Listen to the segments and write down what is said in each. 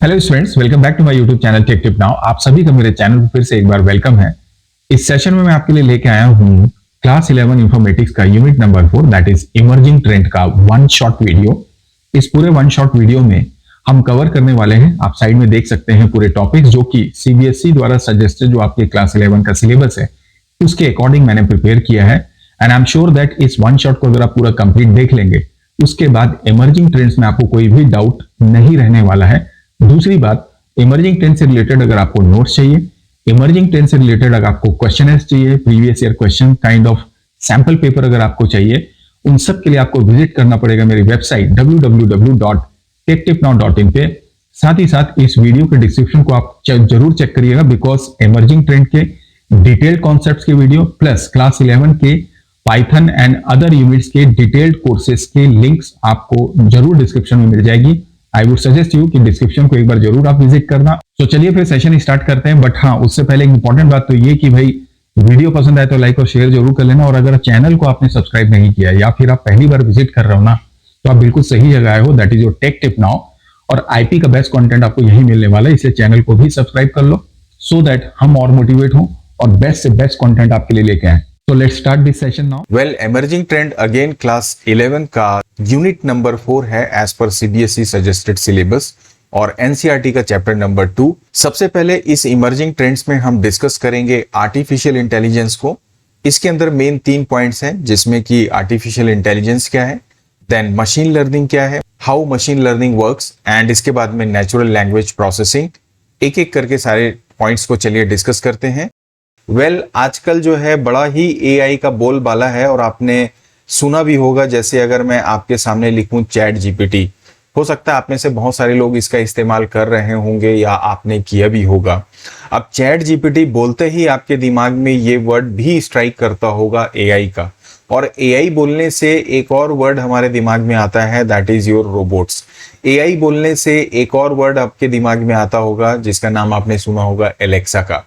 Hello students, welcome back to my YouTube channel tech tip now. आप सभी का मेरे चैनल पर फिर से एक बार वेलकम है। इस सेशन में मैं आपके लिए लेके आया हूँ क्लास 11 इंफॉर्मेटिक्स का unit number 4 that is emerging trend का वन शॉट वीडियो। इस पूरे वन शॉट वीडियो में हम कवर करने वाले हैं, आप साइड में देख सकते हैं पूरे टॉपिक्स जो कि सीबीएसई द्वारा सजेस्टेड जो आपके क्लास 11 का सिलेबस है उसके अकॉर्डिंग मैंने प्रिपेयर किया है। And I am sure that इस वन शॉट को अगर आप पूरा कंप्लीट देख लेंगे उसके बाद इमर्जिंग ट्रेंड्स में आपको कोई भी डाउट नहीं रहने वाला है। दूसरी बात, इमर्जिंग ट्रेंड से रिलेटेड अगर आपको नोट्स चाहिए, इमर्जिंग ट्रेंड से रिलेटेड अगर आपको क्वेश्चन चाहिए, previous year question kind of sample paper अगर आपको चाहिए, उन सब के लिए आपको विजिट करना पड़ेगा मेरी वेबसाइट www.techtipnow.in पे। साथ ही साथ इस वीडियो के डिस्क्रिप्शन को आप जरूर चेक करिएगा बिकॉज इमर्जिंग ट्रेंड के डिटेल्ड कॉन्सेप्ट्स के वीडियो प्लस क्लास 11 के पाइथन एंड अदर यूनिट्स के डिटेल्ड कोर्सेज के लिंक्स आपको जरूर डिस्क्रिप्शन में मिल जाएगी। आई वुड सजेस्ट यू कि डिस्क्रिप्शन को एक बार जरूर आप विजिट करना। तो चलिए फिर सेशन स्टार्ट करते हैं। बट हाँ, उससे पहले एक इंपॉर्टेंट बात तो ये कि भाई वीडियो पसंद आए तो लाइक और शेयर जरूर कर लेना। और अगर चैनल को आपने सब्सक्राइब नहीं किया या फिर आप पहली बार विजिट कर रहे हो ना, तो आप बिल्कुल सही जगह आए हो। That is your take tip now. और आईपी का बेस्ट कंटेंट आपको यही मिलने वाला है, इसलिए चैनल को भी सब्सक्राइब कर लो सो दैट हम और मोटिवेट हों और बेस्ट से बेस्ट कंटेंट आपके लिए लेके आए। So let's start this session now. Well, emerging trend again class 11 का यूनिट नंबर 4 है as per CBSE suggested syllabus और एनसीईआरटी का चैप्टर नंबर 2। सबसे पहले इस इमर्जिंग ट्रेंड्स में हम डिस्कस करेंगे आर्टिफिशियल इंटेलिजेंस को। इसके अंदर मेन 3 पॉइंट्स हैं जिसमें कि आर्टिफिशियल इंटेलिजेंस क्या है, देन मशीन लर्निंग क्या है, how machine learning works, and इसके बाद में नेचुरल लैंग्वेज प्रोसेसिंग। एक एक करके सारे पॉइंट्स को चलिए डिस्कस करते हैं। आजकल जो है बड़ा ही एआई का बोलबाला है और आपने सुना भी होगा। जैसे अगर मैं आपके सामने लिखूं चैट जीपीटी, हो सकता है आप में से बहुत सारे लोग इसका इस्तेमाल कर रहे होंगे या आपने किया भी होगा। अब चैट जीपीटी बोलते ही आपके दिमाग में ये वर्ड भी स्ट्राइक करता होगा एआई का, और एआई बोलने से एक और वर्ड हमारे दिमाग में आता है that is your robots. AI बोलने से एक और वर्ड आपके दिमाग में आता होगा जिसका नाम आपने सुना होगा एलेक्सा का।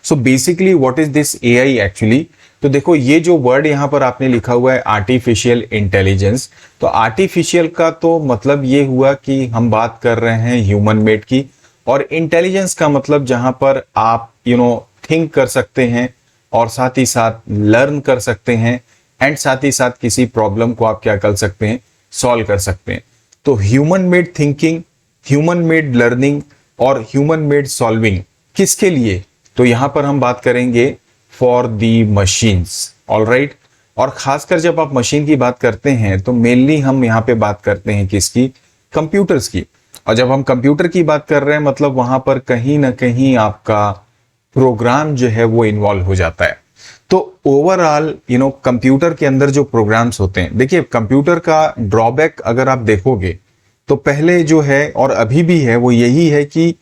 So basically what is this AI actually? तो देखो, ये जो वर्ड यहां पर आपने लिखा हुआ है आर्टिफिशियल इंटेलिजेंस, तो आर्टिफिशियल का तो मतलब ये हुआ कि हम बात कर रहे हैं ह्यूमन मेड की, और इंटेलिजेंस का मतलब जहां पर आप थिंक कर सकते हैं और साथ ही साथ लर्न कर सकते हैं एंड साथ ही साथ किसी प्रॉब्लम को आप क्या कर सकते हैं, सॉल्व कर सकते हैं। तो human made thinking, human made learning और ह्यूमन मेड सॉल्विंग किसके लिए? तो यहां पर हम बात करेंगे फॉर दी मशीन्स, ऑलराइट। और खासकर जब आप मशीन की बात करते हैं तो मेनली हम यहां पे बात करते हैं किसकी? कंप्यूटर्स की। और जब हम कंप्यूटर की बात कर रहे हैं मतलब वहां पर कहीं ना कहीं आपका प्रोग्राम जो है वो इन्वॉल्व हो जाता है। तो ओवरऑल कंप्यूटर के अंदर जो प्रोग्राम्स होते हैं, देखिए कंप्यूटर का ड्रॉबैक अगर आप देखोगे तो पहले जो है और अभी भी है वो यही है कि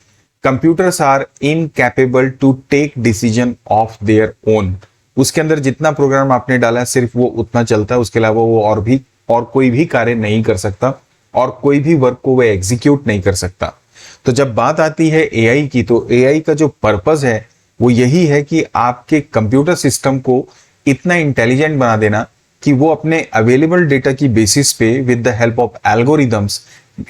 computers are incapable to take decision of their own. उसके अंदर जितना प्रोग्राम आपने डाला है सिर्फ वो उतना चलता है, उसके अलावा वो और कोई भी कार्य नहीं कर सकता और कोई भी वर्क को वो एग्जीक्यूट नहीं कर सकता। तो जब बात आती है एआई की, तो एआई का जो पर्पस है वो यही है कि आपके कंप्यूटर सिस्टम को इतना इंटेलिजेंट बना देना कि वो अपने अवेलेबल डेटा की बेसिस पे with the help of algorithms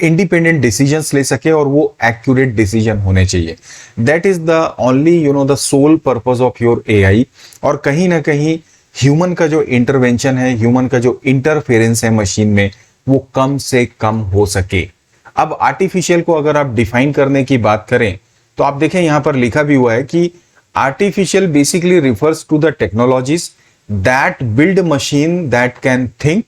independent decisions ले सके और वो एक्यूरेट डिसीजन होने चाहिए। That is the only the sole purpose of your AI. और कहीं ना कहीं ह्यूमन का जो इंटरवेंशन है, ह्यूमन का जो इंटरफेरेंस है मशीन में, वो कम से कम हो सके। अब आर्टिफिशियल को अगर आप डिफाइन करने की बात करें तो आप देखें यहां पर लिखा भी हुआ है कि artificial basically refers to the technologies that build machine that can think,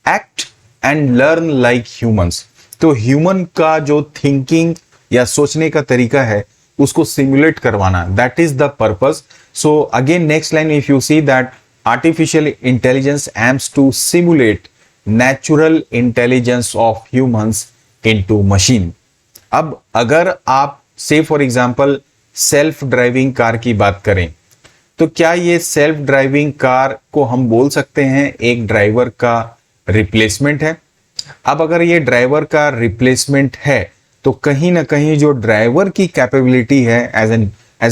act and learn like humans. तो ह्यूमन का जो थिंकिंग या सोचने का तरीका है उसको सिमुलेट करवाना, that is the purpose. So again next line if you see that artificial intelligence aims to simulate natural intelligence of humans into machine. अब अगर आप से for example self driving car की बात करें तो क्या ये सेल्फ ड्राइविंग कार को हम बोल सकते हैं एक ड्राइवर का रिप्लेसमेंट है? अब अगर ये ड्राइवर का रिप्लेसमेंट है तो कहीं ना कहीं जो ड्राइवर की कैपेबिलिटी है एज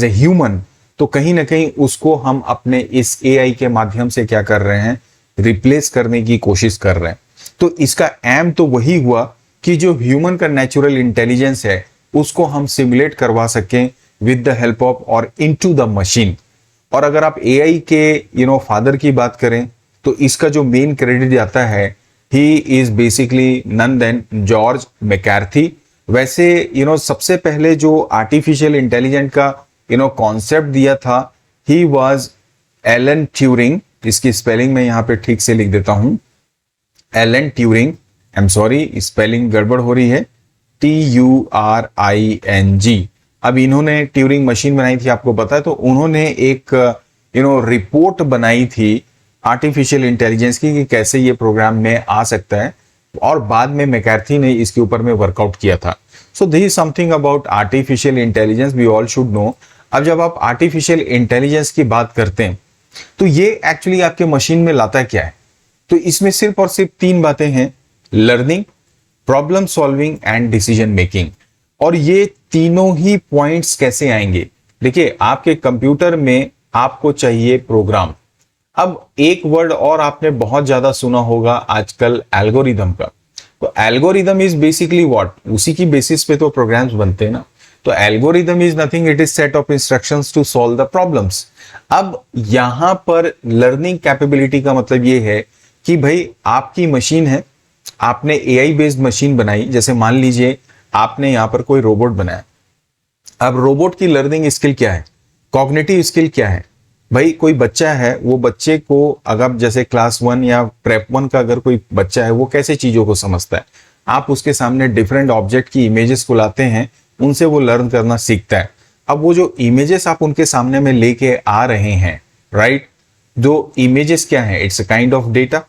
ए ह्यूमन, तो कहीं ना कहीं उसको हम अपने इस एआई के माध्यम से क्या कर रहे हैं, रिप्लेस करने की कोशिश कर रहे हैं। तो इसका एम तो वही हुआ कि जो ह्यूमन का नेचुरल इंटेलिजेंस है उसको हम सिमुलेट करवा सकें विद द हेल्प ऑफ और इनटू द मशीन। और अगर आप एआई के फादर की बात करें तो इसका जो मेन क्रेडिट जाता है, he is basically none then George McCarthy. वैसे सबसे पहले जो आर्टिफिशियल इंटेलिजेंस का कॉन्सेप्ट दिया था, ही वाज एलन ट्यूरिंग। इसकी स्पेलिंग मैं यहाँ पे ठीक से लिख देता हूं, Alan Turing. I am sorry, spelling गड़बड़ हो रही है, TURING। अब इन्होंने ट्यूरिंग मशीन बनाई थी, आपको पता है। तो उन्होंने एक रिपोर्ट बनाई थी आर्टिफिशियल इंटेलिजेंस की कि कैसे ये प्रोग्राम में आ सकता है, और बाद में मैककार्थी ने इसके ऊपर में वर्कआउट किया था। So this is something about artificial intelligence we all should know. अब जब आप आर्टिफिशियल इंटेलिजेंस की बात करते हैं तो ये एक्चुअली आपके मशीन में लाता क्या है? तो इसमें सिर्फ और सिर्फ 3 बातें हैं, learning, problem solving and decision making. और ये तीनों ही पॉइंट्स कैसे आएंगे? देखिए, आपके कंप्यूटर में आपको चाहिए प्रोग्राम। अब एक वर्ड और आपने बहुत ज्यादा सुना होगा आजकल, एल्गोरिदम का। तो एल्गोरिदम इज बेसिकली व्हाट? उसी की बेसिस पे तो प्रोग्राम्स बनते हैं ना। तो algorithm is nothing, it is set of instructions to solve the problems. अब यहां पर लर्निंग कैपेबिलिटी का मतलब ये है कि भाई आपकी मशीन है, आपने एआई बेस्ड मशीन बनाई। जैसे मान लीजिए आपने यहां पर कोई रोबोट बनाया। अब रोबोट की लर्निंग स्किल क्या है, कॉग्निटिव स्किल क्या है? भाई कोई बच्चा है, वो बच्चे को अगर जैसे क्लास 1 या प्रेप 1 का अगर कोई बच्चा है, वो कैसे चीजों को समझता है? आप उसके सामने डिफरेंट ऑब्जेक्ट की इमेजेस को लाते हैं, उनसे वो लर्न करना सीखता है। अब वो जो इमेजेस आप उनके सामने में लेके आ रहे हैं, राइट, जो इमेजेस क्या है? It's a kind of data.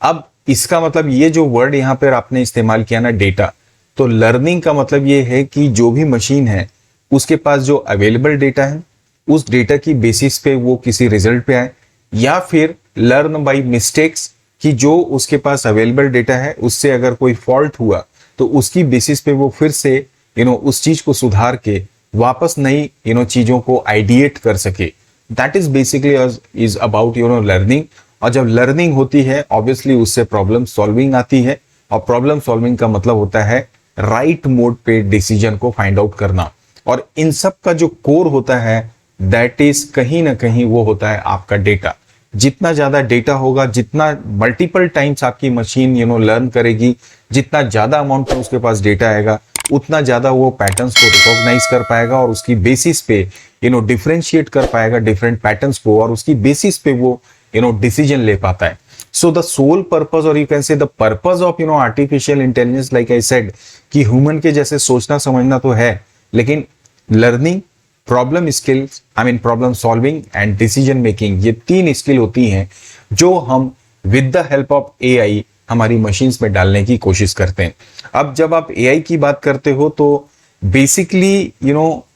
अब इसका मतलब ये जो वर्ड यहां पर आपने इस्तेमाल किया ना, डेटा, तो लर्निंग का मतलब ये है कि जो भी मशीन है उसके पास जो अवेलेबल डेटा है, उस डेटा की बेसिस पे वो किसी रिजल्ट पे आए, या फिर लर्न बाय मिस्टेक्स, कि जो उसके पास अवेलेबल डेटा है उससे अगर कोई फॉल्ट हुआ तो उसकी बेसिस पे वो फिर से उस चीज को सुधार के वापस नई चीजों को आइडिएट कर सके। That is basically is about learning. और जब लर्निंग होती है, ऑब्वियसली उससे प्रॉब्लम सॉल्विंग आती है, और प्रॉब्लम सॉल्विंग का मतलब होता है राइट मोड पे डिसीजन को फाइंड आउट करना। और इन सब का जो कोर होता है, दैट इज कहीं ना कहीं वो होता है आपका डेटा। जितना ज्यादा डेटा होगा, जितना मल्टीपल टाइम्स आपकी मशीन लर्न करेगी, जितना ज्यादा अमाउंट में उसके पास डेटा आएगा, उतना ज्यादा वो पैटर्न्स को रिकॉग्नाइज कर पाएगा, और उसकी बेसिस पे डिफरेंशिएट कर पाएगा डिफरेंट पैटर्न्स को, और उसकी बेसिस पे वो डिसीजन ले पाता है। सो द सोल पर्पस, और यू कैन से the purpose of artificial intelligence, like I said, कि ह्यूमन के जैसे सोचना समझना तो है, लेकिन learning, problem skills, I mean problem solving and decision making, ये 3 स्किल होती हैं जो हम with the help of AI हमारी मशीन्स में डालने की कोशिश करते हैं। अब जब आप एआई की बात करते हो तो बेसिकली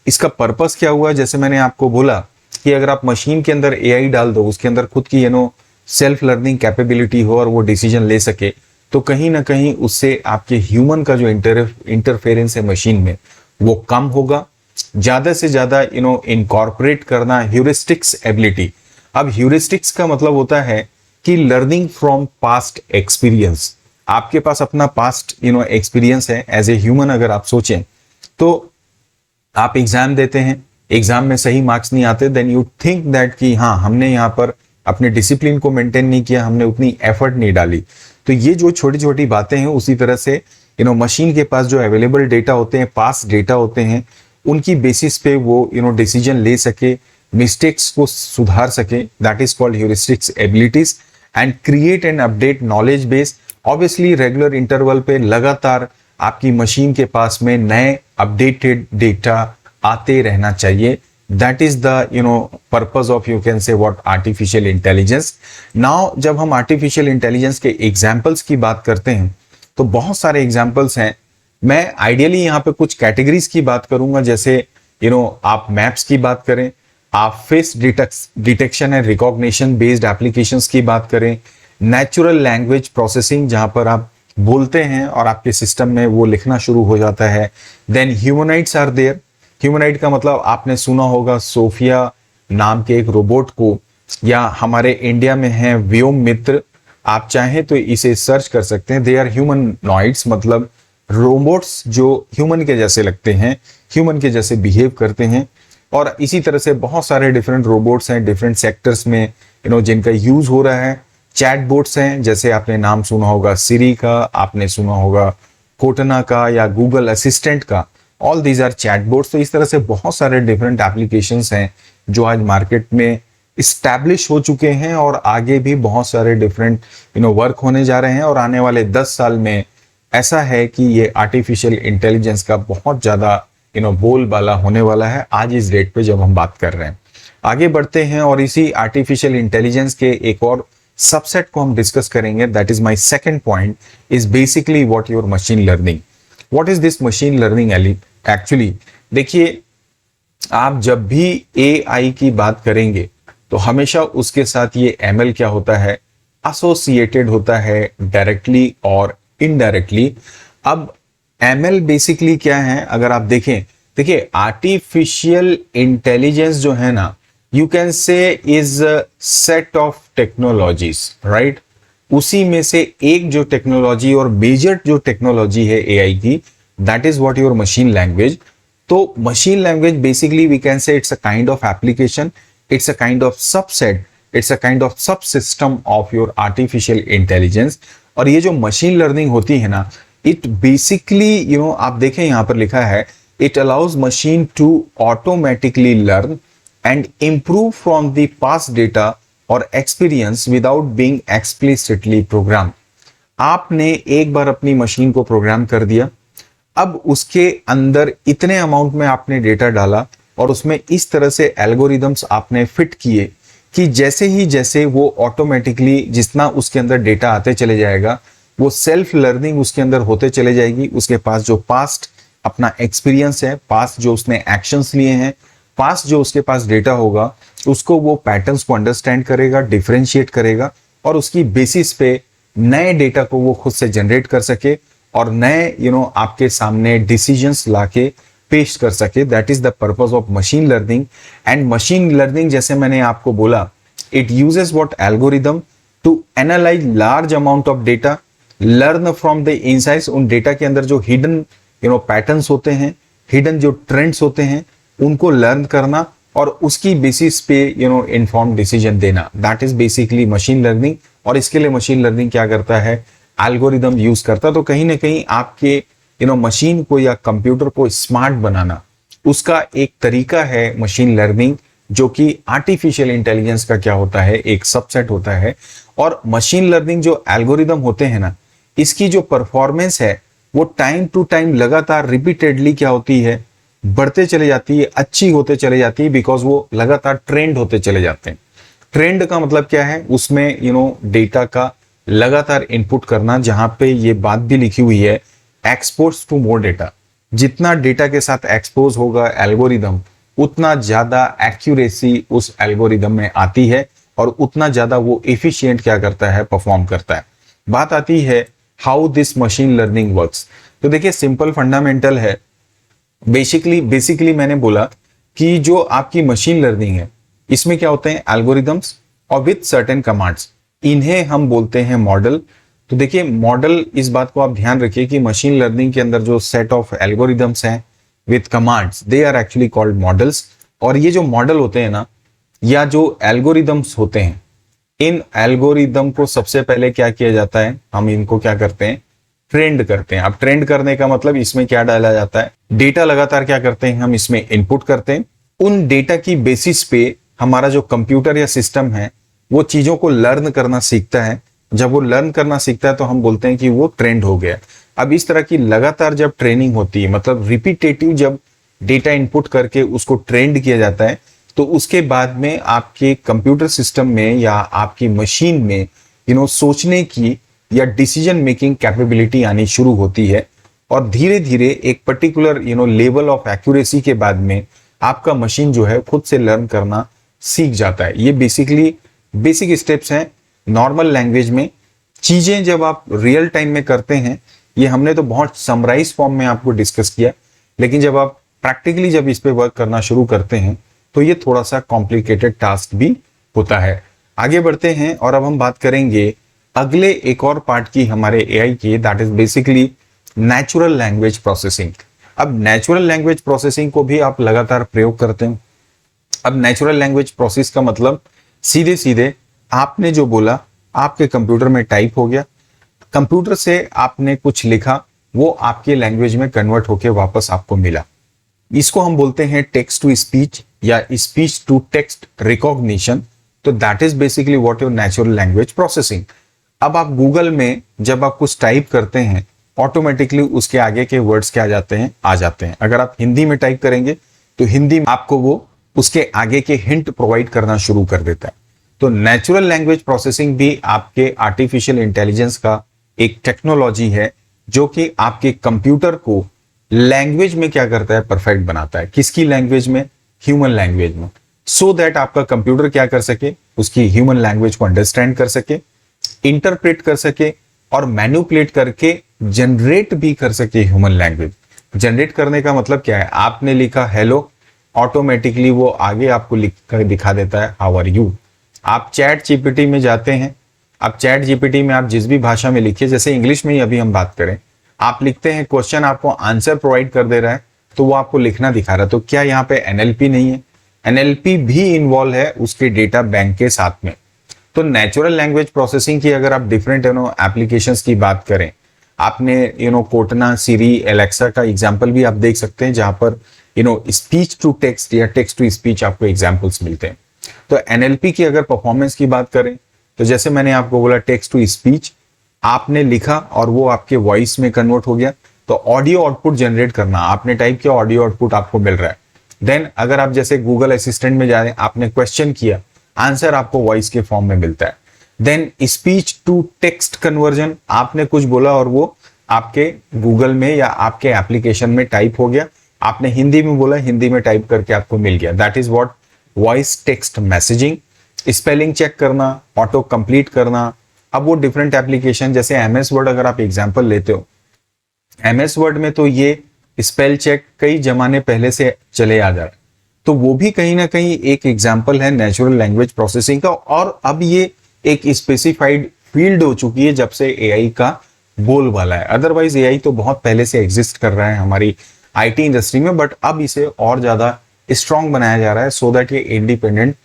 इसका पर्पस क्या हुआ? जैसे मैंने आपको बोला कि अगर आप मशीन के अंदर एआई डाल दो, उसके अंदर खुद की सेल्फ लर्निंग कैपेबिलिटी हो और वो डिसीजन ले सके, तो कहीं ना कहीं उससे आपके ह्यूमन का जो इंटरफेरेंस है मशीन में, वो कम होगा। ज्यादा से ज्यादा इनकॉर्पोरेट करना ह्यूरिस्टिक्स एबिलिटी। अब ह्यूरिस्टिक्स का मतलब होता है कि लर्निंग फ्रॉम पास्ट एक्सपीरियंस। आपके पास अपना पास्ट एक्सपीरियंस है एज ए ह्यूमन। अगर आप सोचें तो आप एग्जाम देते हैं, एग्जाम में सही मार्क्स नहीं आते, देन यू थिंक दैट कि हाँ, हमने यहाँ पर अपने डिसिप्लिन को मेंटेन नहीं किया, हमने उतनी एफर्ट नहीं डाली। तो ये जो छोटी छोटी बातें हैं, उसी तरह से मशीन के पास जो अवेलेबल डेटा होते हैं, पास्ट डेटा होते हैं, उनकी बेसिस पे वो डिसीजन ले सके, मिस्टेक्स को सुधार सके। That is called heuristics abilities and create and update knowledge base. Obviously regular interval पे लगातार आपकी मशीन के पास में नए अपडेटेड डेटा आते रहना चाहिए। That is the purpose of, you can say what, artificial intelligence. Now जब हम आर्टिफिशियल इंटेलिजेंस के एग्जांपल्स की बात करते हैं तो बहुत सारे एग्जांपल्स हैं। मैं आइडियली यहाँ पे कुछ कैटेगरीज की बात करूंगा, जैसे आप मैप्स की बात करें, आप face detection and recognition based applications की बात करें, नेचुरल लैंग्वेज प्रोसेसिंग, जहां पर आप बोलते हैं और आपके सिस्टम में वो लिखना शुरू हो जाता है। Then humanoids are there. Humanoid का मतलब आपने सुना होगा सोफिया नाम के एक रोबोट को, या हमारे इंडिया में है व्योम मित्र। आप चाहें तो इसे सर्च कर सकते हैं। दे आर ह्यूमनॉइड्स, मतलब रोबोट्स जो ह्यूमन के जैसे लगते हैं, ह्यूमन के जैसे बिहेव करते हैं। और इसी तरह से बहुत सारे डिफरेंट रोबोट्स हैं डिफरेंट सेक्टर्स में जिनका यूज हो रहा है। चैटबॉट्स हैं, जैसे आपने नाम सुना होगा सिरी का, आपने सुना होगा कोटना का या गूगल असिस्टेंट का। All these are chatbots. तो इस तरह से बहुत सारे डिफरेंट एप्लीकेशंस हैं जो आज मार्केट में इस्टेब्लिश हो चुके हैं और आगे भी बहुत सारे डिफरेंट वर्क होने जा रहे हैं। और आने वाले 10 साल में ऐसा है कि ये आर्टिफिशियल इंटेलिजेंस का बहुत ज्यादा बोलबाला होने वाला है आज इस डेट पे जब हम बात कर रहे हैं। आगे बढ़ते हैं और इसी आर्टिफिशियल इंटेलिजेंस के एक और सबसेट को हम डिस्कस करेंगे। That is my second point, is basically what your machine learning. What is this machine learning actually? देखिए, आप जब भी एआई की बात करेंगे तो हमेशा उसके साथ ये एमएल क्या होता है, एसोसिएटेड होता है डायरेक्टली और इनडायरेक्टली। अब एमएल बेसिकली क्या है अगर आप देखें, देखिए आर्टिफिशियल इंटेलिजेंस जो है ना, यू कैन से is set of technologies, right. उसी में से एक जो टेक्नोलॉजी और मेजर जो टेक्नोलॉजी है एआई की, that is what your machine language. तो machine language basically we can say it's a kind of application, it's a kind of subset, it's a kind of sub system of your artificial intelligence. और ये जो machine learning होती है ना, it basically आप देखें यहां पर लिखा है, it allows machine to automatically learn and improve from the past data और experience without being explicitly program. आपने एक बार अपनी मशीन को प्रोग्राम कर दिया, अब उसके अंदर इतने अमाउंट में आपने डेटा डाला और उसमें इस तरह से एल्गोरिदम्स आपने फिट किए कि जैसे वो ऑटोमेटिकली जितना उसके अंदर डेटा आते चले जाएगा, वो सेल्फ लर्निंग उसके अंदर होते चले जाएगी। उसके पास जो पास्ट अपना एक्सपीरियंस है, पास्ट जो उसने एक्शंस लिए हैं, पास्ट जो उसके पास डेटा होगा, उसको वो पैटर्न्स को अंडरस्टैंड करेगा, डिफरेंशिएट करेगा और उसकी बेसिस पे नए डेटा को वो खुद से जनरेट कर सके और नए आपके सामने डिसीजंस लाके पेश कर सके। That is the purpose of machine learning. And machine learning, जैसे मैंने आपको बोला, it uses what algorithm to analyse large amount of data, learn from the insights. उन डेटा के अंदर जो हिडन पैटर्न्स होते हैं, हिडन जो ट्रेंड्स होते हैं, उनको लर्न करना और उसकी बेसिस पे इन्फॉर्म डिसीजन देना। That is basically machine learning. और इसके लिए मशीन लर्निंग क्या करता है, एल्गोरिदम यूज करता। तो कहीं ना कहीं आपके मशीन को या कंप्यूटर को स्मार्ट बनाना, उसका एक तरीका है मशीन लर्निंग, जो कि आर्टिफिशियल इंटेलिजेंस का क्या होता है, एक सबसेट होता है। और मशीन लर्निंग जो एल्गोरिदम होते हैं ना, इसकी जो परफॉर्मेंस है वो टाइम टू टाइम लगातार रिपीटेडली क्या होती है, बढ़ते चले जाती है, अच्छी होते चले जाती है, बिकॉज वो लगातार ट्रेंड होते चले जाते हैं। ट्रेंड का मतलब क्या है, उसमें डेटा का लगातार इनपुट करना, जहां पे ये बात भी लिखी हुई है, एक्सपोज टू मोर डेटा। जितना डेटा के साथ एक्सपोज होगा एल्गोरिदम, उतना ज्यादा एक्यूरेसी उस एल्गोरिदम में आती है और उतना ज्यादा वो एफिशिएंट क्या करता है, परफॉर्म करता है। बात आती है how this machine learning works. तो देखिए सिंपल फंडामेंटल है। बेसिकली मैंने बोला कि जो आपकी मशीन लर्निंग है, इसमें क्या होते हैं, एल्गोरिदम्स और विथ सर्टेन कमांड्स, इन्हें हम बोलते हैं मॉडल। तो देखिए मॉडल, इस बात को आप ध्यान रखिए कि मशीन लर्निंग के अंदर जो सेट ऑफ एल्गोरिदम्स हैं with commands, they are actually called models. और ये जो मॉडल होते हैं ना, या जो एल्गोरिदम्स होते हैं, इन एल्गोरिदम को सबसे पहले क्या किया जाता है, हम इनको क्या करते हैं, ट्रेंड करते हैं। अब ट्रेंड करने का मतलब इसमें क्या डाला जाता है, डेटा लगातार क्या करते हैं, हम इसमें इनपुट करते हैं। उन डेटा की बेसिस पे हमारा जो कंप्यूटर या सिस्टम है वो चीजों को लर्न करना सीखता है। जब वो लर्न करना सीखता है तो हम बोलते हैं कि वो ट्रेंड हो गया। अब इस तरह की लगातार जब ट्रेनिंग होती है, मतलब रिपीटेटिव जब डेटा इनपुट करके उसको ट्रेंड किया जाता है, तो उसके बाद में आपके कंप्यूटर सिस्टम में या आपकी मशीन में सोचने की या डिसीजन मेकिंग कैपेबिलिटी आनी शुरू होती है। और धीरे धीरे एक पर्टिकुलर लेवल ऑफ एक्यूरेसी के बाद में आपका मशीन जो है खुद से लर्न करना सीख जाता है। ये बेसिक स्टेप्स हैं नॉर्मल लैंग्वेज में। चीजें जब आप रियल टाइम में करते हैं, ये हमने तो बहुत समराइज फॉर्म में आपको डिस्कस किया, लेकिन जब आप प्रैक्टिकली जब इस पे वर्क करना शुरू करते हैं तो ये थोड़ा सा कॉम्प्लिकेटेड टास्क भी होता है। आगे बढ़ते हैं और अब हम बात करेंगे अगले एक और पार्ट की हमारे एआई की, that is basically natural language processing. अब नेचुरल लैंग्वेज प्रोसेसिंग को भी आप लगातार प्रयोग करते हैं। अब नेचुरल लैंग्वेज प्रोसेस का मतलब सीधे सीधे आपने जो बोला आपके कंप्यूटर में टाइप हो गया, कंप्यूटर से आपने कुछ लिखा, वो आपके लैंग्वेज में कन्वर्ट होके वापस आपको मिला। इसको हम बोलते हैं टेक्स्ट टू स्पीच या स्पीच टू टेक्स्ट रिकॉग्निशन। तो that is basically what your natural language processing. अब आप गूगल में जब आप कुछ टाइप करते हैं, ऑटोमेटिकली उसके आगे के वर्ड्स क्या आ जाते हैं। अगर आप हिंदी में टाइप करेंगे तो हिंदी में आपको वो उसके आगे के हिंट प्रोवाइड करना शुरू कर देता है। तो नेचुरल लैंग्वेज प्रोसेसिंग भी आपके आर्टिफिशियल इंटेलिजेंस का एक टेक्नोलॉजी है जो कि आपके कंप्यूटर को लैंग्वेज में क्या करता है, परफेक्ट बनाता है। किसकी लैंग्वेज में? ह्यूमन लैंग्वेज में। सो दैट आपका कंप्यूटर क्या कर सके, उसकी ह्यूमन लैंग्वेज को अंडरस्टैंड कर सके, इंटरप्रेट कर सके और मैनिपुलेट करके जनरेट भी कर सके ह्यूमन लैंग्वेज। जनरेट करने का मतलब क्या है? आपने लिखा हेलो, ऑटोमेटिकली वो आगे आपको लिख कर दिखा देता है हाउ आर यू। आप चैट जीपीटी में जाते हैं, अब चैट जीपीटी में आप जिस भी भाषा में लिखिए, जैसे इंग्लिश में ही अभी हम बात करें, आप लिखते हैं क्वेश्चन, आपको आंसर प्रोवाइड कर दे रहा है, तो वो आपको लिखना दिखा रहा है। तो क्या यहाँ पे एनएलपी नहीं है? एनएलपी भी इन्वॉल्व है उसके डेटा बैंक के साथ में। तो नेचुरल लैंग्वेज प्रोसेसिंग की अगर आप डिफरेंट एप्लीकेशंस की बात करें, आपने कोर्टना, सिरी, एलेक्सा का एग्जांपल भी आप देख सकते हैं, जहां पर स्पीच टू टेक्स्ट या टेक्स्ट टू स्पीच आपको एग्जांपल्स मिलते हैं। तो एनएलपी की अगर परफॉर्मेंस की बात करें, तो जैसे मैंने आपको बोला टेक्स्ट टू स्पीच, आपने लिखा और वो आपके वॉइस में कन्वर्ट हो गया। तो ऑडियो आउटपुट जनरेट करना, आपने टाइप किया, ऑडियो आउटपुट आपको मिल रहा है। देन अगर आप जैसे गूगल असिस्टेंट में जा रहे हैं, आपने क्वेश्चन किया, आंसर आपको वॉइस के फॉर्म में मिलता है। Then speech to text conversion, आपने कुछ बोला और वो आपके गूगल में या आपके एप्लीकेशन में टाइप हो गया। आपने हिंदी में बोला, हिंदी में टाइप करके आपको मिल गया। That is what voice text messaging. Spelling check करना, ऑटो कंप्लीट करना। अब वो डिफरेंट एप्लीकेशन, जैसे एमएस वर्ड अगर आप एग्जांपल लेते हो, एमएस वर्ड में तो ये स्पेल चेक कई जमाने पहले से चले आ जा रहा है। तो वो भी कहीं ना कहीं एक एग्जांपल है नेचुरल लैंग्वेज प्रोसेसिंग का। और अब ये एक स्पेसिफाइड फील्ड हो चुकी है जब से एआई का बोलबाला है। अदरवाइज एआई तो बहुत पहले से एग्जिस्ट कर रहा है हमारी आईटी इंडस्ट्री में, बट अब इसे और ज्यादा स्ट्रांग बनाया जा रहा है सो दैट ये इंडिपेंडेंट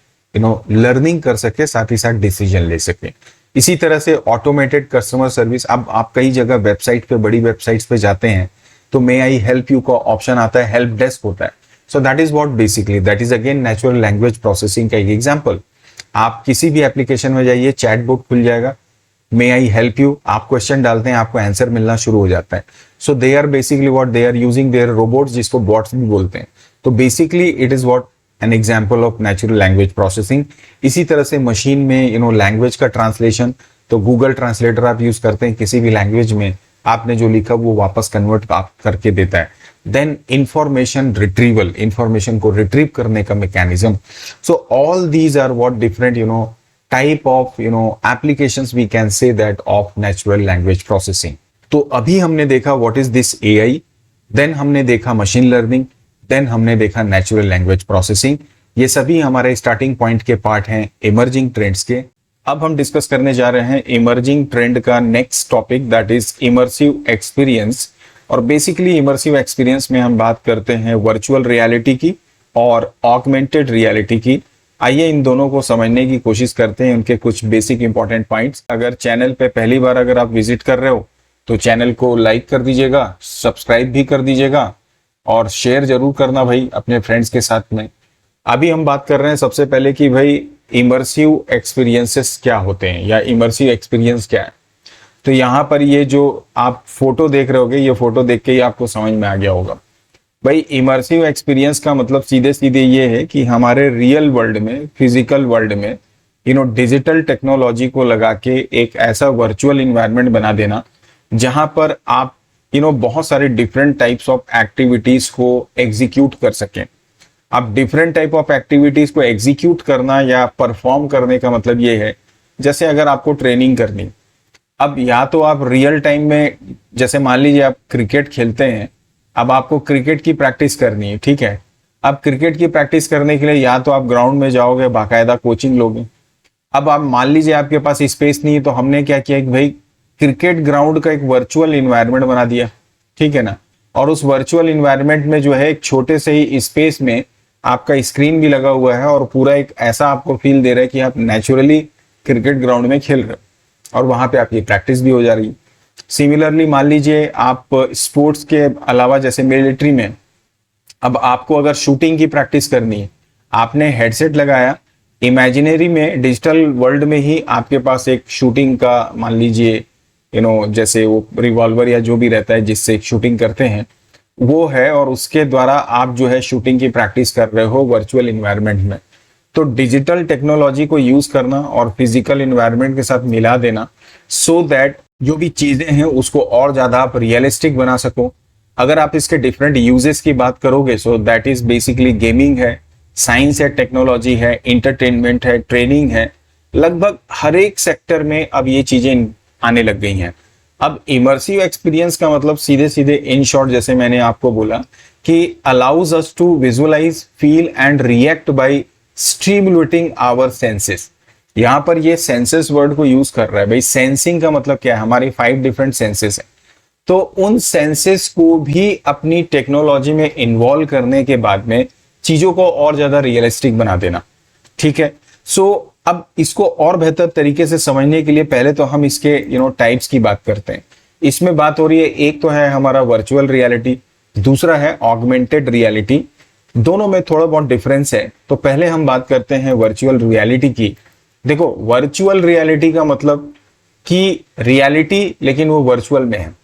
लर्निंग कर सके, साथ ही साथ डिसीजन ले सके। इसी तरह से ऑटोमेटेड कस्टमर सर्विस। अब आप कई जगह वेबसाइट पे, बड़ी वेबसाइट्स पे जाते हैं तो मे आई हेल्प यू का ऑप्शन आता है, हेल्प डेस्क होता है। सो that is what basically, that is again natural language processing का एक एग्जांपल। आप किसी भी एप्लीकेशन में जाइए, चैटबॉट खुल जाएगा, मे आई हेल्प यू, आप क्वेश्चन डालते हैं, आपको आंसर मिलना शुरू हो जाता है। So they are basically what they are using their robots, जिसको बॉट्स भी बोलते हैं। तो basically it is what an example of natural language processing. इसी तरह से मशीन में लैंग्वेज का ट्रांसलेशन, तो गूगल ट्रांसलेटर आप यूज करते हैं, किसी भी लैंग्वेज में आपने जो लिखा वो वापस कन्वर्ट आप करके देता है। देन इंफॉर्मेशन रिट्रीवल, इंफॉर्मेशन को रिट्रीव करने का mechanism. So all these are what different type of applications we can say that of natural language processing. तो अभी हमने देखा what is this AI, then हमने देखा मशीन लर्निंग, देन हमने देखा नेचुरल लैंग्वेज प्रोसेसिंग। ये सभी हमारे स्टार्टिंग पॉइंट के पार्ट हैं इमर्जिंग ट्रेंड्स के। अब हम डिस्कस करने जा रहे हैं इमर्जिंग ट्रेंड का next topic, that is immersive experience. और बेसिकली इमर्सिव एक्सपीरियंस में हम बात करते हैं वर्चुअल रियलिटी की और ऑगमेंटेड रियलिटी की। आइए इन दोनों को समझने की कोशिश करते हैं, उनके कुछ बेसिक इंपॉर्टेंट पॉइंट्स। अगर चैनल पे पहली बार अगर आप विजिट कर रहे हो तो चैनल को लाइक कर दीजिएगा, सब्सक्राइब भी कर दीजिएगा और शेयर जरूर करना भाई अपने फ्रेंड्स के साथ में। अभी हम बात कर रहे हैं सबसे पहले कि भाई इमर्सिव एक्सपीरियंसेस क्या होते हैं या इमर्सिव एक्सपीरियंस क्या है। तो यहाँ पर ये जो आप फोटो देख रहे होगे, ये फोटो देख के ही आपको समझ में आ गया होगा। भाई इमर्सिव एक्सपीरियंस का मतलब सीधे सीधे ये है कि हमारे रियल वर्ल्ड में, फिजिकल वर्ल्ड में डिजिटल टेक्नोलॉजी को लगा के एक ऐसा वर्चुअल इन्वायरमेंट बना देना जहां पर आप बहुत सारे डिफरेंट टाइप्स ऑफ एक्टिविटीज को एग्जीक्यूट कर सकें। अब डिफरेंट टाइप ऑफ एक्टिविटीज को एग्जीक्यूट करना या परफॉर्म करने का मतलब ये है, जैसे अगर आपको ट्रेनिंग करनी, अब या तो आप रियल टाइम में, जैसे मान लीजिए आप क्रिकेट खेलते हैं, अब आपको क्रिकेट की प्रैक्टिस करनी है, ठीक है। अब क्रिकेट की प्रैक्टिस करने के लिए या तो आप ग्राउंड में जाओगे, बाकायदा कोचिंग लोगे। अब आप मान लीजिए आपके पास स्पेस नहीं है, तो हमने क्या किया कि भाई क्रिकेट ग्राउंड का एक वर्चुअल इन्वायरमेंट बना दिया। ठीक है ना। और उस वर्चुअल इन्वायरमेंट में जो है एक छोटे से ही स्पेस में आपका स्क्रीन भी लगा हुआ है और पूरा एक ऐसा आपको फील दे रहा है कि आप नेचुरली क्रिकेट ग्राउंड में खेल रहे हो और वहां पे आपकी प्रैक्टिस भी हो जा रही है। सिमिलरली मान लीजिए आप स्पोर्ट्स के अलावा जैसे मिलिट्री में अब आपको अगर शूटिंग की प्रैक्टिस करनी है, आपने हेडसेट लगाया, इमेजिनरी में डिजिटल वर्ल्ड में ही आपके पास एक शूटिंग का मान लीजिए जैसे वो रिवॉल्वर या जो भी रहता है जिससे शूटिंग करते हैं वो है, और उसके द्वारा आप जो है शूटिंग की प्रैक्टिस कर रहे हो वर्चुअल इन्वायरमेंट में। तो डिजिटल टेक्नोलॉजी को यूज करना और फिजिकल इन्वायरमेंट के साथ मिला देना सो दैट जो भी चीजें हैं उसको और ज्यादा आप रियलिस्टिक बना सको। अगर आप इसके डिफरेंट यूजेस की बात करोगे सो दैट इज बेसिकली गेमिंग है, साइंस है, टेक्नोलॉजी है, इंटरटेनमेंट है, ट्रेनिंग है, लगभग हर एक सेक्टर में अब ये चीजें आने लग गई हैं। अब इमर्सिव एक्सपीरियंस का मतलब सीधे सीधे इन शॉर्ट जैसे मैंने आपको बोला कि allows us to visualise, feel and react by stimulating our senses. यहां पर ये सेंसेस वर्ड को यूज कर रहा है। भाई सेंसिंग का मतलब क्या है, हमारी 5 डिफरेंट सेंसेस है, तो उन सेंसेस को भी अपनी टेक्नोलॉजी में इन्वॉल्व करने के बाद में चीजों को और ज्यादा रियलिस्टिक बना देना। ठीक है, सो अब इसको और बेहतर तरीके से समझने के लिए पहले तो हम इसके टाइप्स की बात करते हैं। इसमें बात हो रही है, एक तो है हमारा वर्चुअल रियलिटी, दूसरा है ऑगमेंटेड रियलिटी। दोनों में थोड़ा बहुत डिफरेंस है। तो पहले हम बात करते हैं वर्चुअल रियलिटी की। देखो वर्चुअल रियलिटी का मतलब कि रियलिटी लेकिन वो वर्चुअल में है।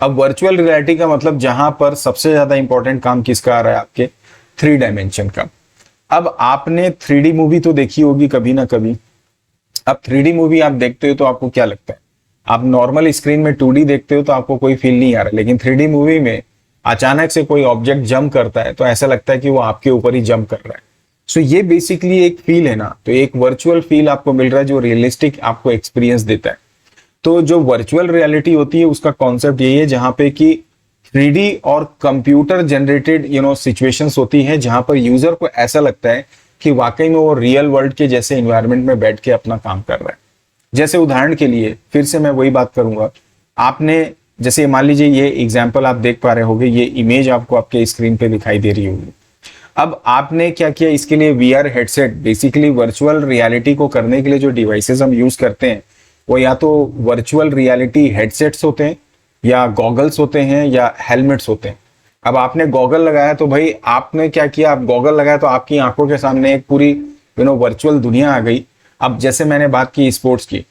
अब वर्चुअल रियलिटी का मतलब जहां पर सबसे ज्यादा इंपॉर्टेंट काम किसका आ रहा है, आपके 3 डायमेंशन का। अब आपने 3D मूवी तो देखी होगी कभी ना कभी। अब 3D मूवी आप देखते हो तो आपको क्या लगता है, आप नॉर्मल स्क्रीन में 2D देखते हो तो आपको कोई फील नहीं आ रहा, लेकिन 3D मूवी में अचानक से कोई ऑब्जेक्ट जंप करता है तो ऐसा लगता है कि वो आपके ऊपर ही जंप कर रहा है। सो ये बेसिकली एक फील है ना, तो एक वर्चुअल फील आपको मिल रहा है जो रियलिस्टिक आपको एक्सपीरियंस देता है। तो जो वर्चुअल रियलिटी होती है उसका कॉन्सेप्ट यही है जहां पे कि 3D और कंप्यूटर जनरेटेड सिचुएशंस होती हैं जहां पर यूजर को ऐसा लगता है कि वाकई में वो रियल वर्ल्ड के जैसे एनवायरनमेंट में बैठ के अपना काम कर रहा है। जैसे उदाहरण के लिए फिर से मैं वही बात करूंगा, आपने जैसे मान लीजिए ये एग्जाम्पल आप देख पा रहे होंगे, ये इमेज आपको आपके स्क्रीन पे दिखाई दे रही होगी। अब आपने क्या किया, इसके लिए VR headset, basically virtual reality को करने के लिए जो डिवाइसेस हम यूज करते हैं वो या तो वर्चुअल रियलिटी हेडसेट्स होते हैं या गॉगल्स होते हैं या हेलमेट्स होते हैं। अब आपने गॉगल लगाया तो भाई आपने क्या किया, आप गॉगल लगाया तो आपकी आंखों के सामने एक पूरी वर्चुअल दुनिया आ गई। अब जैसे मैंने बात की स्पोर्ट्स की,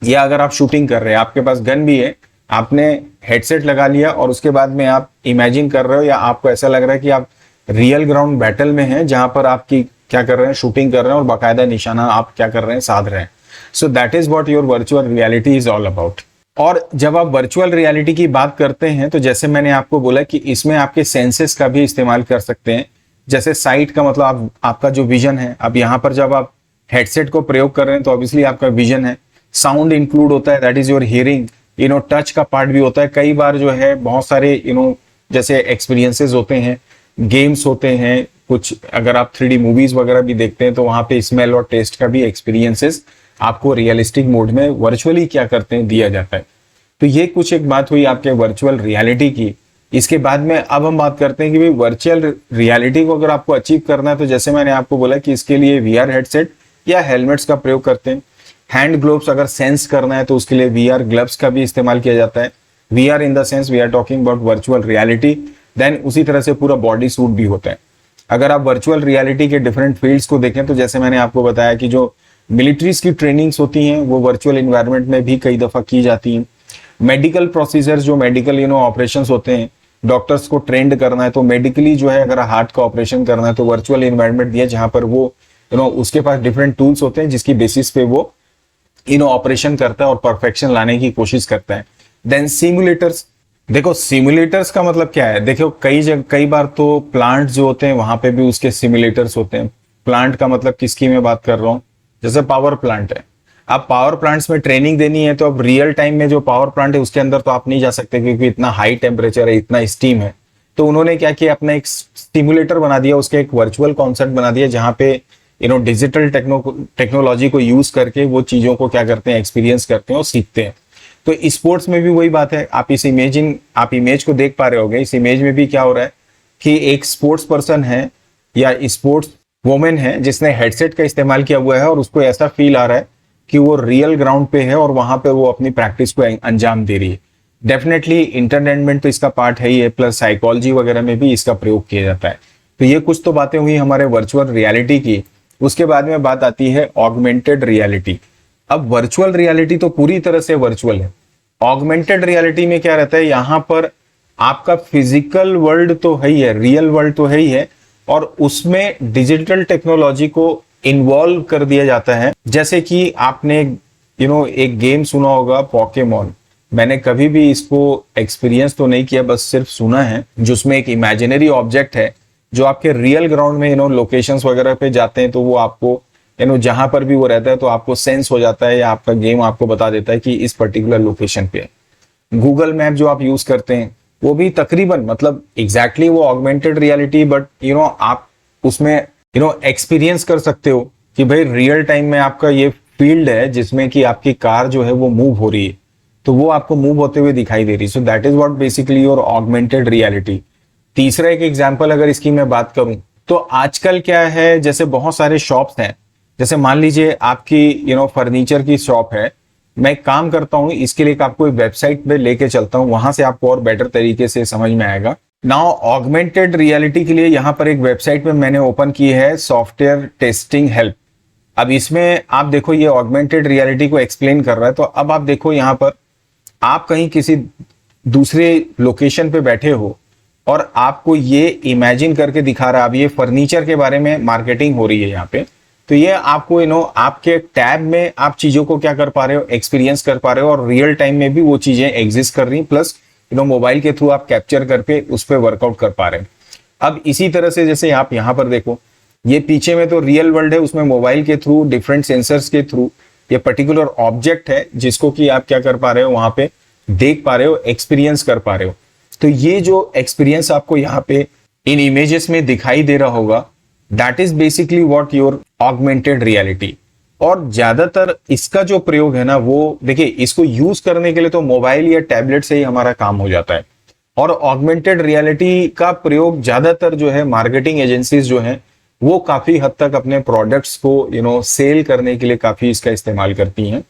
या अगर आप शूटिंग कर रहे हैं, आपके पास गन भी है, आपने हेडसेट लगा लिया और उसके बाद में आप इमेजिन कर रहे हो या आपको ऐसा लग रहा है कि आप रियल ग्राउंड बैटल में हैं जहां पर आपकी क्या कर रहे हैं, शूटिंग कर रहे हैं और बाकायदा निशाना आप क्या कर रहे हैं, साध रहे हैं। So that is what your virtual reality is all about. और जब आप वर्चुअल रियलिटी की बात करते हैं तो जैसे मैंने आपको बोला कि इसमें आपके सेंसेस का भी इस्तेमाल कर सकते हैं। जैसे साइट का मतलब आपका जो विजन है, अब यहाँ पर जब आप हेडसेट को प्रयोग कर रहे हैं तो ऑब्वियसली आपका विजन है। साउंड इंक्लूड होता है, that is your hearing. Touch का पार्ट भी होता है। कई बार जो है बहुत सारे जैसे एक्सपीरियंसेस होते हैं, गेम्स होते हैं कुछ, अगर आप 3D मूवीज वगैरह भी देखते हैं तो वहां पे स्मेल और टेस्ट का भी एक्सपीरियंसेस आपको रियलिस्टिक मोड में वर्चुअली क्या करते हैं, दिया जाता है। तो ये कुछ एक बात हुई आपके वर्चुअल रियलिटी की। इसके बाद में अब हम बात करते हैं कि भाई वर्चुअल रियलिटी को अगर आपको अचीव करना है तो जैसे मैंने आपको बोला कि इसके लिए VR हेडसेट या हेलमेट्स का प्रयोग करते हैं। हैंड ग्लोव्स अगर सेंस करना है तो उसके लिए VR ग्लव्स का भी इस्तेमाल किया जाता है। VR in the sense we are talking about virtual reality. Then उसी तरह से पूरा बॉडी सूट भी होता है। अगर आप वर्चुअल रियलिटी के डिफरेंट फील्ड्स को देखें तो जैसे मैंने आपको बताया कि जो मिलिट्रीज की ट्रेनिंग्स होती हैं वो वर्चुअल इन्वायरमेंट में भी कई दफा की जाती हैं। मेडिकल प्रोसीजर्स, जो मेडिकल ऑपरेशंस होते हैं, डॉक्टर्स को ट्रेंड करना है तो मेडिकली जो है अगर हार्ट का ऑपरेशन करना है तो वर्चुअल इन्वायरमेंट दिया जहां पर वो उसके पास डिफरेंट टूल्स होते हैं जिसकी बेसिस पे वो ऑपरेशन करता है और परफेक्शन लाने की कोशिश करता है। देन सिमुलेटर्स, देखो सिमुलेटर्स का मतलब क्या है, देखो कई बार तो प्लांट जो होते हैं वहां पे भी उसके सिमुलेटर्स होते हैं। प्लांट का मतलब किसकी मैं बात कर रहा हूँ, जैसे पावर प्लांट है। अब पावर प्लांट्स में ट्रेनिंग देनी है तो अब रियल टाइम में जो पावर प्लांट है उसके अंदर तो आप नहीं जा सकते क्योंकि इतना हाई टेम्परेचर है, इतना स्टीम है। तो उन्होंने क्या किया, अपना एक सिमुलेटर बना दिया, उसके एक वर्चुअल कॉन्सेप्ट बना दिया जहां पे डिजिटल टेक्नोलॉजी को यूज करके वो चीजों को क्या करते हैं, एक्सपीरियंस करते हैं और सीखते हैं। तो स्पोर्ट्स में भी वही बात है, आप इमेज को देख पा रहे होगे, इस इमेज में भी क्या हो रहा है कि एक स्पोर्ट्स पर्सन है या स्पोर्ट्स वोमेन है जिसने हेडसेट का इस्तेमाल किया हुआ है और उसको ऐसा फील आ रहा है कि वो रियल ग्राउंड पे है और वहां पे वो अपनी प्रैक्टिस को अंजाम दे रही है। डेफिनेटली इंटरटेनमेंट तो इसका पार्ट है ही है, प्लस साइकोलॉजी वगैरह में भी इसका प्रयोग किया जाता है। तो ये कुछ तो बातें हुई हमारे वर्चुअल रियलिटी की। उसके बाद में बात आती है ऑगमेंटेड रियलिटी। अब वर्चुअल रियलिटी तो पूरी तरह से वर्चुअल है। ऑगमेंटेड रियलिटी में क्या रहता है, यहाँ पर आपका फिजिकल वर्ल्ड तो है ही है, रियल वर्ल्ड तो है ही है, और उसमें डिजिटल टेक्नोलॉजी को इन्वॉल्व कर दिया जाता है। जैसे कि आपने एक गेम सुना होगा पोकेमॉन। मैंने कभी भी इसको एक्सपीरियंस तो नहीं किया, बस सिर्फ सुना है, जिसमें एक इमेजिनरी ऑब्जेक्ट है जो आपके रियल ग्राउंड में लोकेशंस वगैरह पे जाते हैं तो वो आपको जहां पर भी वो रहता है तो आपको सेंस हो जाता है या आपका गेम आपको बता देता है कि इस पर्टिकुलर लोकेशन पे है। गूगल मैप जो आप यूज करते हैं वो भी तकरीबन मतलब एग्जैक्टली वो ऑगमेंटेड रियलिटी, बट आप उसमें एक्सपीरियंस कर सकते हो कि भाई रियल टाइम में आपका ये फील्ड है जिसमें कि आपकी कार जो है वो मूव हो रही है, तो वो आपको मूव होते हुए दिखाई दे रही है। सो that is what basically your augmented reality. तीसरा एक एग्जांपल अगर इसकी मैं बात करूं तो आजकल क्या है, जैसे बहुत सारे शॉप्स हैं, जैसे मान लीजिए आपकी फर्नीचर की शॉप है। मैं एक काम करता हूं, इसके लिए आपको एक वेबसाइट पे लेके चलता हूं, वहां से आपको और बेटर तरीके से समझ में आएगा। नाउ ऑगमेंटेड रियलिटी के लिए यहाँ पर एक वेबसाइट में मैंने ओपन की है सॉफ्टवेयर टेस्टिंग हेल्प। अब इसमें आप देखो ये ऑगमेंटेड रियलिटी को एक्सप्लेन कर रहा है। तो अब आप देखो यहाँ पर आप कहीं किसी दूसरे लोकेशन पे बैठे हो और आपको ये इमेजिन करके दिखा रहा है। अब ये फर्नीचर के बारे में मार्केटिंग हो रही है यहाँ पे, तो ये आपको आपके टैब में आप चीजों को क्या कर पा रहे हो, एक्सपीरियंस कर पा रहे हो, और रियल टाइम में भी वो चीजें एग्जिस्ट कर रही, प्लस मोबाइल के थ्रू आप कैप्चर करके उस पर वर्कआउट कर पा रहे हैं। अब इसी तरह से जैसे आप यहाँ पर देखो, ये पीछे में तो रियल वर्ल्ड है, उसमें मोबाइल के थ्रू डिफरेंट सेंसर्स के थ्रू ये पर्टिकुलर ऑब्जेक्ट है जिसको कि आप क्या कर पा रहे हो, वहां पे देख पा रहे हो, एक्सपीरियंस कर पा रहे हो। तो ये जो एक्सपीरियंस आपको यहाँ पे इन इमेजेस में दिखाई दे रहा होगा, that is basically what your augmented reality. और ज्यादातर इसका जो प्रयोग है ना, वो देखिए इसको यूज करने के लिए तो मोबाइल या टैबलेट से ही हमारा काम हो जाता है। और ऑगमेंटेड रियलिटी का प्रयोग ज्यादातर जो है मार्केटिंग एजेंसीज जो है वो काफी हद तक अपने प्रोडक्ट्स को सेल करने के लिए काफी इसका इस्तेमाल करती हैं।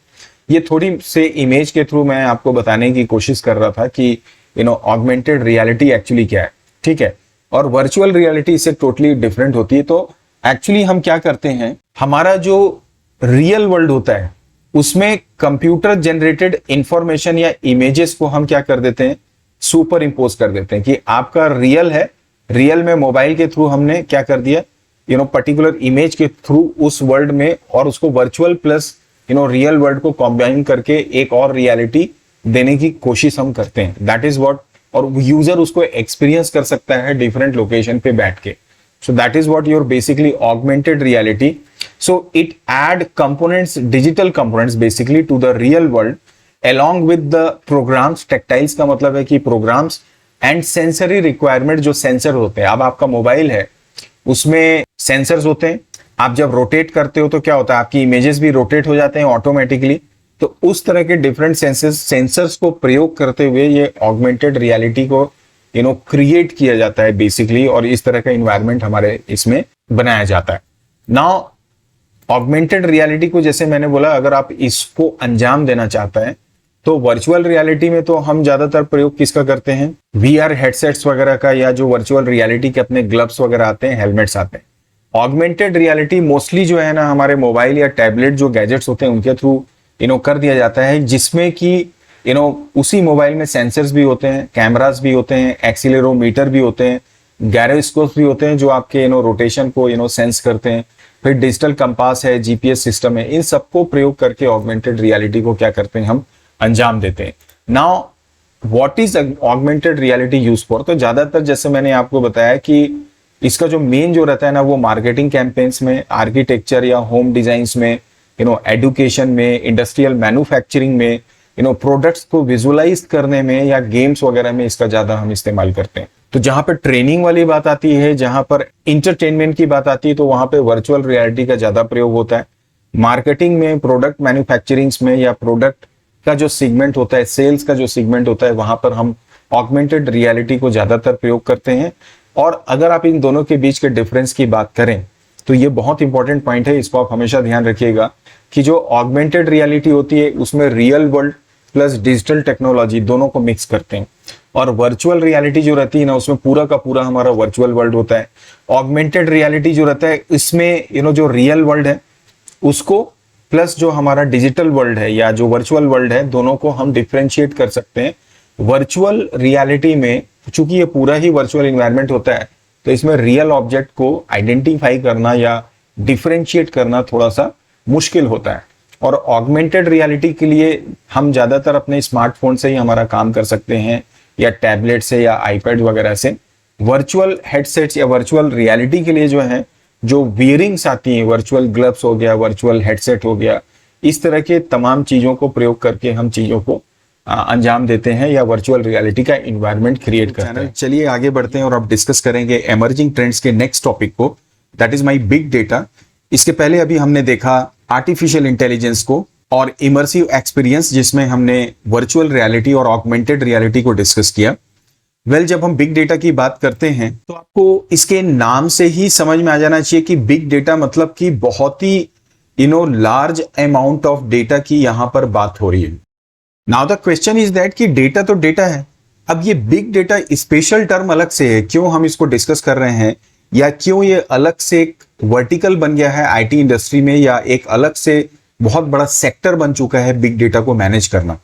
ये थोड़ी से इमेज के थ्रू मैं आपको बताने की कोशिश कर रहा था कि ऑगमेंटेड रियलिटी एक्चुअली क्या है, ठीक है। और वर्चुअल रियलिटी इससे टोटली डिफरेंट होती है। तो एक्चुअली हम क्या करते हैं, हमारा जो रियल वर्ल्ड होता है उसमें कंप्यूटर जनरेटेड इंफॉर्मेशन या इमेजेस को हम क्या कर देते हैं, सुपर इंपोज कर देते हैं कि आपका रियल है, रियल में मोबाइल के थ्रू हमने क्या कर दिया, पर्टिकुलर इमेज के थ्रू उस वर्ल्ड में, और उसको वर्चुअल प्लस रियल वर्ल्ड को कॉम्बाइन करके एक और रियलिटी देने की कोशिश हम करते हैं। दैट इज व्हाट, और यूजर उसको एक्सपीरियंस कर सकता है डिफरेंट लोकेशन पे बैठ के। So that is what your basically augmented reality. So it add components, digital components basically to the real world along with the programs। Tactiles का मतलब है कि प्रोग्राम्स एंड सेंसरी रिक्वायरमेंट, जो सेंसर होते हैं। अब आपका मोबाइल है उसमें सेंसर्स होते हैं, आप जब रोटेट करते हो तो क्या होता है, आपकी इमेजेस भी रोटेट हो जाते हैं ऑटोमेटिकली। तो उस तरह के डिफरेंट सेंसर्स को प्रयोग करते हुए ये ऑगमेंटेड रियलिटी को क्रिएट किया जाता है बेसिकली, और इस तरह का इन्वायरमेंट हमारे इसमें बनाया जाता है। नाउ ऑगमेंटेड रियलिटी को जैसे मैंने बोला, अगर आप इसको अंजाम देना चाहते हैं तो वर्चुअल रियलिटी में तो हम ज्यादातर प्रयोग किसका करते हैं, वीआर हेडसेट्स वगैरह का, या जो वर्चुअल रियलिटी के अपने ग्लव्स वगैरह आते हैं, हेलमेट्स आते हैं। ऑगमेंटेड रियलिटी मोस्टली जो है ना हमारे मोबाइल या टैबलेट जो गैजेट्स होते हैं उनके थ्रू कर दिया जाता है, जिसमें कि उसी मोबाइल में सेंसर्स भी होते हैं, कैमरास भी होते हैं, एक्सीलरोमीटर भी होते हैं, गैरोस्कोप भी होते हैं जो आपके रोटेशन को सेंस करते हैं, फिर डिजिटल कंपास है, जीपीएस सिस्टम है। इन सबको प्रयोग करके ऑगमेंटेड रियलिटी को क्या करते हैं, हम अंजाम देते हैं। Now what is augmented reality use for, तो ज्यादातर जैसे मैंने आपको बताया कि इसका जो मेन जो रहता है ना, वो मार्केटिंग कैंपेन्स में, आर्किटेक्चर या होम डिजाइन्स में, एडुकेशन में, इंडस्ट्रियल मैन्युफैक्चरिंग में, प्रोडक्ट्स को विजुअलाइज करने में, या गेम्स वगैरह में इसका ज्यादा हम इस्तेमाल करते हैं। तो जहां पर ट्रेनिंग वाली बात आती है, जहां पर इंटरटेनमेंट की बात आती है, तो वहां पे वर्चुअल रियलिटी का ज्यादा प्रयोग होता है। मार्केटिंग में, प्रोडक्ट मैन्युफैक्चरिंग में या प्रोडक्ट का जो सेगमेंट होता है, सेल्स का जो सेगमेंट होता है, वहां पर हम ऑगमेंटेड रियलिटी को ज्यादातर प्रयोग करते हैं। और अगर आप इन दोनों के बीच के डिफरेंस की बात करें तो ये बहुत इंपॉर्टेंट पॉइंट है, इसको आप हमेशा ध्यान रखिएगा कि जो ऑगमेंटेड रियलिटी होती है उसमें real world plus digital technology दोनों को मिक्स करते हैं, और वर्चुअल रियलिटी जो रहती है ना उसमें पूरा का पूरा हमारा वर्चुअल वर्ल्ड होता है। ऑगमेंटेड रियलिटी जो रहता है इसमें जो रियल वर्ल्ड है उसको प्लस जो हमारा डिजिटल वर्ल्ड है या जो वर्चुअल वर्ल्ड है, दोनों को हम डिफ्रेंशिएट कर सकते हैं। वर्चुअल रियलिटी में चूंकि ये पूरा ही वर्चुअल इन्वायरमेंट होता है तो इसमें रियल ऑब्जेक्ट को आइडेंटिफाई करना या डिफरेंशिएट करना थोड़ा सा मुश्किल होता है। और ऑगमेंटेड रियलिटी के लिए हम ज्यादातर अपने स्मार्टफोन से ही हमारा काम कर सकते हैं या टैबलेट से या आईपैड वगैरह से। वर्चुअल हेडसेट्स या वर्चुअल रियलिटी के लिए जो है जो वियरिंग्स आती हैं, वर्चुअल ग्लव्स हो गया, वर्चुअल हेडसेट हो गया, इस तरह के तमाम चीजों को प्रयोग करके हम चीजों को अंजाम देते हैं या वर्चुअल रियलिटी का एनवायरनमेंट क्रिएट करते हैं। चलिए आगे बढ़ते हैं और अब डिस्कस करेंगे इमर्जिंग ट्रेंड्स के नेक्स्ट टॉपिक को, that is my big data. इसके पहले अभी हमने देखा आर्टिफिशियल इंटेलिजेंस को और इमर्सिव एक्सपीरियंस, जिसमें हमने वर्चुअल रियलिटी और ऑगमेंटेड रियलिटी को डिस्कस किया। जब हम बिग डेटा की बात करते हैं तो आपको इसके नाम से ही समझ में आ जाना चाहिए कि बिग डेटा मतलब कि बहुत ही लार्ज अमाउंट ऑफ डेटा की यहां पर बात हो रही है। Now the question is that कि डेटा तो डेटा है, अब ये बिग डेटा स्पेशल टर्म अलग से है, क्यों हम इसको डिस्कस कर रहे हैं या क्यों ये अलग से एक वर्टिकल बन गया है आईटी इंडस्ट्री में या एक अलग से बहुत बड़ा सेक्टर बन चुका है बिग डेटा को मैनेज करना।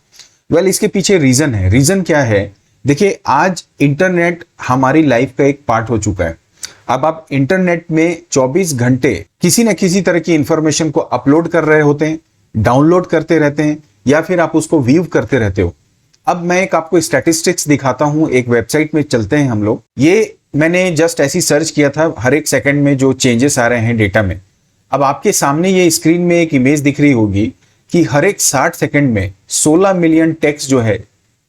इसके पीछे रीजन है। रीजन क्या है? देखिए, आज इंटरनेट हमारी लाइफ का एक पार्ट हो चुका है। अब आप इंटरनेट में 24 घंटे किसी न किसी तरह की इंफॉर्मेशन को अपलोड कर रहे होते हैं, डाउनलोड करते रहते हैं या फिर आप उसको व्यू करते रहते हो। अब मैं एक आपको स्टैटिस्टिक्स दिखाता हूं, एक वेबसाइट में चलते हैं हम लोग। ये मैंने जस्ट ऐसी सर्च किया था, हर एक सेकंड में जो चेंजेस आ रहे हैं डेटा में। अब आपके सामने ये स्क्रीन में एक इमेज दिख रही होगी कि हर एक 60 सेकंड में 16 मिलियन टेक्स्ट जो है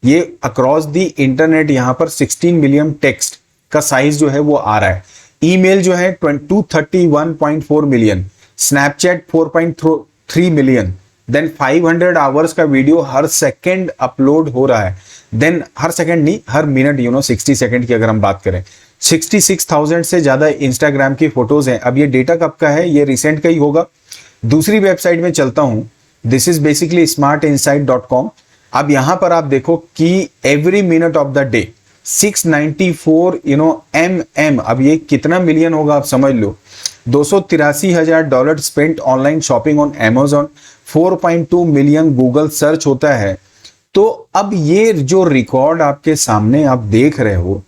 ये अक्रॉस दी इंटरनेट, यहां पर 16 मिलियन टेक्स्ट का साइज जो है वो आ रहा है। ईमेल जो है 231.4 million, Snapchat 4.3 million, then 500 hours का वीडियो हर सेकंड अपलोड हो रहा है। देन हर सेकंड नहीं, हर मिनट 60 सेकंड की अगर हम बात करें, 66,000 से ज्यादा इंस्टाग्राम की फोटोज हैं। अब ये डेटा कब का है? ये रिसेंट का ही होगा। दूसरी वेबसाइट में चलता हूं, दिस इज बेसिकली smartinsight.com। अब यहां पर आप देखो कि every minute of the day 694 mm, अब ये कितना मिलियन होगा आप समझ लो। $283,000 spent online shopping on Amazon, 4.2 million Google search होता है। तो अब ये जो रिकॉर्ड आपके सामने आप देख रहे हो,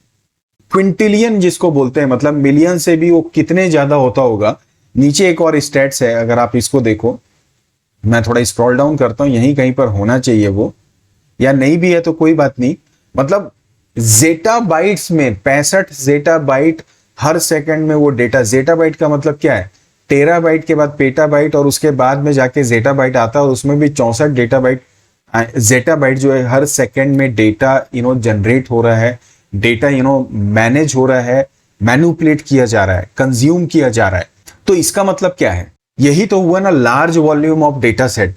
क्विंटिलियन जिसको बोलते हैं, मतलब मिलियन से भी वो कितने ज्यादा होता होगा। नीचे एक और स्टैट्स है, अगर आप इसको देखो, मैं थोड़ा स्क्रॉल डाउन करता हूं, यहीं कहीं पर होना चाहिए वो, या नहीं भी है तो कोई बात नहीं। मतलब जेटाबाइट्स में 65 जेटाबाइट हर सेकंड में वो डेटा। जेटाबाइट का मतलब क्या है? टेराबाइट के बाद पेटाबाइट और उसके बाद में जाके जेटाबाइट आता है, और उसमें भी 64 जेटाबाइट जो है हर सेकंड में डेटा जनरेट हो रहा है, डेटा मैनेज हो रहा है, मैनिपुलेट किया जा रहा है, कंज्यूम किया जा रहा है। तो इसका मतलब क्या है? यही तो हुआ ना large volume of data set,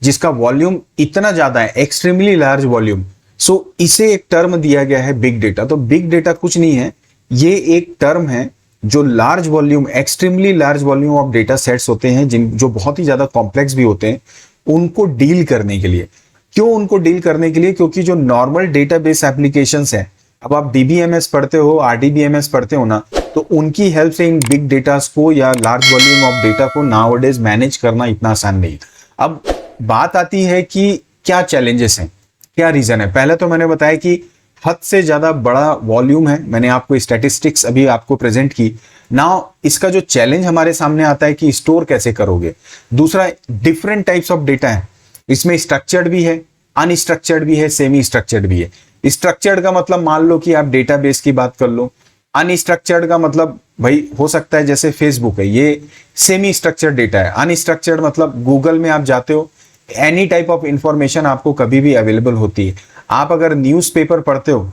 जिसका वॉल्यूम इतना ज्यादा है, एक्सट्रीमली लार्ज वॉल्यूम। सो इसे एक टर्म दिया गया है बिग डेटा। तो बिग डेटा कुछ नहीं है, ये एक टर्म है जो large volume, extremely large volume of data sets होते हैं, जो बहुत ही ज्यादा कॉम्प्लेक्स भी होते हैं, उनको डील करने के लिए। क्यों उनको डील करने के लिए? क्योंकि जो नॉर्मल डेटाबेस एप्लीकेशंस हैं, अब आप DBMS पढ़ते हो, RDBMS पढ़ते हो ना, तो उनकी हेल्प से इन बिग डेटास को या लार्ज वॉल्यूम ऑफ डेटा को नाउअडेज मैनेज करना इतना आसान नहीं। अब बात आती है कि क्या चैलेंजेस हैं, क्या रीजन है। पहले तो मैंने बताया कि हद से ज्यादा बड़ा वॉल्यूम है, मैंने आपको स्टैटिस्टिक्स अभी आपको प्रेजेंट की। नाउ इसका जो चैलेंज हमारे सामने आता है कि स्टोर कैसे करोगे। दूसरा, डिफरेंट टाइप्स ऑफ डेटा है, इसमें स्ट्रक्चर्ड भी है, अनस्ट्रक्चर्ड भी है, सेमी स्ट्रक्चर्ड भी है। स्ट्रक्चर्ड का मतलब मान लो कि आप डेटाबेस की बात कर लो। अनस्ट्रक्चर्ड का मतलब भाई हो सकता है जैसे फेसबुक है, ये सेमी स्ट्रक्चर्ड डेटा है। अनस्ट्रक्चर्ड मतलब गूगल में आप जाते हो, एनी टाइप ऑफ इंफॉर्मेशन आपको कभी भी अवेलेबल होती है। आप अगर न्यूज़पेपर पढ़ते हो,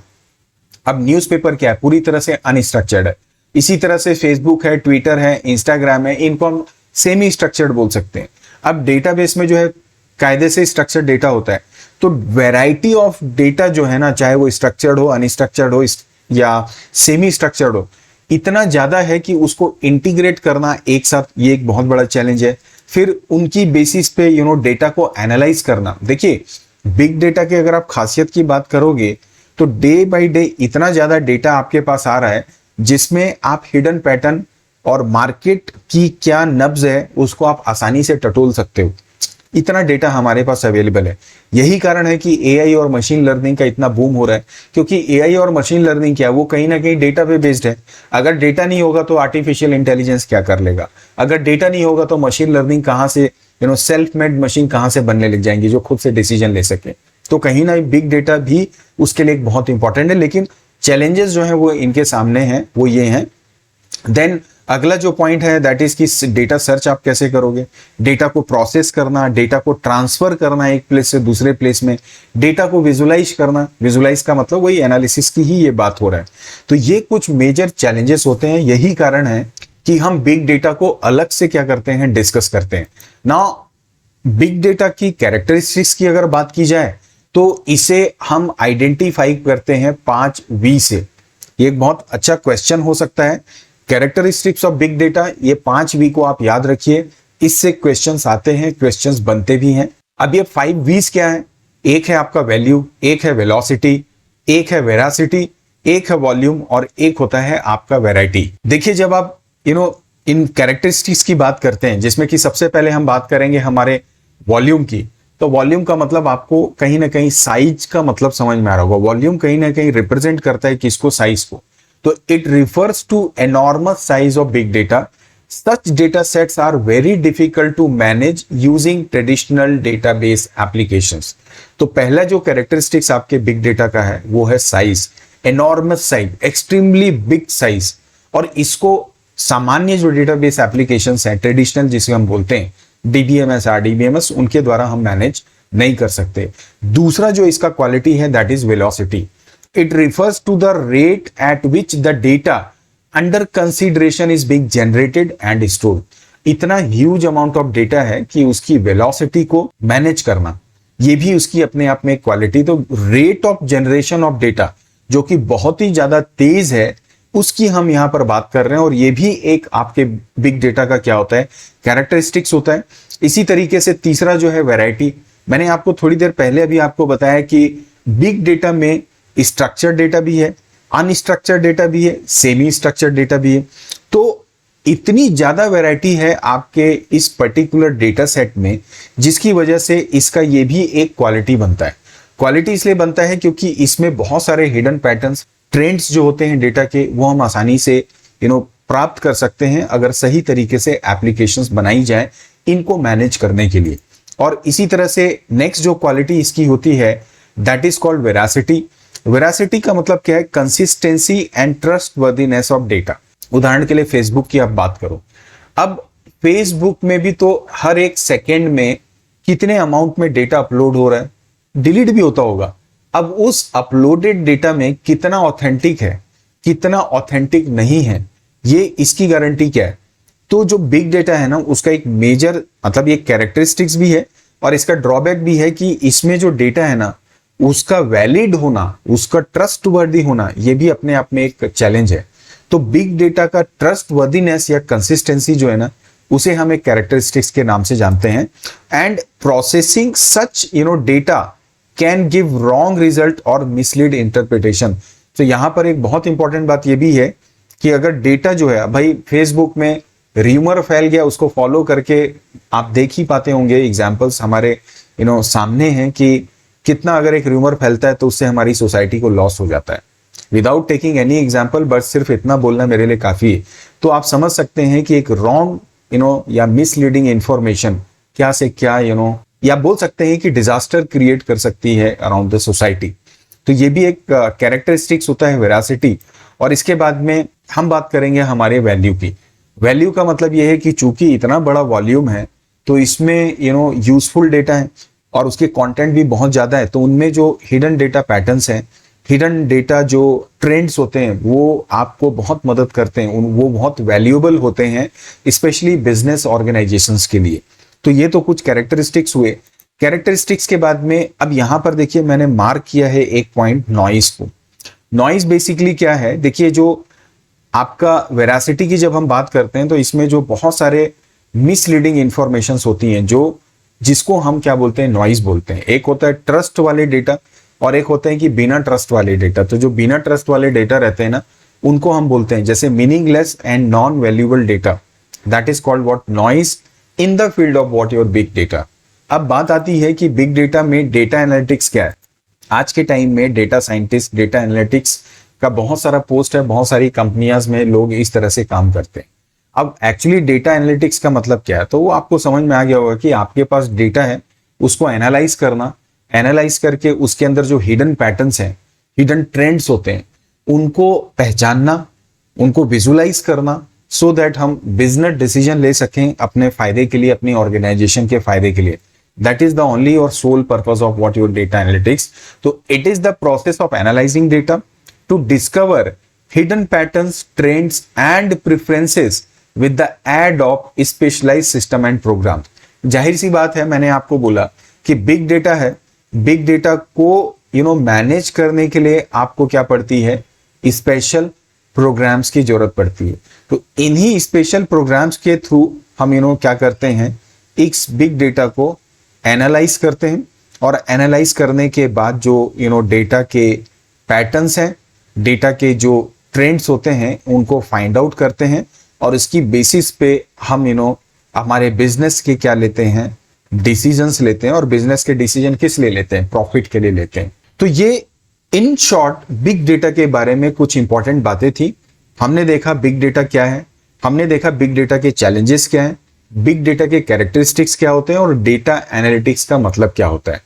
अब न्यूज़पेपर क्या है? पूरी तरह से अनस्ट्रक्चर्ड है। इसी तरह से फेसबुक है, ट्विटर है, इंस्टाग्राम है, इनको हम सेमी स्ट्रक्चर्ड बोल सकते हैं। अब डेटाबेस में जो है कायदे से स्ट्रक्चर्ड डेटा होता है। तो वैरायटी ऑफ डेटा जो है ना, चाहे वो स्ट्रक्चर्ड हो, अनस्ट्रक्चर्ड हो या सेमी स्ट्रक्चर्ड हो, इतना ज्यादा है कि उसको इंटीग्रेट करना एक साथ, ये एक बहुत बड़ा चैलेंज है। फिर उनकी बेसिस पे डेटा को एनालाइज करना। देखिए, बिग डेटा की अगर आप खासियत की बात करोगे तो डे बाय डे इतना ज्यादा डेटा आपके पास आ रहा है जिसमें आप हिडन पैटर्न और मार्केट की क्या नब्ज है उसको आप आसानी से टटोल सकते हो। इतना डेटा हमारे पास अवेलेबल है। यही कारण है कि एआई और मशीन लर्निंग का इतना बूम हो रहा है, क्योंकि एआई और मशीन लर्निंग क्या है, वो कहीं ना कहीं डेटा पे बेस्ड है। अगर डेटा नहीं होगा तो आर्टिफिशियल इंटेलिजेंस क्या कर लेगा? अगर डेटा नहीं होगा तो मशीन लर्निंग कहाँ से, सेल्फ मेड मशीन कहाँ से बनने लग जाएंगी जो खुद से डिसीजन ले सके? तो कहीं ना बिग डेटा भी उसके लिए एक बहुत इंपॉर्टेंट है। लेकिन चैलेंजेस जो है वो इनके सामने हैं, वो ये हैं। देन अगला जो पॉइंट है दैट इज कि डेटा सर्च आप कैसे करोगे, डेटा को प्रोसेस करना, डेटा को ट्रांसफर करना एक प्लेस से दूसरे प्लेस में, डेटा को विजुलाइज करना। विजुलाइज का मतलब वही एनालिसिस की ही ये बात हो रहा है। तो ये कुछ मेजर चैलेंजेस होते हैं। यही कारण है कि हम बिग डेटा को अलग से क्या करते हैं, डिस्कस करते हैं। नाउ बिग डेटा की कैरेक्टरिस्टिक्स की अगर बात की जाए तो इसे हम आइडेंटिफाई करते हैं 5V से। ये एक बहुत अच्छा क्वेश्चन हो सकता है, कैरेक्टरिस्टिक्स ऑफ बिग डेटा। ये 5V को आप याद रखिए, इससे क्वेश्चंस आते हैं, क्वेश्चंस बनते भी हैं। अब ये 5Vs क्या है? एक है आपका वैल्यू, एक है वेलोसिटी, एक है वेरासिटी, एक है वॉल्यूम और एक होता है आपका वैरायटी। देखिए, जब आप इन कैरेक्टरिस्टिक्स की बात करते हैं, जिसमें कि सबसे पहले हम बात करेंगे हमारे वॉल्यूम की, तो वॉल्यूम का मतलब आपको कहीं ना कहीं साइज का मतलब समझ में आ रहा होगा। वॉल्यूम कहीं ना कहीं रिप्रेजेंट करता है किसको? साइज को। तो it refers to enormous size of big data. Such data sets are very difficult to manage using traditional database applications. तो पहला जो कैरेक्टरिस्टिक्स आपके बिग डेटा का है वो है size, enormous size, extremely big size. और इसको सामान्य जो डेटाबेस एप्लीकेशंस हैं, ट्रेडिशनल जिसे हम बोलते हैं डीबीएमएस, आरडीबीएमएस, उनके द्वारा हम मैनेज नहीं कर सकते। दूसरा जो इसका क्वालिटी है that is velocity. It refers to the rate at which the data under consideration is being generated and stored. इतना ह्यूज अमाउंट ऑफ डेटा है कि उसकी वेलोसिटी को मैनेज करना, ये भी उसकी अपने आप में क्वालिटी। तो rate of generation of data जो कि बहुत ही ज्यादा तेज है, उसकी हम यहां पर बात कर रहे हैं। और ये भी एक आपके बिग डेटा का क्या होता है, कैरेक्टरिस्टिक्स होता है। इसी तरीके से तीसरा जो है वैरायटी। मैंने आपको थोड़ी देर पहले अभी आपको बताया कि बिग डेटा में स्ट्रक्चर्ड डेटा भी है, अनस्ट्रक्चर्ड डेटा भी है, सेमी स्ट्रक्चर्ड डेटा भी है। तो इतनी ज्यादा वैरायटी है आपके इस पर्टिकुलर डेटा सेट में, जिसकी वजह से इसका ये भी एक क्वालिटी बनता है। क्वालिटी इसलिए बनता है क्योंकि इसमें बहुत सारे हिडन पैटर्न्स, ट्रेंड्स जो होते हैं डेटा के, वो हम आसानी से प्राप्त कर सकते हैं अगर सही तरीके से एप्लीकेशंस बनाई जाए इनको मैनेज करने के लिए। और इसी तरह से नेक्स्ट जो क्वालिटी इसकी होती है that is called veracity. Veracity का मतलब क्या है? Consistency and trustworthiness of data. उदाहरण के लिए फेसबुक की आप बात करो। अब फेसबुक में भी तो हर एक सेकेंड में कितने अमाउंट में डेटा अपलोड हो रहा है, डिलीट भी होता होगा। अब उस अपलोडेड डेटा में कितना ऑथेंटिक है, कितना ऑथेंटिक नहीं है, ये इसकी गारंटी क्या है? तो जो बिग डेटा है ना, उसका एक मेजर मतलब ये कैरेक्टरिस्टिक्स भी है और इसका ड्रॉबैक भी है कि इसमें जो डेटा है ना, उसका वैलिड होना, उसका ट्रस्टवर्दी होना, ये भी अपने आप में एक चैलेंज है। तो बिग डेटा का ट्रस्टवर्दीनेस या कंसिस्टेंसी जो है ना, उसे हम एक कैरेक्टरिस्टिक्स के नाम से जानते हैं। And processing such data can give wrong result और मिसलीड इंटरप्रिटेशन। तो यहां पर एक बहुत इंपॉर्टेंट बात यह भी है कि अगर डेटा जो है, भाई फेसबुक में र्यूमर फैल गया, उसको फॉलो करके आप देख ही पाते होंगे, एग्जांपल्स हमारे सामने हैं कि कितना अगर एक र्यूमर फैलता है तो उससे हमारी सोसाइटी को लॉस हो जाता है। Without taking any example, but सिर्फ इतना बोलना मेरे लिए काफी है। तो आप समझ सकते हैं कि एक रॉन्ग या मिसलीडिंग इंफॉर्मेशन क्या से क्या या बोल सकते हैं कि डिजास्टर क्रिएट कर सकती है अराउंड द सोसाइटी। तो ये भी एक कैरेक्टरिस्टिक्स होता है वेरासिटी। और इसके बाद में हम बात करेंगे हमारे वैल्यू की। वैल्यू का मतलब ये है कि चूंकि इतना बड़ा वॉल्यूम है तो इसमें यूजफुल डेटा है और उसके कंटेंट भी बहुत ज्यादा है। तो उनमें जो हिडन डेटा पैटर्न्स हैं, हिडन डेटा जो ट्रेंड्स होते हैं, वो आपको बहुत मदद करते हैं, वो बहुत वैल्यूएबल होते हैं, स्पेशली बिजनेस ऑर्गेनाइजेशंस के लिए। तो ये तो कुछ कैरेक्टरिस्टिक्स हुए। कैरेक्टरिस्टिक्स के बाद में अब यहां पर देखिए मैंने मार्क किया है एक पॉइंट नॉइज को। नॉइज बेसिकली क्या है, देखिए जो आपका वेरासिटी की जब हम बात करते हैं तो इसमें जो बहुत सारे मिसलीडिंग इंफॉर्मेशंस होती हैं जो जिसको हम क्या बोलते हैं, नॉइज बोलते हैं। एक होता है ट्रस्ट वाले डेटा और एक होते हैं कि बिना ट्रस्ट वाले डेटा। तो जो बिना ट्रस्ट वाले डेटा रहते हैं ना उनको हम बोलते हैं जैसे meaningless and non valuable data, that is called what, noise in the field of what your big data. अब बात आती है कि बिग डेटा में डेटा एनालिटिक्स क्या है। आज के टाइम में डेटा साइंटिस्ट, डेटा एनालिटिक्स का बहुत सारा पोस्ट है, बहुत सारी कंपनियां में लोग इस तरह से काम करते हैं। अब एक्चुअली डेटा एनालिटिक्स का मतलब क्या है, तो वो आपको समझ में आ गया होगा कि आपके पास डेटा है, उसको एनालाइज करना, एनालाइज करके उसके अंदर जो हिडन पैटर्न्स हैं, हिडन ट्रेंड्स होते हैं, उनको पहचानना, उनको विजुलाइज करना, सो दैट हम बिजनेस डिसीजन ले सकें अपने फायदे के लिए, अपनी ऑर्गेनाइजेशन के फायदे के लिए। That is the only or sole purpose of what your data analytics. So it is the process of analyzing data to discover hidden patterns, trends and preferences with the aid of specialized system and programs. जाहिर सी बात है, मैंने आपको बोला कि big data है, big data को manage करने के लिए आपको क्या पड़ती है, स्पेशल प्रोग्राम्स की जरूरत पड़ती है। तो इन्हीं स्पेशल प्रोग्राम्स के थ्रू हम क्या करते हैं, इस बिग डेटा को एनालाइज करते हैं और एनालाइज करने के बाद जो डेटा के पैटर्न्स हैं, डेटा के जो ट्रेंड्स होते हैं, उनको फाइंड आउट करते हैं और इसकी बेसिस पे हम हमारे बिजनेस के क्या लेते हैं, डिसीजंस लेते हैं। और बिजनेस के डिसीजन किस लिए लेते हैं, प्रॉफिट के लिए लेते हैं। तो ये इन शॉर्ट बिग डेटा के बारे में कुछ इंपॉर्टेंट बातें थी। हमने देखा बिग डेटा क्या है, हमने देखा बिग डेटा के चैलेंजेस क्या हैं, बिग डेटा के कैरेक्टरिस्टिक्स क्या होते हैं और डेटा एनालिटिक्स का मतलब क्या होता है।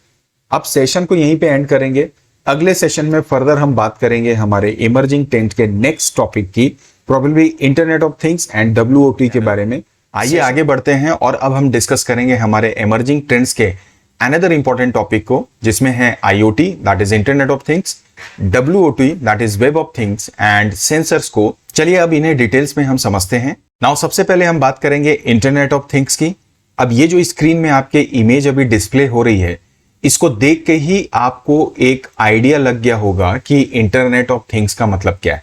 अब सेशन को यहीं पे एंड करेंगे। अगले सेशन में फर्दर हम बात करेंगे हमारे इमर्जिंग ट्रेंड के नेक्स्ट टॉपिक की, probably internet of things and WOT के बारे में। आइए आगे बढ़ते हैं और अब हम डिस्कस करेंगे हमारे इमर्जिंग ट्रेंड्स के अनदर इंपॉर्टेंट टॉपिक को, जिसमें है IoT that is internet of things, WOT that is web of things and sensors को। चलिए अब इन्हें डिटेल्स में हम समझते हैं। नाउ सबसे पहले हम बात करेंगे इंटरनेट ऑफ थिंग्स की। अब ये जो स्क्रीन में आपके इमेज अभी डिस्प्ले हो रही है, इसको देख के ही आपको एक आइडिया लग गया होगा कि इंटरनेट ऑफ थिंग्स का मतलब क्या है।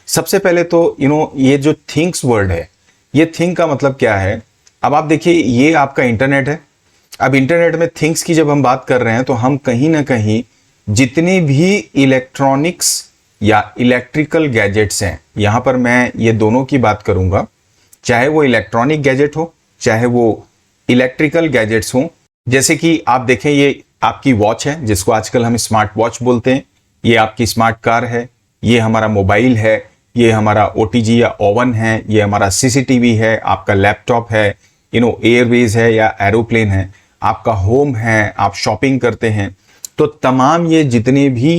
सबसे पहले तो ये जो थिंग्स वर्ड है, ये थिंग का मतलब क्या है। अब आप देखिए ये आपका इंटरनेट है। अब इंटरनेट में थिंग्स की जब हम बात कर रहे हैं तो हम कहीं ना कहीं जितने भी इलेक्ट्रॉनिक्स या इलेक्ट्रिकल गैजेट्स हैं, यहां पर मैं ये दोनों की बात करूंगा, चाहे वो इलेक्ट्रॉनिक गैजेट हो चाहे वो इलेक्ट्रिकल गैजेट्स हो। जैसे कि आप देखें ये आपकी वॉच है जिसको आजकल हम स्मार्ट वॉच बोलते हैं, ये आपकी स्मार्ट कार है, ये हमारा मोबाइल है, ये हमारा OTG या ओवन है, ये हमारा CCTV है, आपका लैपटॉप है, एयरवेज है या एरोप्लेन है, आपका होम है, आप शॉपिंग करते हैं। तो तमाम ये जितने भी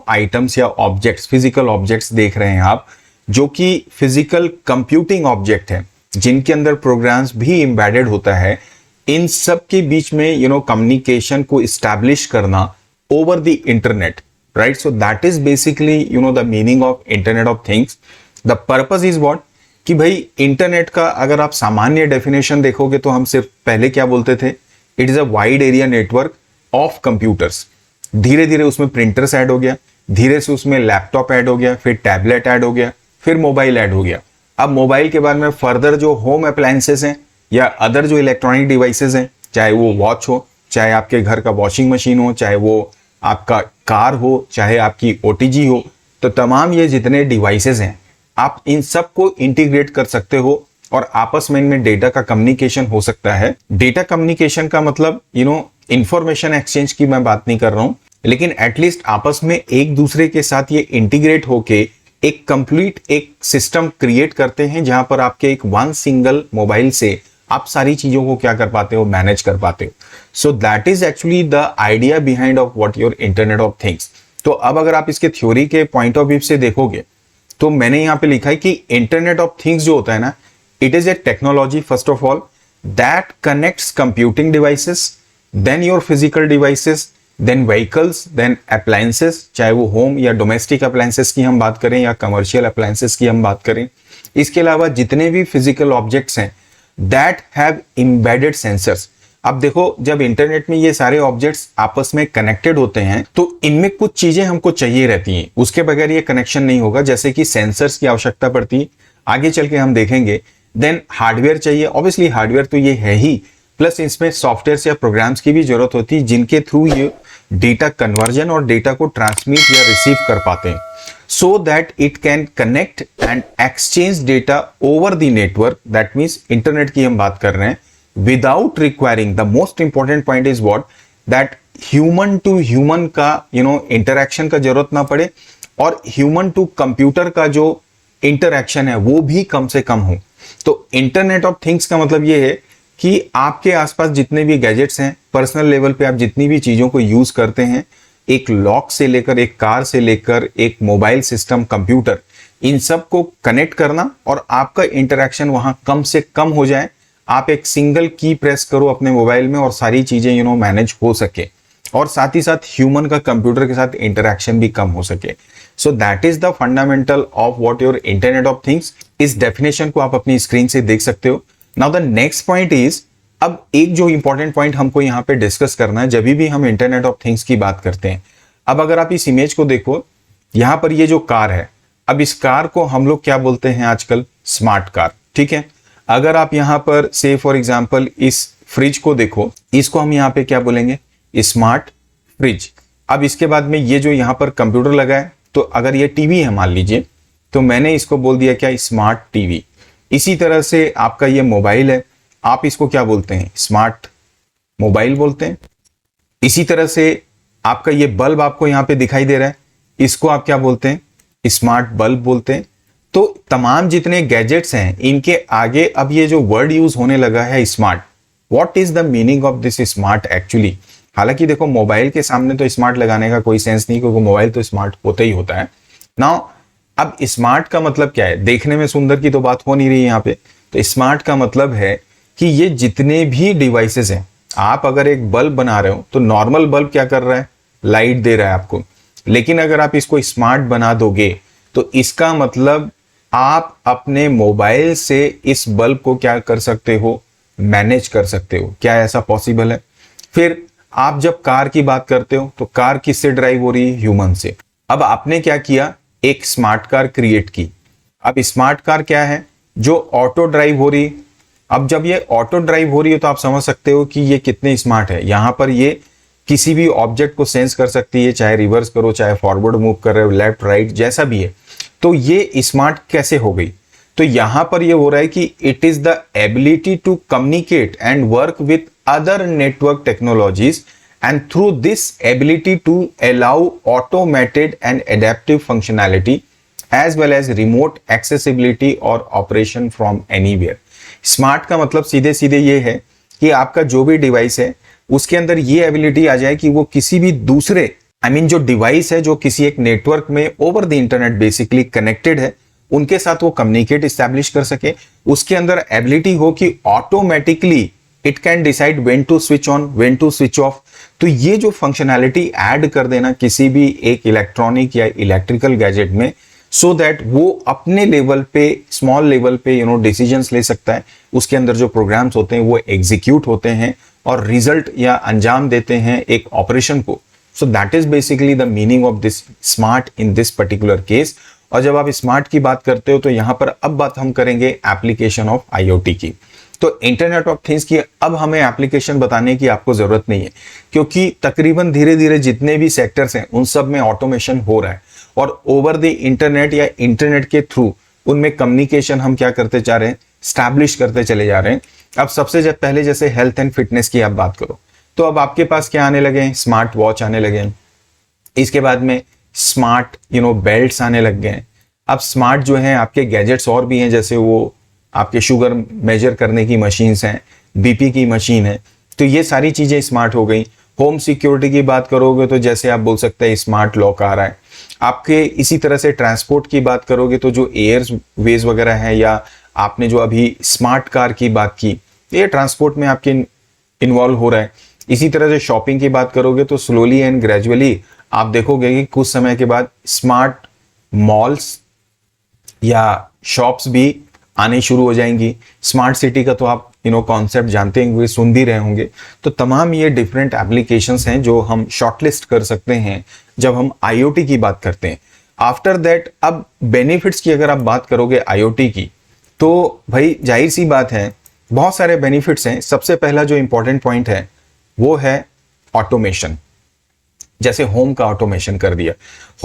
आइटम्स या ऑब्जेक्ट्स, फिजिकल ऑब्जेक्ट्स देख रहे हैं आप, जो कि फिजिकल कंप्यूटिंग ऑब्जेक्ट है, जिनके अंदर प्रोग्राम्स भी एम्बेडेड होता है, इन सब के बीच में कम्युनिकेशन को इस्टेब्लिश करना over the internet, right. So that is basically the meaning of internet of things. The purpose is what, कि भाई इंटरनेट का अगर आप सामान्य डेफिनेशन देखोगे तो हम सिर्फ पहले क्या बोलते थे, it is a wide area network of computers. धीरे धीरे उसमें प्रिंटर्स ऐड हो गया, धीरे से उसमें लैपटॉप ऐड हो गया, फिर टैबलेट ऐड हो गया, फिर मोबाइल ऐड हो गया। अब मोबाइल के बाद में फर्दर जो होम अप्लायंसेस हैं या अदर जो इलेक्ट्रॉनिक डिवाइसेस हैं, चाहे वो वॉच हो, चाहे आपके घर का वॉशिंग मशीन हो, चाहे वो आपका कार हो, चाहे आपकी OTG हो, तो तमाम ये जितने डिवाइसेस हैं आप इन सब को इंटीग्रेट कर सकते हो और आपस में इनमें डेटा का कम्युनिकेशन हो सकता है। डेटा कम्युनिकेशन का मतलब इंफॉर्मेशन एक्सचेंज की मैं बात नहीं कर रहा हूं, लेकिन एटलीस्ट आपस में एक दूसरे के साथ ये इंटीग्रेट होके एक कंप्लीट एक सिस्टम क्रिएट करते हैं, जहां पर आपके एक वन सिंगल मोबाइल से आप सारी चीजों को क्या कर पाते हो, मैनेज कर पाते हो। सो that is actually the idea behind of what your internet of things. तो अब अगर आप इसके थ्योरी के पॉइंट ऑफ व्यू से देखोगे तो मैंने यहां पे लिखा है कि इंटरनेट ऑफ थिंग्स जो होता है ना, it is a technology first of all that connects computing devices, then your physical devices, then vehicles, then appliances, चाहे वो होम या डोमेस्टिक अप्लायंसेस की हम बात करें या कमर्शियल अप्लायंसेस की हम बात करें। इसके अलावा जितने भी फिजिकल ऑब्जेक्ट्स हैं दैट हैव एम्बेडेड सेंसर्स, अब देखो, जब इंटरनेट में ये सारे ऑब्जेक्ट्स आपस में कनेक्टेड होते हैं तो इनमें कुछ चीजें हमको चाहिए रहती हैं, उसके बगैर ये कनेक्शन नहीं होगा। जैसे कि सेंसर्स की आवश्यकता पड़ती है, आगे चल के हम देखेंगे। देन हार्डवेयर चाहिए, ऑब्वियसली हार्डवेयर तो ये है ही, प्लस इसमें सॉफ्टवेयर या प्रोग्राम्स की भी जरूरत होती है जिनके थ्रू ये डेटा कन्वर्जन और डेटा को ट्रांसमिट या रिसीव कर पाते हैं, so that it can connect and exchange data over the network. That means internet की हम बात कर रहे हैं, without requiring, the most important point is what, that human to human का इंटरेक्शन का जरूरत ना पड़े, और ह्यूमन टू कंप्यूटर का जो इंटरेक्शन है वो भी कम से कम हो। तो इंटरनेट ऑफ थिंग्स का मतलब ये है कि आपके आसपास जितने भी गैजेट्स हैं, पर्सनल लेवल पे आप जितनी भी चीजों को यूज करते हैं, एक लॉक से लेकर, एक कार से लेकर, एक मोबाइल सिस्टम, कंप्यूटर, इन सब को कनेक्ट करना और आपका इंटरेक्शन वहां कम से कम हो जाए। आप एक सिंगल की प्रेस करो अपने मोबाइल में और सारी चीजें मैनेज हो सके, और साथ ही साथ ह्यूमन का कंप्यूटर के साथ इंटरेक्शन भी कम हो सके। सो that is the fundamental of what your internet of things. इस डेफिनेशन को आप अपनी स्क्रीन से देख सकते हो। Now the next point is, अब एक जो इंपॉर्टेंट पॉइंट हमको यहाँ पे डिस्कस करना है जब भी हम इंटरनेट ऑफ थिंग्स की बात करते हैं। अब अगर आप इस इमेज को देखो, यहां पर ये जो कार है, अब इस कार को हम लोग क्या बोलते हैं आजकल, स्मार्ट कार, ठीक है। अगर आप यहां पर से फॉर एग्जांपल इस फ्रिज को देखो, इसको हम यहां पे क्या बोलेंगे, स्मार्ट फ्रिज। अब इसके बाद में ये जो यहां पर कंप्यूटर लगा है, तो अगर ये टीवी है मान लीजिए, तो मैंने इसको बोल दिया क्या, स्मार्ट टीवी। इसी तरह से आपका ये मोबाइल है, आप इसको क्या बोलते हैं, स्मार्ट मोबाइल बोलते हैं। इसी तरह से आपका ये बल्ब आपको यहां पे दिखाई दे रहा है, इसको आप क्या बोलते हैं, स्मार्ट बल्ब बोलते हैं। तो तमाम जितने गैजेट्स हैं इनके आगे अब ये जो वर्ड यूज होने लगा है smart, what is the meaning of this smart actually. हालांकि देखो, मोबाइल के सामने तो स्मार्ट लगाने का कोई सेंस नहीं, क्योंकि मोबाइल तो स्मार्ट होता ही होता है। नाउ अब स्मार्ट का मतलब क्या है, देखने में सुंदर की तो बात हो नहीं रही यहाँ पे। तो स्मार्ट का मतलब है कि ये जितने भी डिवाइसेस हैं, आप अगर एक बल्ब बना रहे हो तो नॉर्मल बल्ब क्या कर रहा है, लाइट दे रहा है आपको, लेकिन अगर आप इसको स्मार्ट बना दोगे तो इसका मतलब आप अपने मोबाइल से इस बल्ब को क्या कर सकते हो, मैनेज कर सकते हो। क्या ऐसा पॉसिबल है? फिर आप जब कार की बात करते हो तो कार किससे ड्राइव हो रही है, ह्यूमन से। अब आपने क्या किया, एक स्मार्ट कार क्रिएट की। अब स्मार्ट कार क्या है, जो ऑटो ड्राइव हो रही। अब जब ये ऑटो ड्राइव हो रही है तो आप समझ सकते हो कि ये कितने स्मार्ट है। यहां पर ये किसी भी ऑब्जेक्ट को सेंस कर सकती है, चाहे रिवर्स करो, चाहे फॉरवर्ड मूव कर रहे हो, लेफ्ट राइट जैसा भी है। तो ये स्मार्ट कैसे हो गई, तो यहां पर ये हो रहा है कि it is the ability to communicate and work with other network technologies, and through this ability to allow automated and adaptive functionality as well as remote accessibility or operation from anywhere। Smart का मतलब सीधे सीधे ये है कि आपका जो भी डिवाइस है उसके अंदर ये एबिलिटी आ जाए कि वो किसी भी दूसरे जो डिवाइस है जो किसी एक नेटवर्क में over the internet basically connected है, उनके साथ वो कम्युनिकेट इस्टेब्लिश कर सके। उसके अंदर एबिलिटी हो कि automatically it can decide when to switch on, when to switch off. तो ये जो फंक्शनैलिटी ऐड कर देना किसी भी एक इलेक्ट्रॉनिक या इलेक्ट्रिकल गैजेट में, सो दैट वो अपने लेवल पे, स्मॉल लेवल पे डिसीजंस ले सकता है। उसके अंदर जो प्रोग्राम्स होते हैं वो एग्जीक्यूट होते हैं और रिजल्ट या अंजाम देते हैं एक ऑपरेशन को। सो that is basically the meaning of this smart in this particular case. और जब आप स्मार्ट की बात करते हो तो यहां पर अब बात हम करेंगे एप्लीकेशन ऑफ आईओटी की। तो इंटरनेट ऑफ थिंग्स की अब हमें एप्लीकेशन बताने की आपको जरूरत नहीं है, क्योंकि तकरीबन धीरे धीरे जितने भी सेक्टर्स हैं उन सब में ऑटोमेशन हो रहा है और ओवर द इंटरनेट या इंटरनेट के थ्रू उनमें कम्युनिकेशन हम क्या करते जा रहे हैं, स्टैब्लिश करते चले जा रहे हैं। अब सबसे पहले जैसे हेल्थ एंड फिटनेस की आप बात करो तो अब आपके पास क्या आने लगे हैं, स्मार्ट वॉच आने लगे हैं। इसके बाद में स्मार्ट बेल्ट्स आने लग गए हैं। अब स्मार्ट जो है आपके गैजेट्स और भी हैं, जैसे वो आपके शुगर मेजर करने की मशीन्स हैं, बीपी की मशीन है। तो ये सारी चीजें स्मार्ट हो गई। होम सिक्योरिटी की बात करोगे तो जैसे आप बोल सकते हैं स्मार्ट लॉक आ रहा है आपके। इसी तरह से ट्रांसपोर्ट की बात करोगे तो जो एयरवेज वगैरह है, या आपने जो अभी स्मार्ट कार की बात की, ये ट्रांसपोर्ट में आपके इन्वॉल्व हो रहा है। इसी तरह से शॉपिंग की बात करोगे तो स्लोली एंड ग्रेजुअली आप देखोगे कि कुछ समय के बाद स्मार्ट मॉल्स या शॉप्स भी आने शुरू हो जाएंगी। स्मार्ट सिटी का तो आप कॉन्सेप्ट जानते होंगे, सुन भी रहे होंगे। तो तमाम ये डिफरेंट एप्लीकेशंस हैं जो हम शॉर्टलिस्ट कर सकते हैं जब हम आईओटी की बात करते हैं। आफ्टर दैट अब बेनिफिट्स की अगर आप बात करोगे आईओटी की, तो भाई जाहिर सी बात है बहुत सारे बेनिफिट्स हैं। सबसे पहला जो इंपॉर्टेंट पॉइंट है वो है ऑटोमेशन। जैसे होम का ऑटोमेशन कर दिया।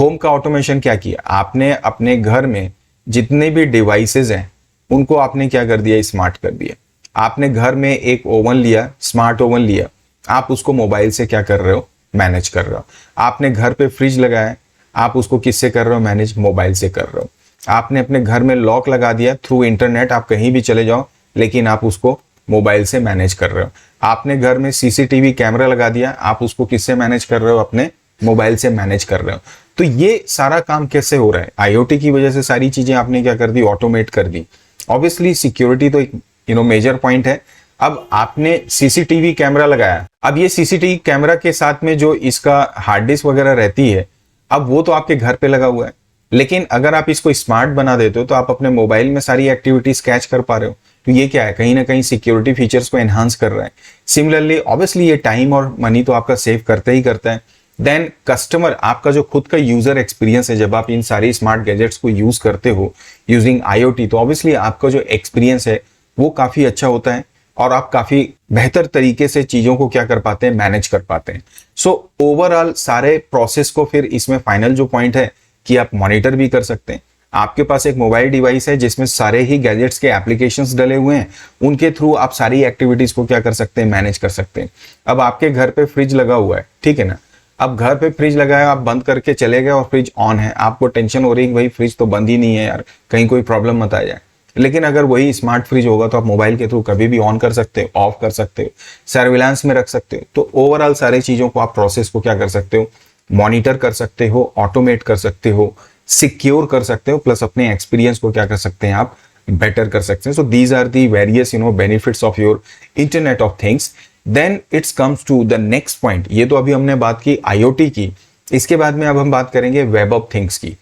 होम का ऑटोमेशन क्या किया आपने, अपने घर में जितने भी डिवाइसेस हैं उनको आपने क्या कर दिया, स्मार्ट कर दिया। आपने घर में एक ओवन लिया, स्मार्ट ओवन लिया, आप उसको मोबाइल से क्या कर रहे हो, मैनेज कर रहे हो। आपने घर पे फ्रिज लगाया, आप उसको किससे कर रहे हो, मैनेज मोबाइल से कर रहे हो। आपने अपने घर में लॉक लगा दिया थ्रू इंटरनेट, आप कहीं भी चले जाओ लेकिन आप उसको मोबाइल से मैनेज कर रहे हो। आपने घर में सीसीटीवी कैमरा लगा दिया, आप उसको किससे मैनेज कर रहे हो, अपने मोबाइल से मैनेज कर रहे हो। तो ये सारा काम कैसे हो रहा है, आईओटी की वजह से सारी चीजें आपने क्या कर दी, ऑटोमेट कर दी। ऑब्वियसली सिक्योरिटी तो एक मेजर पॉइंट है। अब आपने सीसीटीवी कैमरा लगाया, अब ये सीसीटीवी कैमरा के साथ में जो इसका हार्ड डिस्क वगैरह रहती है, अब वो तो आपके घर पे लगा हुआ है, लेकिन अगर आप इसको स्मार्ट बना देते हो तो आप अपने मोबाइल में सारी एक्टिविटीज कैच कर पा रहे हो। तो ये क्या है, कहीं ना कहीं सिक्योरिटी फीचर्स को एनहांस कर रहा है। सिमिलरली ऑब्वियसली ये टाइम और मनी तो आपका सेव करते ही करता है। देन कस्टमर, आपका जो खुद का यूजर एक्सपीरियंस है, जब आप इन सारी स्मार्ट गैजेट्स को यूज करते हो यूजिंग आईओटी, तो ऑब्वियसली आपका जो एक्सपीरियंस है वो काफी अच्छा होता है और आप काफी बेहतर तरीके से चीजों को क्या कर पाते हैं, मैनेज कर पाते हैं। सो ओवरऑल सारे प्रोसेस को फिर इसमें फाइनल जो पॉइंट है कि आप मॉनिटर भी कर सकते हैं। आपके पास एक मोबाइल डिवाइस है जिसमें सारे ही गैजेट्स के एप्लीकेशंस डले हुए हैं, उनके थ्रू आप सारी एक्टिविटीज को क्या कर सकते हैं, मैनेज कर सकते हैं। अब आपके घर पे फ्रिज लगा हुआ है, ठीक है ना, अब घर पे फ्रिज लगाया, आप बंद करके चले गए और फ्रिज ऑन है, आपको टेंशन हो रही है कि भाई फ्रिज तो बंद ही नहीं है यार, कहीं कोई प्रॉब्लम मत आ जाए। लेकिन अगर वही स्मार्ट फ्रिज होगा तो आप मोबाइल के थ्रू कभी भी ऑन कर सकते हो, ऑफ कर सकते हो, सर्विलांस में रख सकते हो। तो ओवरऑल सारी चीजों को आप प्रोसेस को क्या कर सकते हो, मॉनिटर कर सकते हो, ऑटोमेट कर सकते हो, सिक्योर कर सकते हो, प्लस अपने एक्सपीरियंस को क्या कर सकते हैं, आप बेटर कर सकते हैं। So these are the various benefits of your internet of things. Then it's comes to the next point. ये तो अभी हमने बात की आईओटी की, इसके बाद में अब हम बात करेंगे वेब ऑफ थिंग्स की।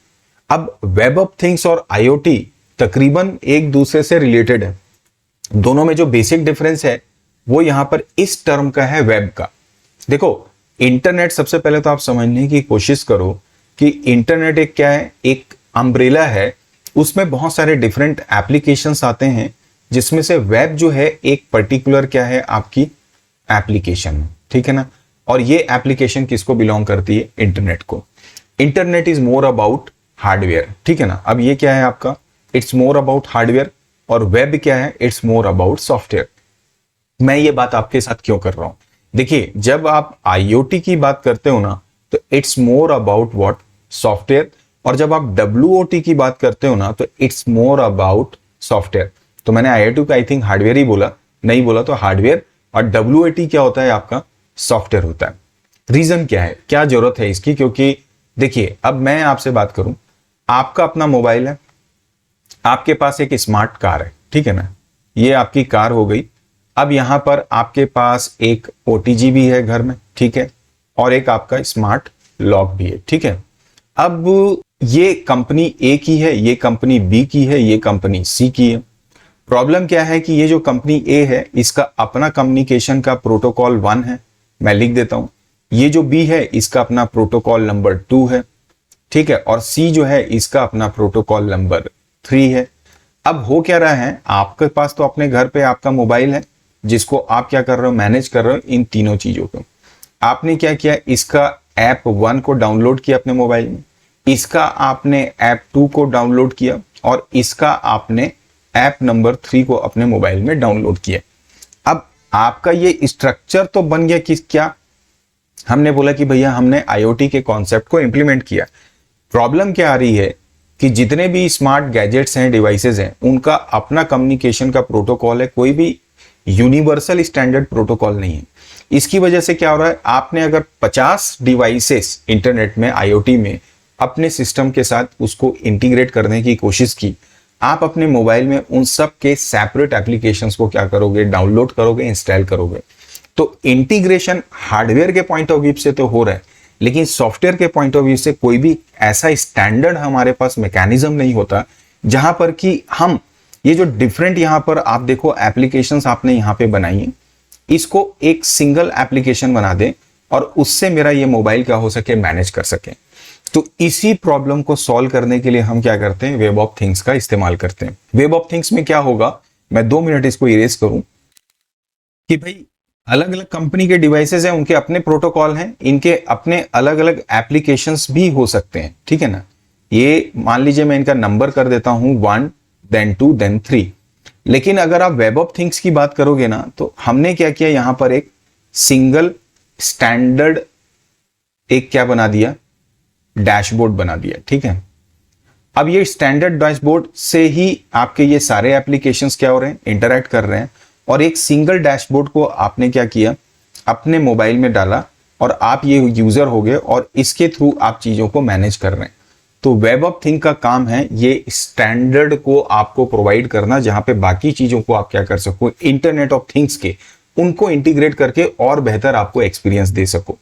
अब वेब ऑफ थिंग्स और आईओटी तकरीबन एक दूसरे से रिलेटेड है। दोनों में जो बेसिक डिफरेंस है वो यहां पर इस टर्म का है, वेब का। देखो इंटरनेट, सबसे पहले तो आप समझने की कोशिश करो कि इंटरनेट एक क्या है, एक अम्ब्रेला है, उसमें बहुत सारे डिफरेंट एप्लीकेशंस आते हैं, जिसमें से वेब जो है एक पर्टिकुलर क्या है, आपकी एप्लीकेशन, ठीक है ना। और ये एप्लीकेशन किसको बिलोंग करती है, इंटरनेट को। Internet is more about hardware, ठीक है ना। अब ये क्या है आपका, इट्स मोर अबाउट हार्डवेयर, और वेब क्या है, इट्स मोर अबाउट सॉफ्टवेयर। मैं ये बात आपके साथ क्यों कर रहा हूं, देखिए जब आप आईओटी की बात करते हो ना तो it's more about what, software, और जब आप डब्ल्यूओटी की बात करते हो ना तो इट्स मोर अबाउट सॉफ्टवेयर। तो मैंने आईओटी का आई थिंक हार्डवेयर ही बोला, नहीं बोला तो हार्डवेयर, और डब्ल्यूओटी क्या होता है आपका, सॉफ्टवेयर होता है। रीजन क्या है, क्या जरूरत है इसकी, क्योंकि देखिए अब मैं आपसे बात करूं, आपका अपना मोबाइल है, आपके पास एक स्मार्ट कार है, ठीक है ना, ये आपकी कार हो गई। अब यहां पर आपके पास एक ओटीजी भी है घर में, ठीक है, और एक आपका स्मार्ट लॉक भी है, ठीक है। अब ये कंपनी ए की है, ये कंपनी बी की है, ये कंपनी सी की है। प्रॉब्लम क्या है कि ये जो कंपनी ए है इसका अपना कम्युनिकेशन का प्रोटोकॉल 1 है, मैं लिख देता हूं। ये जो बी है इसका अपना प्रोटोकॉल नंबर 2 है, ठीक है, और सी जो है इसका अपना प्रोटोकॉल नंबर 3 है। अब हो क्या रहा है, आपके पास तो अपने घर पे आपका मोबाइल है जिसको आप क्या कर रहे हो, मैनेज कर रहे हो इन तीनों चीजों को। आपने क्या किया, इसका ऐप 1 को डाउनलोड किया अपने मोबाइल में, इसका आपने ऐप 2 को डाउनलोड किया, और इसका आपने ऐप नंबर 3 को अपने मोबाइल में डाउनलोड किया। अब आपका ये स्ट्रक्चर तो बन गया कि क्या, हमने बोला कि भैया हमने आईओटी के कॉन्सेप्ट को इंप्लीमेंट किया। प्रॉब्लम क्या आ रही है कि जितने भी स्मार्ट गैजेट्स हैं, डिवाइसेस हैं, उनका अपना कम्युनिकेशन का प्रोटोकॉल है, कोई भी यूनिवर्सल स्टैंडर्ड प्रोटोकॉल नहीं है। इसकी वजह से क्या हो रहा है, आपने अगर 50 डिवाइसेस इंटरनेट में, आईओटी में अपने सिस्टम के साथ उसको इंटीग्रेट करने की कोशिश की, आप अपने मोबाइल में उन सब के सेपरेट एप्लीकेशंस को क्या करोगे, डाउनलोड करोगे, इंस्टॉल करोगे। तो इंटीग्रेशन हार्डवेयर के पॉइंट ऑफ व्यू से तो हो रहा है, लेकिन सॉफ्टवेयर के पॉइंट ऑफ व्यू से कोई भी ऐसा स्टैंडर्ड हमारे पास मैकेनिज्म नहीं होता जहां पर कि हम ये जो डिफरेंट यहाँ पर आप देखो एप्लीकेशंस आपने यहाँ पे बनाई है, इसको एक सिंगल एप्लीकेशन बना दें और उससे मेरा ये मोबाइल क्या हो सके, मैनेज कर सके। तो इसी प्रॉब्लम को सॉल्व करने के लिए हम क्या करते हैं, वेब ऑफ थिंग्स का इस्तेमाल करते हैं। वेब ऑफ थिंग्स में क्या होगा, मैं 2 मिनट इसको इरेज करूं कि भाई अलग अलग कंपनी के डिवाइसेस हैं, उनके अपने प्रोटोकॉल हैं, इनके अपने अलग अलग एप्लीकेशंस भी हो सकते हैं, ठीक है ना। ये मान लीजिए मैं इनका नंबर कर देता हूं 1 then 2 then 3। लेकिन अगर आप वेब ऑफ थिंग्स की बात करोगे ना, तो हमने क्या किया, यहां पर एक सिंगल स्टैंडर्ड एक क्या बना दिया, डैशबोर्ड बना दिया, ठीक है। अब ये स्टैंडर्ड डैशबोर्ड से ही आपके ये सारे एप्लीकेशंस क्या हो रहे हैं, इंटरैक्ट कर रहे हैं। और एक सिंगल डैशबोर्ड को आपने क्या किया, अपने मोबाइल में डाला और आप ये यूजर हो गए और इसके थ्रू आप चीजों को मैनेज कर रहे हैं। तो वेब ऑफ थिंग का काम है ये स्टैंडर्ड को आपको प्रोवाइड करना, जहां पे बाकी चीजों को आप क्या कर सको, इंटरनेट ऑफ थिंग्स के उनको इंटीग्रेट करके और बेहतर आपको एक्सपीरियंस दे सको।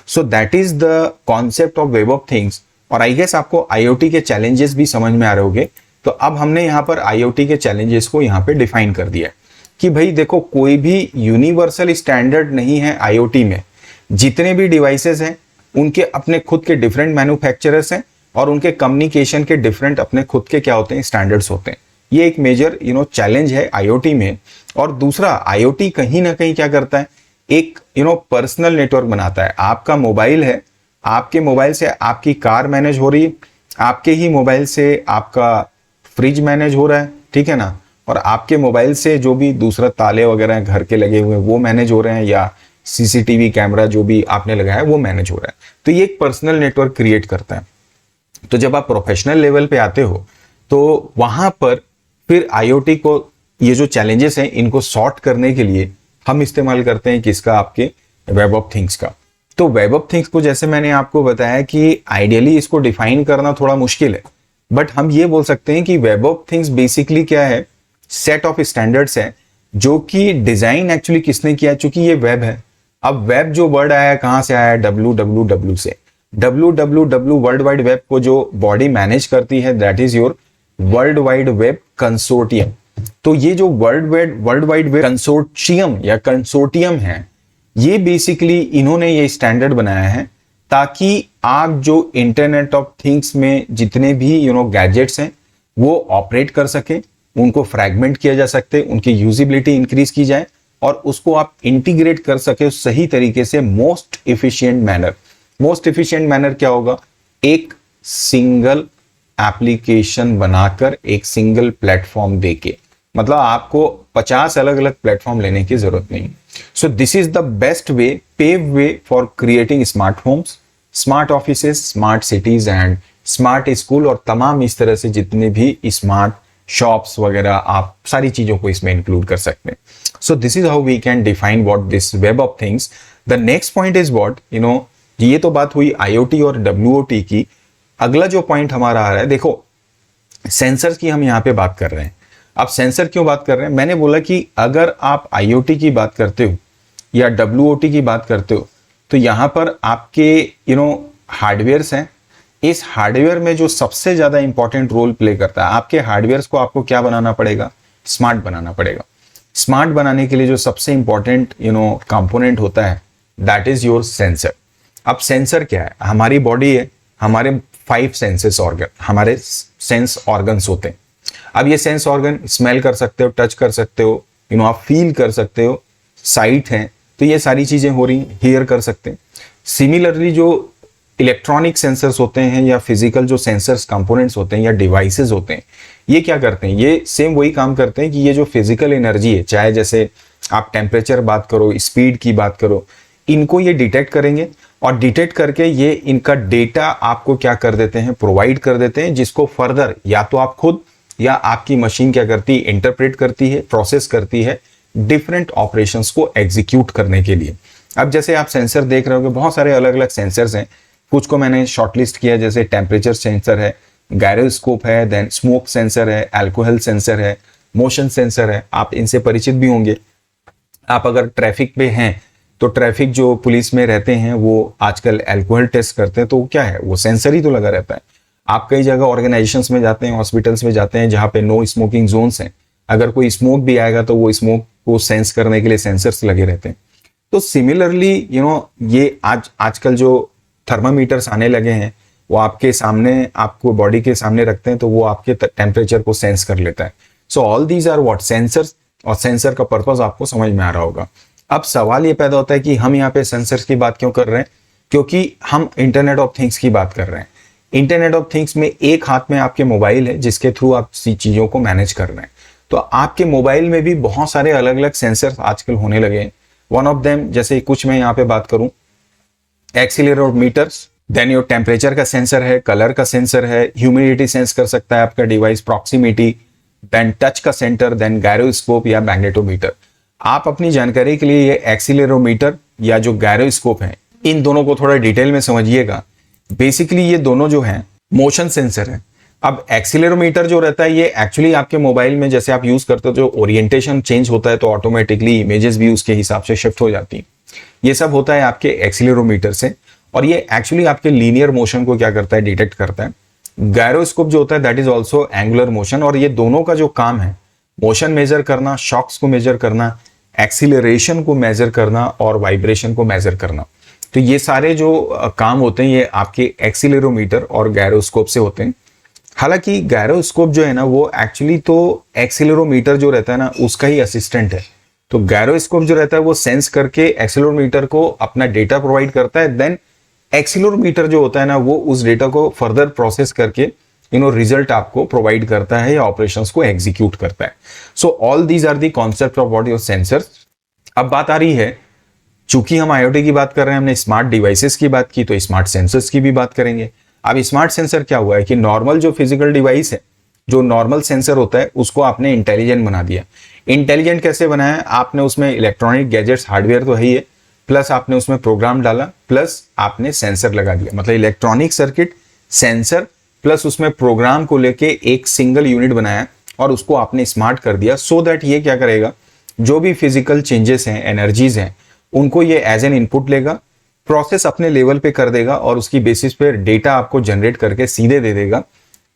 सो that is the concept of web of things. और आई गेस आपको आईओटी के चैलेंजेस भी समझ में आ रहे होंगे। तो अब हमने यहाँ पर आईओटी के चैलेंजेस को यहाँ पे डिफाइन कर दिया कि भाई देखो, कोई भी यूनिवर्सल स्टैंडर्ड नहीं है आईओटी में। जितने भी डिवाइसेस हैं उनके अपने खुद के डिफरेंट मैन्युफैक्चरर्स हैं और उनके कम्युनिकेशन के डिफरेंट अपने खुद के क्या होते हैं, स्टैंडर्ड्स होते हैं। ये एक मेजर चैलेंज है आईओटी में। और दूसरा, आईओटी कहीं ना कहीं क्या करता है, एक पर्सनल नेटवर्क बनाता है। आपका मोबाइल है, आपके मोबाइल से आपकी कार मैनेज हो रही है, आपके ही मोबाइल से आपका फ्रिज मैनेज हो रहा है, ठीक है ना। और आपके मोबाइल से जो भी दूसरा ताले वगैरह घर के लगे हुए हैं वो मैनेज हो रहे हैं, या सीसीटीवी कैमरा जो भी आपने लगाया है वो मैनेज हो रहा है। तो ये एक पर्सनल नेटवर्क क्रिएट करता है। तो जब आप प्रोफेशनल लेवल पे आते हो तो वहां पर फिर आईओटी को ये जो चैलेंजेस हैं इनको सॉर्ट करने के लिए हम इस्तेमाल करते हैं किसका, आपके वेब ऑफ थिंग्स का। तो वेब ऑफ थिंग्स को जैसे मैंने आपको बताया कि आइडियली इसको डिफाइन करना थोड़ा मुश्किल है, बट हम ये बोल सकते हैं कि वेब ऑफ थिंग्स बेसिकली क्या है, सेट ऑफ स्टैंडर्ड्स है जो कि डिजाइन एक्चुअली किसने किया, चूंकि ये वेब है। अब वेब जो वर्ड आया कहां से आया, www से। www वर्ल्ड वाइड वेब को जो बॉडी मैनेज करती है that is your world wide web consortium. तो ये जो वर्ल्ड वाइड वेब कंसोर्टियम या कंसोर्टियम है, ये बेसिकली इन्होंने ये स्टैंडर्ड बनाया है ताकि आप जो इंटरनेट ऑफ थिंग्स में जितने भी गैजेट्स हैं वो ऑपरेट कर सके, उनको फ्रैगमेंट किया जा सकते, उनकी यूजिबिलिटी इंक्रीज की जाए और उसको आप इंटीग्रेट कर सके सही तरीके से most efficient manner. Most efficient manner क्या होगा, एक सिंगल एप्लीकेशन बनाकर एक सिंगल प्लेटफॉर्म देके, मतलब आपको 50 अलग अलग प्लेटफॉर्म लेने की जरूरत नहीं। So this is the best way, pave way for creating smart homes, smart offices, smart cities and smart school और तमाम इस तरह से जितने भी स्मार्ट शॉप्स वगैरह, आप सारी चीजों को इसमें इंक्लूड कर सकते हैं। So this is how we can define what this web of things. The next point is what ये तो बात हुई आईओटी और डब्ल्यूओटी की। अगला जो पॉइंट हमारा आ रहा है, देखो सेंसर्स की हम यहाँ पे बात कर रहे हैं। अब सेंसर क्यों बात कर रहे हैं, मैंने बोला कि अगर आप आईओटी की बात करते हो या डब्ल्यूओटी की बात करते हो तो यहाँ पर आपके हार्डवेयर्स हैं। इस हार्डवेयर में जो सबसे ज्यादा इंपॉर्टेंट रोल प्ले करता है, आपके हार्डवेयर को आपको क्या बनाना पड़ेगा, स्मार्ट बनाना पड़ेगा। स्मार्ट बनाने के लिए जो सबसे इंपॉर्टेंट कंपोनेंट होता है दैट इज योर सेंसर। अब सेंसर क्या है, हमारी बॉडी है, हमारे 5 सेंसेस ऑर्गन, हमारे सेंस ऑर्गन्स होते हैं। अब ये सेंस ऑर्गन स्मेल कर सकते हो, टच कर सकते हो, आप फील कर सकते हो, साइट है, तो ये सारी चीजें हो रही, हियर कर सकते हैं। सिमिलरली जो इलेक्ट्रॉनिक सेंसर्स होते हैं या फिजिकल जो सेंसर्स कंपोनेंट्स होते हैं या डिवाइसेस होते हैं, ये क्या करते हैं, ये सेम वही काम करते हैं कि ये जो फिजिकल एनर्जी है, चाहे जैसे आप टेम्परेचर बात करो, स्पीड की बात करो, इनको ये डिटेक्ट करेंगे और डिटेक्ट करके ये इनका डेटा आपको क्या कर देते हैं, प्रोवाइड कर देते हैं, जिसको फर्दर या तो आप खुद या आपकी मशीन क्या करती है, इंटरप्रेट करती है, प्रोसेस करती है डिफरेंट ऑपरेशंस को एग्जीक्यूट करने के लिए। अब जैसे आप सेंसर देख रहे होंगे, बहुत सारे अलग अलग सेंसर्स हैं, कुछ को मैंने शॉर्टलिस्ट किया, जैसे टेम्परेचर सेंसर है, गायरोस्कोप है, देन स्मोक सेंसर है, अल्कोहल सेंसर है, मोशन सेंसर है, आप इनसे परिचित भी होंगे। आप अगर ट्रैफिक पे हैं तो ट्रैफिक जो पुलिस में रहते हैं वो आजकल अल्कोहल टेस्ट करते हैं, तो क्या है, वो सेंसर ही तो लगा रहता है। आप कई जगह ऑर्गेनाइजेशंस में जाते हैं, हॉस्पिटल्स में जाते हैं जहाँ पे नो स्मोकिंग जोन्स हैं, अगर कोई स्मोक भी आएगा तो वो स्मोक को सेंस करने के लिए सेंसर्स लगे रहते हैं। तो सिमिलरली ये आजकल जो थर्मामीटर्स आने लगे हैं वो आपके सामने, आपको बॉडी के सामने रखते हैं तो वो आपके टेम्परेचर को सेंस कर लेता है। So all these are what sensors, और सेंसर का पर्पस आपको समझ में आ रहा होगा। अब सवाल ये पैदा होता है कि हम यहाँ पे सेंसर्स की बात क्यों कर रहे हैं, क्योंकि हम इंटरनेट ऑफ थिंग्स की बात कर रहे हैं। इंटरनेट ऑफ थिंग्स में एक हाथ में आपके मोबाइल है जिसके थ्रू आप चीजों को मैनेज कर रहे हैं। तो आपके मोबाइल में भी बहुत सारे अलग अलग सेंसर आजकल होने लगे हैं। वन ऑफ देम, जैसे कुछ मैं यहाँ पे बात करूं, एक्सीलरोमीटर्स, देन योर टेम्परेचर का सेंसर है, कलर का सेंसर है, ह्यूमिडिटी सेंस कर सकता है आपका डिवाइस, प्रॉक्सिमिटी, देन टच का सेंटर, देन गायरोस्कोप या मैग्नेटोमीटर। आप अपनी जानकारी के लिए ये एक्सीलरोमीटर या जो गायरोस्कोप है, इन दोनों को थोड़ा डिटेल में समझिएगा। बेसिकली ये दोनों जो हैं मोशन सेंसर है। अब एक्सीलरोमीटर जो रहता है ये एक्चुअली आपके मोबाइल में जैसे आप यूज करते हो, जो ओरिएंटेशन चेंज होता है तो ऑटोमेटिकली इमेजेस भी उसके हिसाब से शिफ्ट हो जाती हैं। ये सब होता है आपके एक्सीलरोमीटर से, और ये एक्चुअली आपके लीनियर मोशन को क्या करता है, डिटेक्ट करता है। गायरोस्कोप जो होता है that is also angular motion, और ये दोनों का जो काम है मोशन मेजर करना, शॉक्स को मेजर करना, एक्सीलरेशन को मेजर करना और वाइब्रेशन को मेजर करना। तो ये सारे जो काम होते हैं ये आपके एक्सीलरोमीटर और गायरोस्कोप से होते हैं। हालांकि गायरोस्कोप जो है ना वो एक्चुअली तो एक्सीलरोमीटर जो रहता है ना उसका ही असिस्टेंट है। तो गायरोस्कोप जो रहता है वो सेंस करके एक्सीलरोमीटर को अपना डेटा प्रोवाइड करता है, देन एक्सीलरोमीटर जो होता है ना वो उस डेटा को फर्दर प्रोसेस करके रिजल्ट आपको प्रोवाइड करता है या ऑपरेशंस को एग्जीक्यूट करता है। So all these are the concept of what your sensors. अब बात आ रही है, चूंकि हम आईओटी की बात कर रहे हैं, हमने स्मार्ट डिवाइसेस की बात की, तो स्मार्ट सेंसर्स की भी बात करेंगे। अब स्मार्ट सेंसर क्या हुआ है कि नॉर्मल जो फिजिकल डिवाइस है, जो नॉर्मल सेंसर होता है उसको आपने इंटेलिजेंट बना दिया। इंटेलिजेंट कैसे बनाया? आपने उसमें इलेक्ट्रॉनिक गैजेट्स, हार्डवेयर तो है ही है, प्लस आपने उसमें प्रोग्राम डाला, प्लस आपने सेंसर लगा दिया। मतलब इलेक्ट्रॉनिक सर्किट, सेंसर प्लस उसमें प्रोग्राम को लेके एक सिंगल यूनिट बनाया और उसको आपने स्मार्ट कर दिया। सो दैट ये क्या करेगा, जो भी फिजिकल चेंजेस हैं, एनर्जीज हैं, उनको ये एज एन इनपुट लेगा, प्रोसेस अपने लेवल पे कर देगा और उसकी बेसिस पे डेटा आपको जनरेट करके सीधे दे देगा,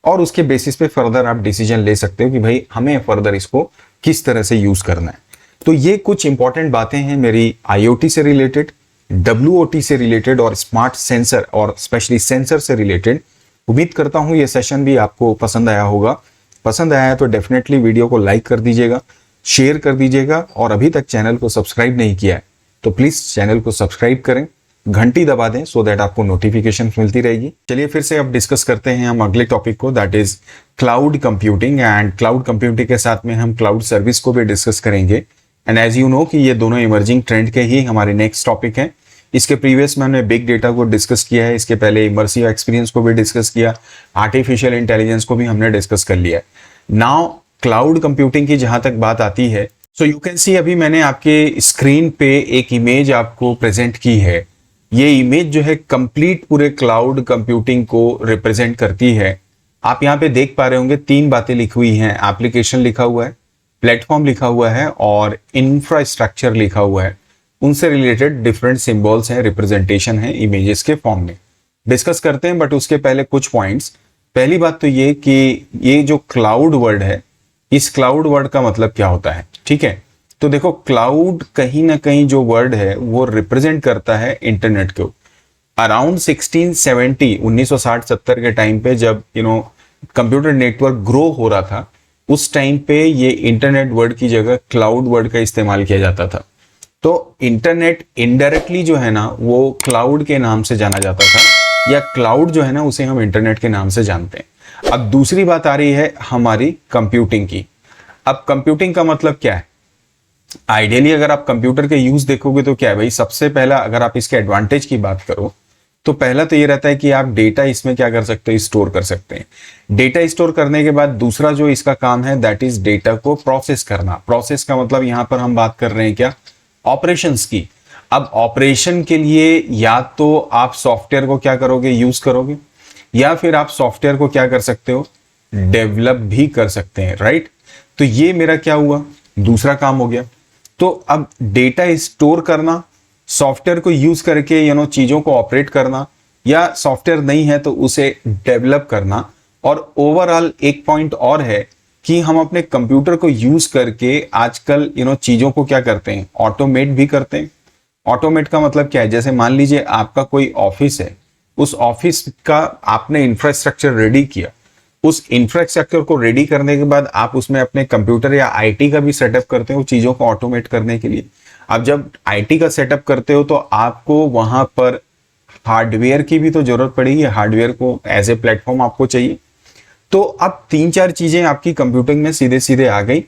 और उसके बेसिस पे फर्दर आप डिसीजन ले सकते हो कि भाई हमें फर्दर इसको किस तरह से यूज करना है। तो ये कुछ इंपॉर्टेंट बातें हैं मेरी आईओटी से रिलेटेड, डब्ल्यूओटी से रिलेटेड और स्मार्ट सेंसर और स्पेशली सेंसर से रिलेटेड। उम्मीद करता हूं ये सेशन भी आपको पसंद आया होगा। पसंद आया है तो डेफिनेटली वीडियो को लाइक कर दीजिएगा, शेयर कर दीजिएगा, और अभी तक चैनल को सब्सक्राइब नहीं किया है तो प्लीज चैनल को सब्सक्राइब करें, घंटी दबा दें सो दैट आपको नोटिफिकेशन मिलती रहेगी। चलिए फिर से अब डिस्कस करते हैं हम अगले टॉपिक को, that is cloud computing. And cloud computing के साथ में हम क्लाउड सर्विस को भी डिस्कस करेंगे। एंड एज यू नो कि ये दोनों इमर्जिंग ट्रेंड के ही हमारे नेक्स्ट टॉपिक हैं। इसके प्रीवियस में हमने बिग डेटा को डिस्कस किया है, इसके पहले इमर्सिव एक्सपीरियंस को भी डिस्कस किया, आर्टिफिशियल इंटेलिजेंस को भी हमने डिस्कस कर लिया है। नाउ क्लाउड कंप्यूटिंग की जहां तक बात आती है, सो यू कैन सी अभी मैंने आपके स्क्रीन पे एक इमेज आपको प्रेजेंट की है। ये इमेज जो है कंप्लीट पूरे क्लाउड कंप्यूटिंग को रिप्रेजेंट करती है। आप यहाँ पे देख पा रहे होंगे 3 बातें लिखी हुई हैं, एप्लीकेशन लिखा हुआ है, प्लेटफॉर्म लिखा हुआ है और इंफ्रास्ट्रक्चर लिखा हुआ है। उनसे रिलेटेड डिफरेंट सिंबल्स हैं, रिप्रेजेंटेशन है इमेजेस के फॉर्म में। डिस्कस करते हैं, बट उसके पहले कुछ पॉइंट्स। पहली बात तो ये कि ये जो क्लाउड वर्ड है, इस क्लाउड वर्ड का मतलब क्या होता है, ठीक है। तो देखो, क्लाउड कहीं ना कहीं जो वर्ड है वो रिप्रेजेंट करता है इंटरनेट को। अराउंड 1960-70 के टाइम पे जब कंप्यूटर नेटवर्क ग्रो हो रहा था, उस टाइम पे ये इंटरनेट वर्ड की जगह क्लाउड वर्ड का इस्तेमाल किया जाता था। तो इंटरनेट इनडायरेक्टली जो है ना वो क्लाउड के नाम से जाना जाता था, या क्लाउड जो है ना उसे हम इंटरनेट के नाम से जानते हैं। अब दूसरी बात आ रही है हमारी कंप्यूटिंग की। अब कंप्यूटिंग का मतलब क्या है? आइडियली अगर आप कंप्यूटर के यूज देखोगे तो क्या है भाई, सबसे पहला अगर आप इसके एडवांटेज की बात करो तो पहला तो ये रहता है कि आप डेटा इसमें क्या कर सकते हो, स्टोर कर सकते हैं। डेटा स्टोर करने के बाद दूसरा जो इसका काम है दैट इज डेटा को प्रोसेस करना। प्रोसेस का मतलब यहां पर हम बात कर रहे हैं क्या, ऑपरेशंस की। अब ऑपरेशन के लिए या तो आप सॉफ्टवेयर को क्या करोगे, यूज करोगे, या फिर आप सॉफ्टवेयर को क्या कर सकते हो, डेवलप भी कर सकते हैं, राइट। तो ये मेरा क्या हुआ, दूसरा काम हो गया। तो अब डेटा स्टोर करना, सॉफ्टवेयर को यूज करके चीजों को ऑपरेट करना, या सॉफ्टवेयर नहीं है तो उसे डेवलप करना। और ओवरऑल एक पॉइंट और है कि हम अपने कंप्यूटर को यूज करके आजकल चीजों को क्या करते हैं, ऑटोमेट भी करते हैं। ऑटोमेट का मतलब क्या है, जैसे मान लीजिए आपका कोई ऑफिस है, उस ऑफिस का आपने इंफ्रास्ट्रक्चर रेडी किया, उस इंफ्रास्ट्रक्चर को रेडी करने के बाद आप उसमें अपने कंप्यूटर या आईटी का भी सेटअप करते हो चीजों को ऑटोमेट करने के लिए। अब जब आईटी का सेटअप करते हो तो आपको वहां पर हार्डवेयर की भी तो जरूरत पड़ेगी, हार्डवेयर को एज ए प्लेटफॉर्म आपको चाहिए। तो अब 3-4 चीजें आपकी कंप्यूटिंग में सीधे सीधे आ गई।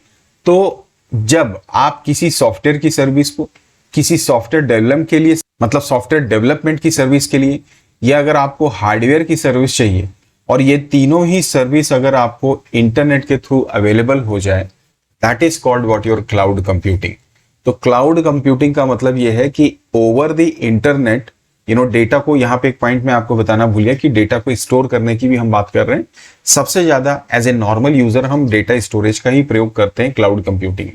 तो जब आप किसी सॉफ्टवेयर की सर्विस को, किसी सॉफ्टवेयर डेवलपमेंट के लिए, मतलब सॉफ्टवेयर डेवलपमेंट की सर्विस के लिए, या अगर आपको हार्डवेयर की सर्विस चाहिए, और ये तीनों ही सर्विस अगर आपको इंटरनेट के थ्रू अवेलेबल हो जाए, that is called what your cloud computing. तो क्लाउड कंप्यूटिंग का मतलब यह है कि ओवर द इंटरनेट डेटा को, यहाँ पे एक पॉइंट में आपको बताना भूल गया कि डेटा को स्टोर करने की भी हम बात कर रहे हैं। सबसे ज्यादा एज ए नॉर्मल यूजर हम डेटा स्टोरेज का ही प्रयोग करते हैं क्लाउड कंप्यूटिंग।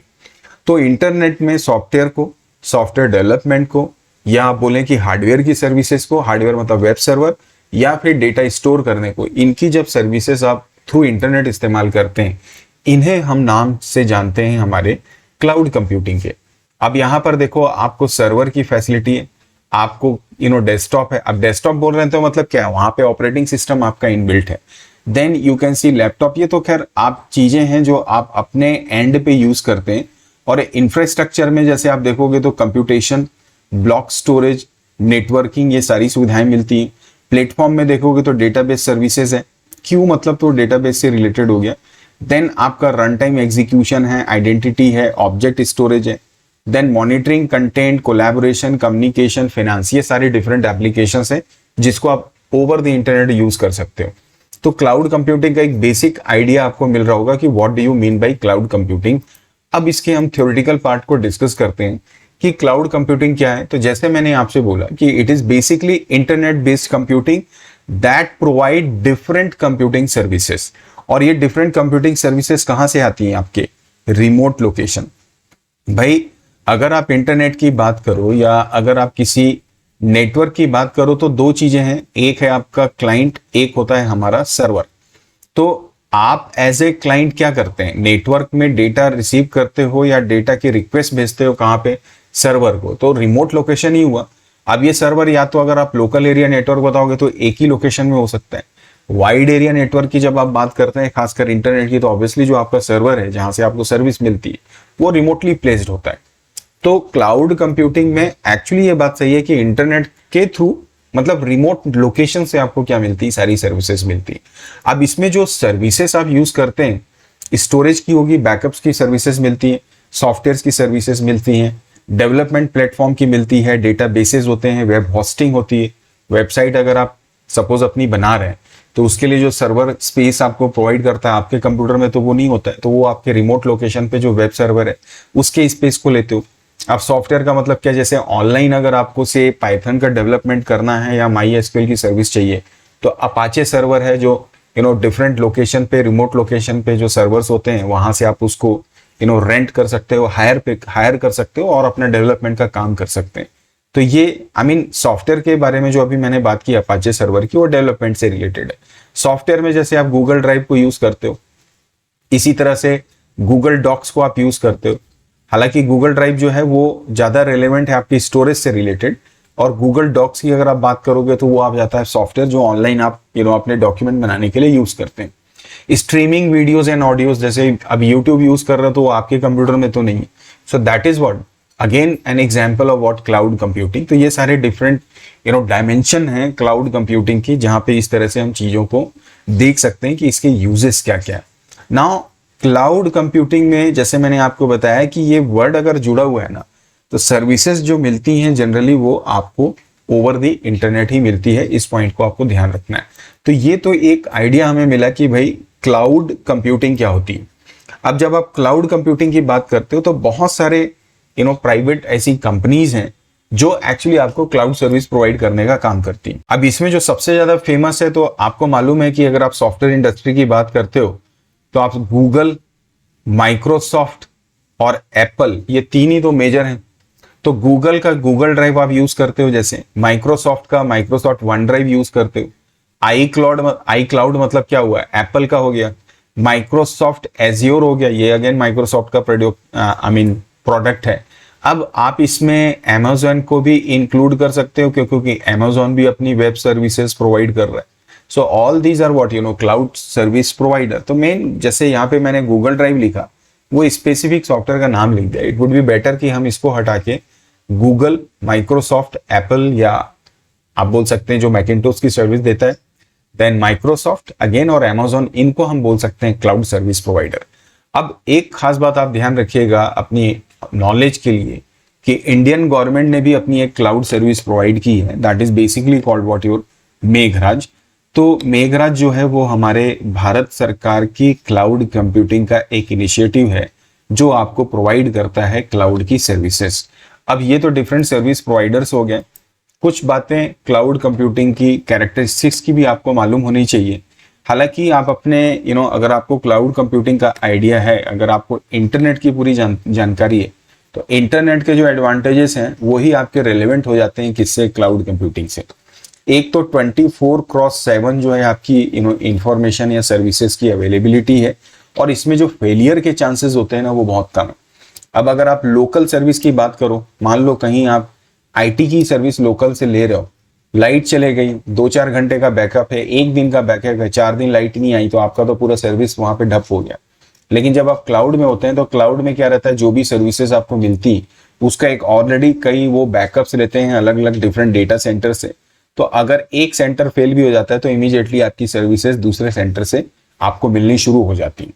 तो इंटरनेट में सॉफ्टवेयर को, सॉफ्टवेयर डेवलपमेंट को, या आप बोलें कि हार्डवेयर की सर्विसेज को, हार्डवेयर मतलब वेब सर्वर, या फिर डेटा स्टोर करने को, इनकी जब सर्विसेज आप थ्रू इंटरनेट इस्तेमाल करते हैं, इन्हें हम नाम से जानते हैं हमारे क्लाउड कंप्यूटिंग के। अब यहां पर देखो, आपको सर्वर की फैसिलिटी है, आपको डेस्कटॉप है। अब डेस्कटॉप बोल रहे हैं तो मतलब क्या है, वहां पे ऑपरेटिंग सिस्टम आपका इनबिल्ट है। Then you can see laptop, ये तो खैर आप चीजें हैं जो आप अपने एंड पे यूज करते हैं। और इंफ्रास्ट्रक्चर में जैसे आप देखोगे तो कंप्यूटेशन, ब्लॉक स्टोरेज, नेटवर्किंग, ये सारी सुविधाएं मिलती हैं। प्लेटफॉर्म में देखोगे तो डेटाबेस सर्विसेज है, क्यों मतलब तो डेटाबेस से रिलेटेड हो गया। देन आपका रन टाइम एग्जीक्यूशन है, आइडेंटिटी है, ऑब्जेक्ट स्टोरेज है। Then monitoring, content, collaboration, communication, finance, ये सारे डिफरेंट एप्लीकेशंस है जिसको आप ओवर द इंटरनेट यूज कर सकते हो। तो क्लाउड कंप्यूटिंग का एक बेसिक आइडिया आपको मिल रहा होगा कि what do you mean by cloud computing. अब इसके हम थ्योरेटिकल पार्ट को डिस्कस करते हैं कि क्लाउड कंप्यूटिंग क्या है। तो जैसे मैंने आपसे बोला कि it is basically internet based computing that provide different computing services. और ये डिफरेंट कंप्यूटिंग सर्विसेज कहां से आती हैं, आपके रिमोट लोकेशन। भाई अगर आप इंटरनेट की बात करो या अगर आप किसी नेटवर्क की बात करो तो दो चीजें हैं, एक है आपका क्लाइंट, एक होता है हमारा सर्वर। तो आप एज ए क्लाइंट क्या करते हैं, नेटवर्क में डेटा रिसीव करते हो या डेटा की रिक्वेस्ट भेजते हो कहां पे, सर्वर को। तो रिमोट लोकेशन ही हुआ। अब ये सर्वर या तो अगर आप लोकल एरिया नेटवर्क बताओगे तो एक ही लोकेशन में हो सकता है। वाइड एरिया नेटवर्क की जब आप बात करते हैं, खासकर इंटरनेट की, तो ऑब्वियसली जो आपका सर्वर है जहां से आपको सर्विस मिलती है वो रिमोटली प्लेस्ड होता है। तो क्लाउड कंप्यूटिंग में एक्चुअली ये बात सही है कि इंटरनेट के थ्रू, मतलब रिमोट लोकेशन से आपको क्या मिलती है, सारी सर्विसेज मिलती है। अब इसमें जो सर्विसेज आप यूज करते हैं, स्टोरेज की होगी, बैकअप्स की सर्विसेज मिलती है, सॉफ्टवेयर की सर्विसेज मिलती हैं, डेवलपमेंट प्लेटफॉर्म की मिलती है, डेटाबेसेस होते हैं, वेब होस्टिंग होती है। वेबसाइट अगर आप सपोज अपनी बना रहे हैं तो उसके लिए जो सर्वर स्पेस आपको प्रोवाइड करता है, आपके कंप्यूटर में तो वो नहीं होता है, तो वो आपके रिमोट लोकेशन पे जो वेब सर्वर है उसके स्पेस को लेते हो। अब सॉफ्टवेयर का मतलब क्या, जैसे ऑनलाइन अगर आपको से पाइथन का डेवलपमेंट करना है या MySQL की सर्विस चाहिए तो अपाचे सर्वर है जो डिफरेंट लोकेशन पे, रिमोट लोकेशन पे जो सर्वर्स होते हैं वहां से आप उसको रेंट कर सकते हो, हायर कर सकते हो और अपना डेवलपमेंट का काम कर सकते हैं। तो ये सॉफ्टवेयर के बारे में जो अभी मैंने बात की अपाचे सर्वर की, वो डेवलपमेंट से रिलेटेड है। सॉफ्टवेयर में जैसे आप गूगल ड्राइव को यूज करते हो, इसी तरह से गूगल डॉक्स को आप यूज करते हो। हालांकि गूगल ड्राइव जो है वो ज्यादा रेलेवेंट है आपकी स्टोरेज से रिलेटेड, और गूगल डॉक्स की अगर आप बात करोगे तो वो आप जाता है सॉफ्टवेयर जो ऑनलाइन आप अपने डॉक्यूमेंट बनाने के लिए यूज करते हैं। स्ट्रीमिंग वीडियोस एंड ऑडियोस, जैसे अब यूट्यूब यूज कर रहे हो तो आपके कंप्यूटर में तो नहीं, सो that is what again an example of what cloud computing. तो ये सारे डिफरेंट डायमेंशन हैं क्लाउड कंप्यूटिंग की, जहां पे इस तरह से हम चीजों को देख सकते हैं कि इसके यूजेस क्या क्या है। नाउ क्लाउड कंप्यूटिंग में जैसे मैंने आपको बताया कि ये वर्ड अगर जुड़ा हुआ है ना, तो सर्विसेज जो मिलती हैं जनरली वो आपको ओवर द इंटरनेट ही मिलती है। इस पॉइंट को आपको ध्यान रखना है। तो ये तो एक आइडिया हमें मिला कि भाई क्लाउड कंप्यूटिंग क्या होती है। अब जब आप क्लाउड कंप्यूटिंग की बात करते हो तो बहुत सारे प्राइवेट ऐसी कंपनीज हैं जो एक्चुअली आपको क्लाउड सर्विस प्रोवाइड करने का काम करती हैं। अब इसमें जो सबसे ज्यादा फेमस है, तो आपको मालूम है कि अगर आप सॉफ्टवेयर इंडस्ट्री की बात करते हो तो आप गूगल, माइक्रोसॉफ्ट और एप्पल, ये तीन ही तो मेजर हैं। तो गूगल का गूगल ड्राइव आप यूज करते हो, जैसे माइक्रोसॉफ्ट का माइक्रोसॉफ्ट वन ड्राइव यूज करते हो। आई क्लाउड मतलब क्या हुआ, एप्पल का हो गया। माइक्रोसॉफ्ट एज्योर हो गया, ये अगेन माइक्रोसॉफ्ट का प्रोडक्ट है। अब आप इसमें अमेजोन को भी इंक्लूड कर सकते हो क्योंकि अमेजोन भी अपनी वेब सर्विसेज प्रोवाइड कर रहा है। So all these are what cloud service provider. तो मेन जैसे यहाँ पे मैंने गूगल ड्राइव लिखा, वो स्पेसिफिक सॉफ्टवेयर का नाम लिख दिया। इट वुड बी बेटर कि हम इसको हटा के गूगल, माइक्रोसॉफ्ट, एप्पल, या आप बोल सकते हैं जो मैकिन्टोश की सर्विस देता है, देन माइक्रोसॉफ्ट अगेन और अमेजोन, इनको हम बोल सकते हैं क्लाउड सर्विस प्रोवाइडर। अब एक खास बात आप ध्यान रखिएगा अपनी नॉलेज के लिए कि इंडियन गवर्नमेंट ने भी अपनी एक क्लाउड सर्विस प्रोवाइड की है, that is basically called what your Meghraj. तो मेघराज जो है वो हमारे भारत सरकार की क्लाउड कंप्यूटिंग का एक इनिशिएटिव है जो आपको प्रोवाइड करता है क्लाउड की सर्विसेज। अब ये तो डिफरेंट सर्विस प्रोवाइडर्स हो गए, कुछ बातें क्लाउड कंप्यूटिंग की कैरेक्टरिस्टिक्स की भी आपको मालूम होनी चाहिए। हालांकि आप अपने अगर आपको क्लाउड कंप्यूटिंग का आइडिया है, अगर आपको इंटरनेट की पूरी जानकारी है, तो इंटरनेट के जो एडवांटेजेस हैं वही आपके रेलेवेंट हो जाते हैं किससे, क्लाउड कंप्यूटिंग से। एक तो 24/7 जो है आपकी इंफॉर्मेशन या सर्विसेज की अवेलेबिलिटी है, और इसमें जो फेलियर के चांसेस होते हैं ना वो बहुत कम है। अब अगर आप लोकल सर्विस की बात करो, मान लो कहीं आप आईटी की सर्विस लोकल से ले रहे हो, लाइट चले गई, 2-4 घंटे का बैकअप है, 1 दिन का बैकअप है, 4 दिन लाइट नहीं आई, तो आपका तो पूरा सर्विस वहां पे ठप हो गया। लेकिन जब आप क्लाउड में होते हैं तो क्लाउड में क्या रहता है, जो भी सर्विसेज आपको मिलती उसका एक ऑलरेडी कई वो बैकअप्स रहते हैं अलग अलग डिफरेंट डेटा सेंटर से। तो अगर एक सेंटर फेल भी हो जाता है तो इमीडिएटली आपकी सर्विसेज दूसरे सेंटर से आपको मिलनी शुरू हो जाती है।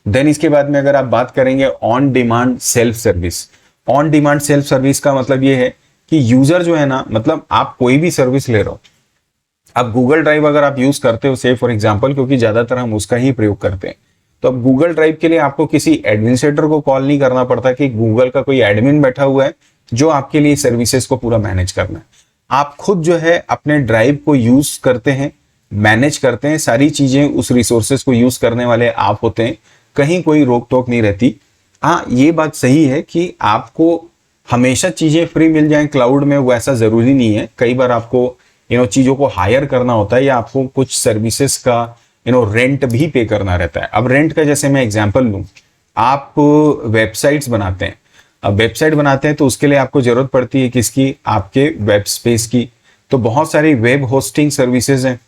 देन इसके बाद में अगर आप बात करेंगे on demand self service. On demand self service का मतलब ये है कि यूजर जो है ना, मतलब आप कोई भी सर्विस ले रहे हो, अब गूगल ड्राइव अगर आप यूज करते हो से फॉर एग्जांपल, क्योंकि ज्यादातर हम उसका ही प्रयोग करते हैं, तो अब गूगल ड्राइव के लिए आपको किसी एडमिनिस्ट्रेटर को कॉल नहीं करना पड़ता कि गूगल का कोई एडमिन बैठा हुआ है जो आपके लिए सर्विसेज को पूरा मैनेज करना है। आप खुद जो है अपने ड्राइव को यूज करते हैं, मैनेज करते हैं, सारी चीजें उस रिसोर्सेज को यूज करने वाले आप होते हैं, कहीं कोई रोक टोक नहीं रहती। हाँ, ये बात सही है कि आपको हमेशा चीजें फ्री मिल जाएं क्लाउड में, वो ऐसा जरूरी नहीं है। कई बार आपको चीजों को हायर करना होता है या आपको कुछ सर्विसेज का रेंट भी पे करना रहता है। अब रेंट का जैसे मैं एग्जांपल लूं, आप वेबसाइट्स बनाते हैं। अब वेबसाइट बनाते हैं तो उसके लिए आपको जरूरत पड़ती है किसकी, आपके वेब स्पेस की। तो बहुत सारी वेब होस्टिंग सर्विसेज हैं।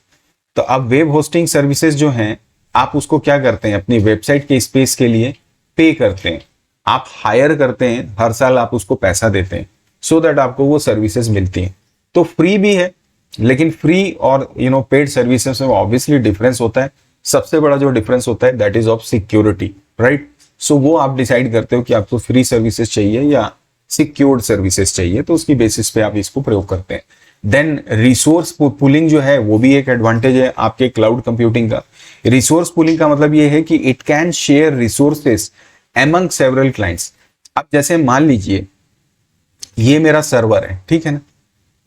तो अब वेब होस्टिंग सर्विसेज जो हैं, आप उसको क्या करते हैं, अपनी वेबसाइट के स्पेस के लिए पे करते हैं, आप हायर करते हैं, हर साल आप उसको पैसा देते हैं सो दैट आपको वो सर्विसेज मिलती हैं। तो फ्री भी है, लेकिन फ्री और पेड सर्विसेज में ऑब्वियसली डिफरेंस होता है। सबसे बड़ा जो डिफरेंस होता है that is of security, right. So वो आप डिसाइड करते हो कि आपको फ्री सर्विसेज चाहिए या सिक्योर्ड सर्विसेज चाहिए, तो उसकी बेसिस पे आप इसको प्रयोग करते हैं। देन रिसोर्स पूलिंग जो है वो भी एक एडवांटेज है आपके क्लाउड कंप्यूटिंग का। रिसोर्स पूलिंग का मतलब ये है कि it can share resources among several clients. अब जैसे मान लीजिए ये मेरा सर्वर है, ठीक है ना,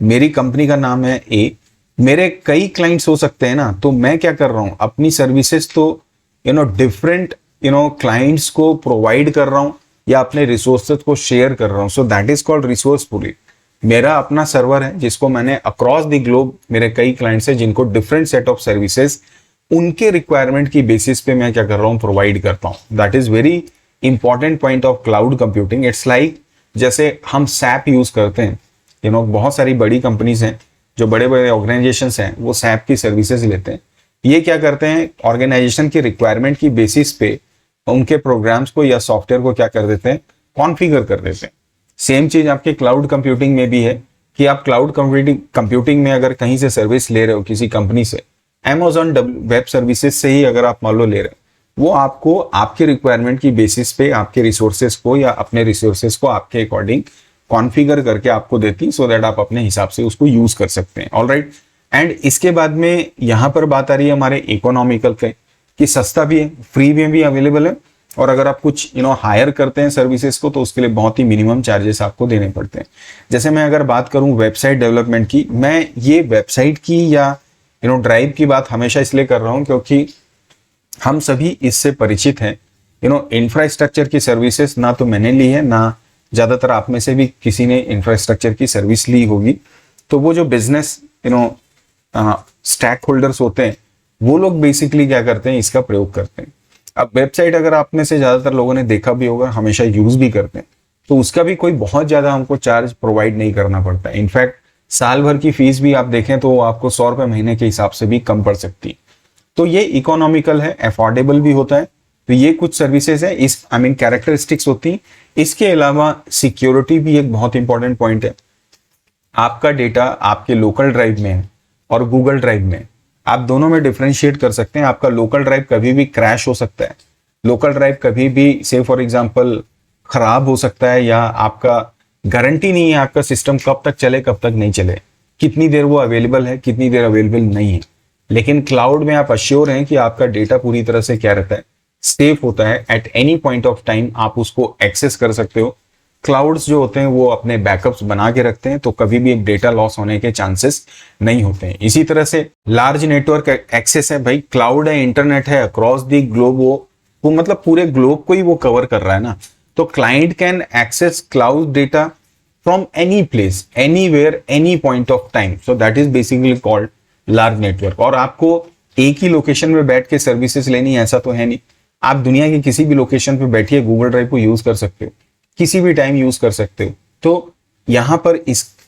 मेरी कंपनी का नाम है ए, मेरे कई क्लाइंट्स हो सकते हैं ना, तो मैं क्या कर रहा हूं, अपनी सर्विसेज तो डिफरेंट क्लाइंट्स को प्रोवाइड कर रहा हूं या अपने रिसोर्सेज को शेयर कर रहा हूं। सो that is called resource pooling. मेरा अपना सर्वर है जिसको मैंने अक्रॉस द ग्लोब, मेरे कई क्लाइंट्स हैं जिनको डिफरेंट सेट ऑफ सर्विसेज उनके रिक्वायरमेंट की बेसिस पे मैं क्या कर रहा हूं, प्रोवाइड करता हूं। That is very important point of cloud computing. It's like जैसे हम सैप यूज करते हैं, बहुत सारी बड़ी कंपनीज हैं, जो बड़े बड़े ऑर्गेनाइजेशंस हैं, वो सैप की सर्विसेज लेते हैं। ये क्या करते हैं, ऑर्गेनाइजेशन की रिक्वायरमेंट की बेसिस पे उनके प्रोग्राम्स को या सॉफ्टवेयर को क्या कर देते हैं, कॉन्फ़िगर कर देते हैं। सेम चीज आपके क्लाउड कंप्यूटिंग में भी है कि आप क्लाउड कंप्यूटिंग में अगर कहीं से सर्विस ले रहे हो किसी कंपनी से, Amazon वेब सर्विसेज से ही अगर आप मान लो ले रहे हो, वो आपको आपके रिक्वायरमेंट की बेसिस पे आपके रिसोर्सेज को या अपने रिसोर्सेज को आपके अकॉर्डिंग कॉन्फ़िगर करके आपको देती, सो दैट आप अपने हिसाब से उसको यूज कर सकते हैं। ऑलराइट। एंड इसके बाद में यहाँ पर बात आ रही है हमारे इकोनॉमिकल पे, कि सस्ता भी है, फ्री में भी अवेलेबल है, और अगर आप कुछ हायर करते हैं सर्विसेज को तो उसके लिए बहुत ही मिनिमम चार्जेस आपको देने पड़ते हैं। जैसे मैं अगर बात करूं वेबसाइट डेवलपमेंट की, मैं ये वेबसाइट की या ड्राइव की बात हमेशा इसलिए कर रहा हूं क्योंकि हम सभी इससे परिचित हैं। इंफ्रास्ट्रक्चर की सर्विसेज ना तो मैंने ली है, ना ज्यादातर आप में से भी किसी ने इंफ्रास्ट्रक्चर की सर्विस ली होगी। तो वो जो बिजनेस स्टैक होल्डर्स होते हैं, वो लोग बेसिकली क्या करते हैं, इसका प्रयोग करते हैं। अब वेबसाइट अगर आप में से ज्यादातर लोगों ने देखा भी होगा, हमेशा यूज भी करते हैं, तो उसका भी कोई बहुत ज्यादा हमको चार्ज प्रोवाइड नहीं करना पड़ता। इनफैक्ट साल भर की फीस भी आप देखें तो आपको 100 रुपए महीने के हिसाब से भी कम पड़ सकती है। तो ये इकोनॉमिकल है, अफोर्डेबल भी होता है। तो ये कुछ सर्विसेज है, इस कैरेक्टरिस्टिक्स होती हैं। इसके अलावा सिक्योरिटी भी एक बहुत इंपॉर्टेंट पॉइंट है। आपका डेटा आपके लोकल ड्राइव में है और गूगल ड्राइव में है, आप दोनों में डिफरेंशिएट कर सकते हैं। आपका लोकल ड्राइव कभी भी क्रैश हो सकता है, लोकल ड्राइव कभी भी से फॉर एग्जांपल खराब हो सकता है, या आपका गारंटी नहीं है आपका सिस्टम कब तक चले कब तक नहीं चले, कितनी देर वो अवेलेबल है कितनी देर अवेलेबल नहीं है। लेकिन क्लाउड में आप अश्योर हैं कि आपका डेटा पूरी तरह से क्या रहता है, सेफ होता है। At any point of time आप उसको एक्सेस कर सकते हो। क्लाउड्स जो होते हैं वो अपने बैकअप्स बना के रखते हैं, तो कभी भी एक डेटा लॉस होने के चांसेस नहीं होते हैं। इसी तरह से लार्ज नेटवर्क एक्सेस है, भाई क्लाउड है, इंटरनेट है अक्रॉस दी ग्लोब, वो मतलब पूरे ग्लोब को ही वो कवर कर रहा है ना। तो client can access cloud data from any place, anywhere, any point of time. So that is basically called large network. और आपको एक ही लोकेशन में बैठ के सर्विसेज लेनी है ऐसा तो है नहीं, आप दुनिया के किसी भी लोकेशन पे बैठिए गूगल ड्राइव को यूज कर सकते हो, किसी भी टाइम यूज कर सकते हो। तो यहां पर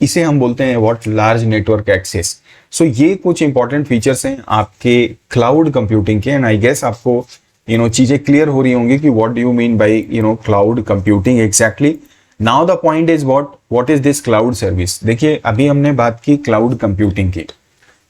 इसे हम बोलते हैं व्हाट, लार्ज नेटवर्क एक्सेस। सो ये कुछ इंपॉर्टेंट फीचर्स हैं आपके क्लाउड कंप्यूटिंग के। एंड आई गेस आपको चीजें क्लियर हो रही होंगी कि what do you mean by cloud computing exactly. Now the point is what is this cloud service. देखिए अभी हमने बात की क्लाउड कंप्यूटिंग की।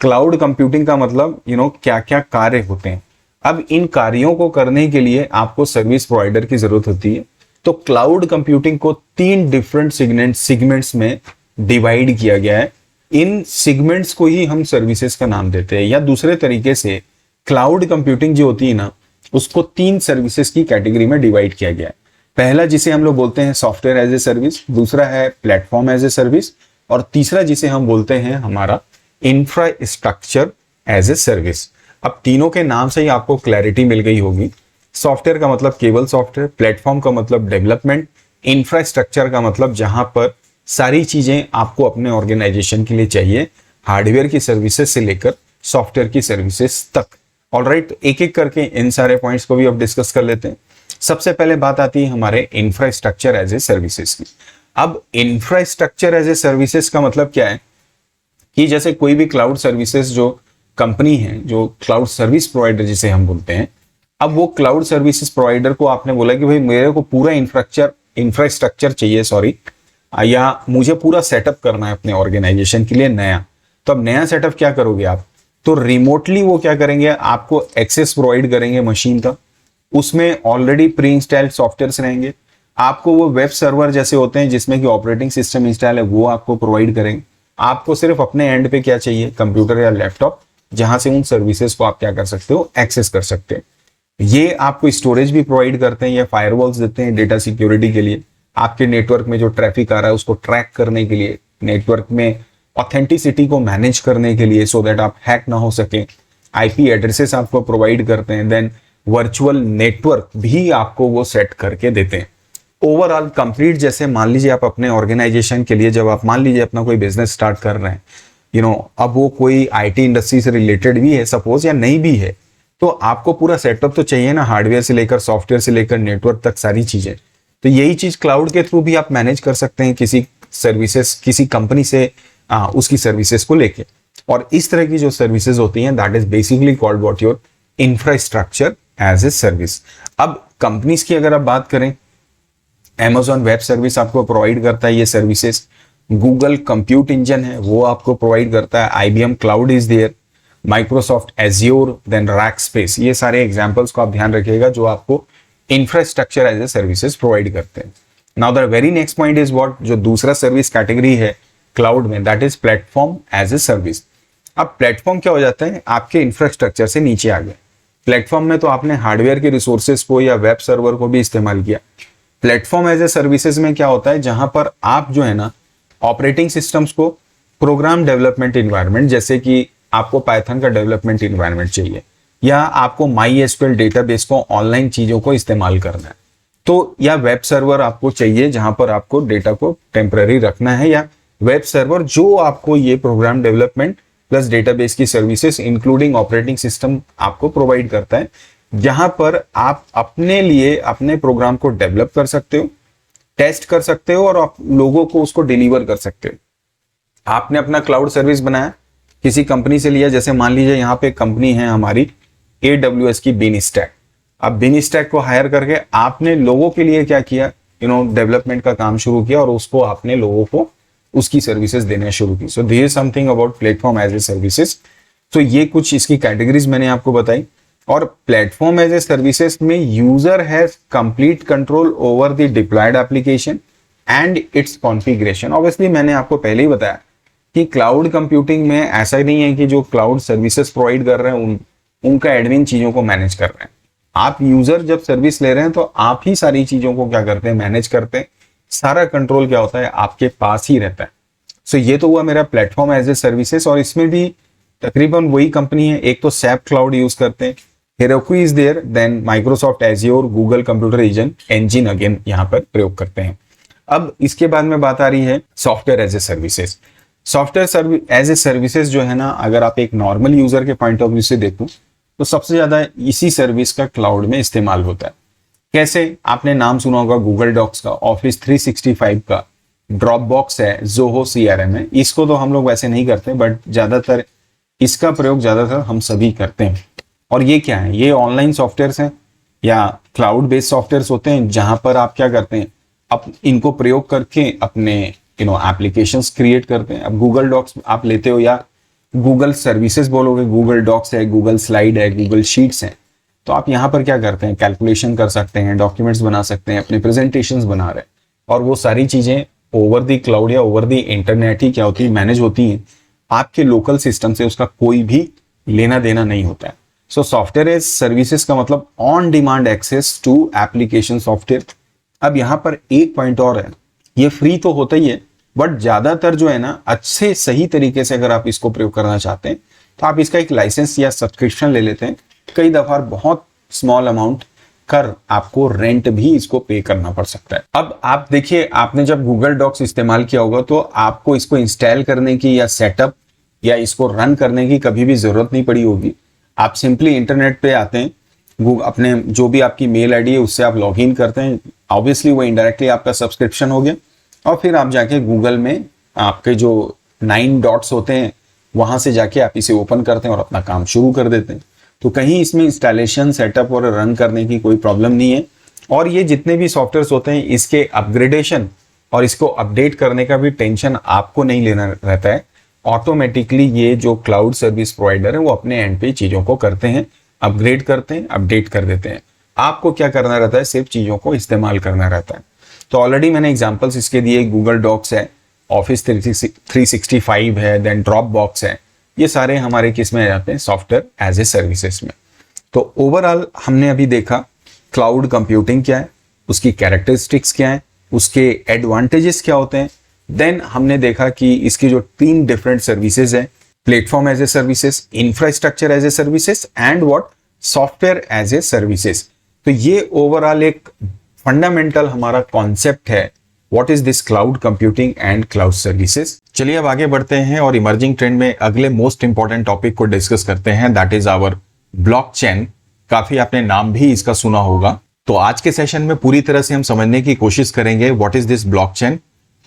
क्लाउड कंप्यूटिंग का मतलब क्या क्या कार्य होते हैं। अब इन कार्यों को करने के लिए आपको सर्विस प्रोवाइडर की जरूरत होती है। तो क्लाउड कंप्यूटिंग को 3 डिफरेंट सेगमेंट्स में डिवाइड किया गया है। इन सेगमेंट्स को ही हम सर्विसेज का नाम देते हैं, या दूसरे तरीके से क्लाउड कंप्यूटिंग जो होती है ना, उसको 3 सर्विसेज की कैटेगरी में डिवाइड किया गया है। पहला जिसे हम लोग बोलते हैं सॉफ्टवेयर एज ए सर्विस, दूसरा है प्लेटफॉर्म एज ए सर्विस, और तीसरा जिसे हम बोलते हैं हमारा इंफ्रास्ट्रक्चर एज ए सर्विस। अब तीनों के नाम से ही आपको क्लैरिटी मिल गई होगी। सॉफ्टवेयर का मतलब केवल सॉफ्टवेयर, प्लेटफॉर्म का मतलब डेवलपमेंट, इंफ्रास्ट्रक्चर का मतलब जहां पर सारी चीजें आपको अपने ऑर्गेनाइजेशन के लिए चाहिए, हार्डवेयर की सर्विसेज से लेकर सॉफ्टवेयर की सर्विसेज तक। ऑलराइट, एक एक करके इन सारे पॉइंट्स को भी अब डिस्कस कर लेते हैं। सबसे पहले बात आती है हमारे इंफ्रास्ट्रक्चर एज ए सर्विसेज की। अब इंफ्रास्ट्रक्चर एज ए सर्विसेज का मतलब क्या है कि जैसे कोई भी क्लाउड सर्विसेज जो कंपनी है, जो क्लाउड सर्विस प्रोवाइडर जिसे हम बोलते हैं, अब वो क्लाउड सर्विसेज प्रोवाइडर को आपने बोला कि भाई मेरे को पूरा इंफ्रास्ट्रक्चर चाहिए या मुझे पूरा सेटअप करना है अपने ऑर्गेनाइजेशन के लिए नया। तो अब नया सेटअप क्या करोगे आप, तो रिमोटली वो क्या करेंगे, आपको एक्सेस प्रोवाइड करेंगे मशीन का। उसमें ऑलरेडी प्री इंस्टॉल्ड सॉफ्टवेयर रहेंगे। आपको वो वेब सर्वर जैसे होते हैं जिसमें कि ऑपरेटिंग सिस्टम इंस्टॉल है, वो आपको प्रोवाइड करेंगे। आपको सिर्फ अपने एंड पे क्या चाहिए, कंप्यूटर या लैपटॉप, जहां से उन सर्विसेज को आप क्या कर सकते हो, एक्सेस कर सकते हो। ये आपको स्टोरेज भी प्रोवाइड करते हैं या फायरवॉल्स देते हैं डेटा सिक्योरिटी के लिए, आपके नेटवर्क में जो ट्रैफिक आ रहा है उसको ट्रैक करने के लिए, नेटवर्क में ऑथेंटिसिटी को मैनेज करने के लिए, सो दैट आप हैक ना हो सके। आईपी एड्रेसेस आपको प्रोवाइड करते हैं, देन वर्चुअल नेटवर्क भी आपको वो सेट करके देते हैं। ओवरऑल कंप्लीट, जैसे मान लीजिए आप अपने ऑर्गेनाइजेशन के लिए, जब आप मान लीजिए अपना कोई बिजनेस स्टार्ट कर रहे हैं, अब वो कोई आईटी इंडस्ट्री से रिलेटेड भी है सपोज, या नहीं भी है, तो आपको पूरा सेटअप तो चाहिए ना, हार्डवेयर से लेकर सॉफ्टवेयर से लेकर नेटवर्क तक सारी चीजें। तो यही चीज क्लाउड के थ्रू भी आप मैनेज कर सकते हैं किसी सर्विसेज, किसी कंपनी से उसकी सर्विसेज को लेके। और इस तरह की जो सर्विसेज होती हैं, that is basically called what, your infrastructure as a service. अब कंपनीज की अगर आप बात करें, Amazon वेब सर्विस आपको प्रोवाइड करता है ये सर्विसेज, गूगल कंप्यूट इंजन है वो आपको प्रोवाइड करता है, IBM cloud is there, Microsoft Azure, then Rackspace, ये सारे एग्जांपल्स को आप ध्यान रखिएगा जो आपको infrastructure as a services provide करते हैं। Now the very next point is what, जो दूसरा सर्विस कैटेगरी है क्लाउड में, that is platform as a service. अब प्लेटफॉर्म क्या हो जाता है, आपके इंफ्रास्ट्रक्चर से नीचे आ गए। प्लेटफॉर्म में तो आपने हार्डवेयर के रिसोर्सेज को या वेब सर्वर को भी इस्तेमाल किया। प्लेटफॉर्म एज ए सर्विसेज में क्या होता है, जहां पर आप जो है ना ऑपरेटिंग सिस्टम्स को प्रोग्राम डेवलपमेंट इन्वायरमेंट, जैसे कि आपको पाइथन का डेवलपमेंट इन्वायरमेंट चाहिए, या आपको MySQL डेटाबेस को ऑनलाइन चीजों को इस्तेमाल करना है, तो या वेब सर्वर आपको चाहिए जहां पर आपको डेटा को टेम्पररी रखना है, या वेब सर्वर जो आपको ये प्रोग्राम डेवलपमेंट प्लस डेटाबेस की सर्विसेज इंक्लूडिंग ऑपरेटिंग सिस्टम आपको प्रोवाइड करता है। जहां पर आप अपने लिए अपने प्रोग्राम को डेवलप कर सकते हो, टेस्ट कर सकते हो और आप लोगों को उसको डिलीवर कर सकते हो। आपने अपना क्लाउड सर्विस बनाया, किसी कंपनी से लिया, जैसे मान लीजिए यहाँ पे कंपनी है हमारी AWS की बीनस्टैक। अब बीनस्टैक को हायर करके आपने लोगों के लिए क्या किया, डेवलपमेंट का काम शुरू किया और उसको आपने लोगों को उसकी सर्विसेज देना शुरू की। So this is something about platform as a services. तो ये कुछ इसकी कैटेगरीज मैंने आपको बताई। और प्लेटफॉर्म एज ए सर्विसेज में user has complete control over the deployed application and its configuration. Obviously मैंने आपको पहले ही बताया कि क्लाउड कंप्यूटिंग में ऐसा नहीं है कि जो क्लाउड सर्विसेज प्रोवाइड कर रहे हैं उनका एडमिन चीजों को मैनेज कर रहे हैं। आप यूजर जब सर्विस ले रहे हैं तो आप ही सारी चीजों को क्या करते हैं, मैनेज करते हैं। सारा कंट्रोल क्या होता है, आपके पास ही रहता है। सो ये तो हुआ मेरा प्लेटफॉर्म एज ए सर्विसेज। और इसमें भी तकरीबन वही कंपनी है। एक तो सैप क्लाउड यूज करते हैं, Heroku is there, then Microsoft Azure, Google computer engine again यहाँ पर प्रयोग करते हैं। अब इसके बाद में बात आ रही है software as a services. Software as a services जो है ना, अगर आप एक नॉर्मल यूजर के पॉइंट ऑफ व्यू से देखो तो सबसे ज्यादा इसी सर्विस का क्लाउड में इस्तेमाल होता है। कैसे? आपने नाम सुना होगा गूगल डॉक्स का, ऑफिस 365 का, ड्रॉप बॉक्स है, जोहो CRM है। इसको तो हम लोग वैसे नहीं करते, बट ज्यादातर इसका प्रयोग ज्यादातर हम सभी करते हैं। और ये क्या है, ये ऑनलाइन सॉफ्टवेयर हैं या क्लाउड बेस्ड सॉफ्टवेयर होते हैं, जहां पर आप क्या करते हैं, अब इनको प्रयोग करके अपने एप्लीकेशंस क्रिएट करते हैं। अब गूगल डॉक्स आप लेते हो या गूगल सर्विसेज बोलोगे, गूगल डॉक्स है, गूगल स्लाइड है, गूगल शीट्स है, तो आप यहाँ पर क्या करते हैं, कैलकुलेशन कर सकते हैं, डॉक्यूमेंट्स बना सकते हैं, अपने प्रेजेंटेशंस बना रहे हैं। और वो सारी चीजें ओवर द क्लाउड या ओवर द इंटरनेट ही क्या होती है, मैनेज होती हैं। आपके लोकल सिस्टम से उसका कोई भी लेना देना नहीं होता है। सो सॉफ्टवेयर एज सर्विसेज का मतलब on demand access to application software. अब यहाँ पर एक पॉइंट और है, ये फ्री तो होता ही है, बट ज्यादातर जो है ना, अच्छे सही तरीके से अगर आप इसको प्रयोग करना चाहते हैं तो आप इसका एक लाइसेंस या सब्सक्रिप्शन ले लेते हैं। कई दफा बहुत स्मॉल अमाउंट कर आपको रेंट भी इसको पे करना पड़ सकता है। अब आप देखिए, आपने जब गूगल डॉक्स इस्तेमाल किया होगा तो आपको इसको इंस्टॉल करने की या सेटअप या इसको रन करने की कभी भी जरूरत नहीं पड़ी होगी। आप सिंपली इंटरनेट पे आते हैं, अपने जो भी आपकी मेल आईडी है उससे आप लॉग इन करते हैं। ऑब्वियसली वो इनडायरेक्टली आपका सब्सक्रिप्शन हो गया। और फिर आप जाके गूगल में आपके जो 9 डॉट्स होते हैं वहां से जाके आप इसे ओपन करते हैं और अपना काम शुरू कर देते हैं। तो कहीं इसमें इंस्टॉलेशन, सेटअप और रन करने की कोई प्रॉब्लम नहीं है। और ये जितने भी सॉफ्टवेयर होते हैं, इसके अपग्रेडेशन और इसको अपडेट करने का भी टेंशन आपको नहीं लेना रहता है। ऑटोमेटिकली ये जो क्लाउड सर्विस प्रोवाइडर है वो अपने एंड पे चीजों को करते हैं, अपग्रेड करते हैं, अपडेट कर देते हैं। आपको क्या करना रहता है, सिर्फ चीजों को इस्तेमाल करना रहता है। तो ऑलरेडी मैंने एग्जांपल्स इसके दिए, गूगल डॉक्स है, ऑफिस 365 है, देन ड्रॉप बॉक्स है। ये सारे हमारे किस में आ जाते हैं, सॉफ्टवेयर एज ए सर्विसेज में। तो ओवरऑल हमने अभी देखा क्लाउड कंप्यूटिंग क्या है, उसकी कैरेक्टरिस्टिक्स क्या है, उसके एडवांटेजेस क्या होते हैं। देन हमने देखा कि इसकी जो 3 डिफरेंट सर्विसेज है, platform as a services, infrastructure as a services and what, software as a services. तो ये ओवरऑल एक फंडामेंटल हमारा कॉन्सेप्ट है, what is this cloud computing and cloud services. चलिए अब आगे बढ़ते हैं और इमर्जिंग ट्रेंड में अगले मोस्ट इंपॉर्टेंट टॉपिक को डिस्कस करते हैं, दैट इज आवर ब्लॉकचेन। काफी आपने नाम भी इसका सुना होगा। तो आज के सेशन में पूरी तरह से हम समझने की कोशिश करेंगे what is this blockchain,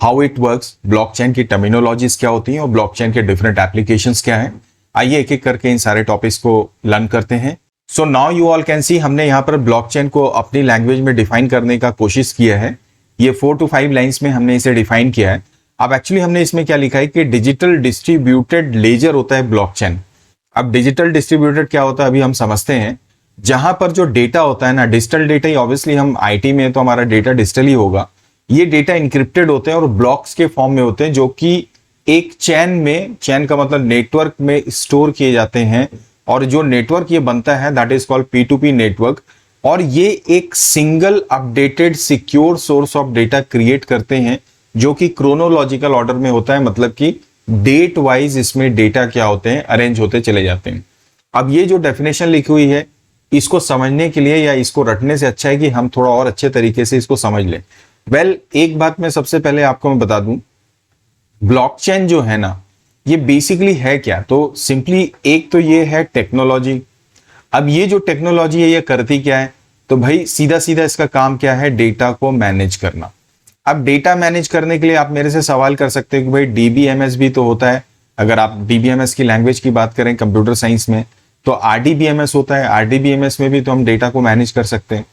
how it works, blockchain की टर्मिनोलॉजीज क्या होती हैं और ब्लॉकचेन के डिफरेंट एप्लीकेशंस क्या हैं। आइए एक एक करके इन सारे टॉपिक्स को लर्न करते हैं। So now you all can see, हमने यहाँ पर ब्लॉकचेन को अपनी लैंग्वेज में डिफाइन करने का कोशिश किया है। ये 4 to 5 लाइंस में हमने इसे डिफाइन किया है। अब एक्चुअली हमने इसमें क्या लिखा है कि डिजिटल डिस्ट्रीब्यूटेड लेजर होता है ब्लॉकचेन। अब डिजिटल डिस्ट्रीब्यूटेड क्या होता है अभी हम समझते हैं। जहां पर जो डेटा होता है ना, डिजिटल डेटा ही, ऑब्वियसली हम आईटी में तो हमारा डेटा डिजिटल ही होगा। ये डेटा इंक्रिप्टेड होते हैं और ब्लॉक्स के फॉर्म में होते हैं, जो कि एक चैन में, चैन का मतलब नेटवर्क में स्टोर किए जाते हैं। और जो नेटवर्क ये बनता है that is called P2P network. और ये एक single updated secure source of data create करते हैं, जो कि क्रोनोलॉजिकल ऑर्डर में होता है, मतलब कि डेट वाइज इसमें डेटा क्या होते हैं, अरेंज होते चले जाते हैं। अब ये जो डेफिनेशन लिखी हुई है, इसको समझने के लिए या इसको रटने से अच्छा है कि हम थोड़ा और अच्छे तरीके से इसको समझ लें। वेल, एक बात मैं सबसे पहले आपको मैं बता दूं, ब्लॉकचेन जो है ना, ये बेसिकली है क्या। तो सिंपली एक तो ये है टेक्नोलॉजी। अब ये जो टेक्नोलॉजी है ये करती क्या है, तो भाई सीधा सीधा इसका काम क्या है, डेटा को मैनेज करना। अब डेटा मैनेज करने के लिए आप मेरे से सवाल कर सकते हो कि भाई डीबीएमएस भी तो होता है। अगर आप डीबीएमएस की लैंग्वेज की बात करें कंप्यूटर साइंस में, तो आरडीबीएमएस होता है, आरडीबीएमएस में भी तो हम डेटा को मैनेज कर सकते हैं।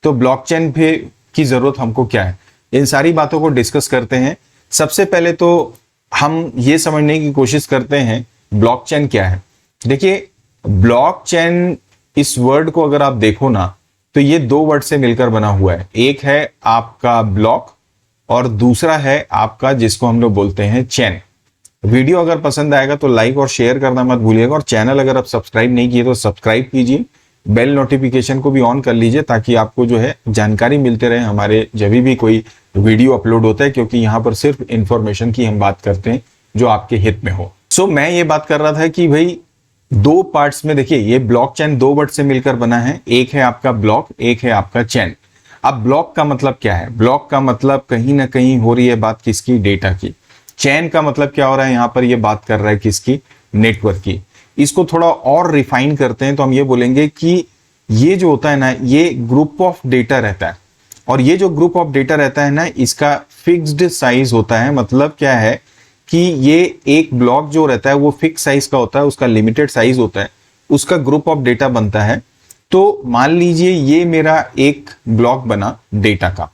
तो ब्लॉकचेन पे की जरूरत हमको क्या है, इन सारी बातों को डिस्कस करते हैं। सबसे पहले तो हम ये समझने की कोशिश करते हैं ब्लॉकचेन क्या है। देखिए ब्लॉकचेन इस वर्ड को अगर आप देखो ना, तो ये दो वर्ड से मिलकर बना हुआ है। एक है आपका ब्लॉक और दूसरा है आपका जिसको हम लोग बोलते हैं चेन। वीडियो अगर पसंद आएगा तो लाइक और शेयर करना मत भूलिएगा, और चैनल अगर आप सब्सक्राइब नहीं किए तो सब्सक्राइब कीजिए, बेल नोटिफिकेशन को भी ऑन कर लीजिए ताकि आपको जो है जानकारी मिलते रहे हमारे जब भी कोई वीडियो अपलोड होता है, क्योंकि यहाँ पर सिर्फ इंफॉर्मेशन की हम बात करते हैं जो आपके हित में हो। सो मैं ये बात कर रहा था कि भाई दो पार्ट्स में देखिए ये ब्लॉकचेन दो वर्ड से मिलकर बना है, एक है आपका ब्लॉक, एक है आपका चेन। अब ब्लॉक का मतलब क्या है, ब्लॉक का मतलब कहीं ना कहीं हो रही है बात किसकी, डेटा की। चेन का मतलब क्या हो रहा है, यहां पर ये बात कर रहा है किसकी, नेटवर्क की। इसको थोड़ा और रिफाइन करते हैं तो हम ये बोलेंगे कि ये जो होता है ना, ये ग्रुप ऑफ डेटा रहता है, और ये जो ग्रुप ऑफ डेटा रहता है ना, इसका फिक्स्ड साइज होता है। मतलब क्या है कि ये एक ब्लॉक जो रहता है वो फिक्स साइज का होता है, उसका लिमिटेड साइज होता है, उसका ग्रुप ऑफ डेटा बनता है। तो मान लीजिए ये मेरा एक ब्लॉक बना डेटा का।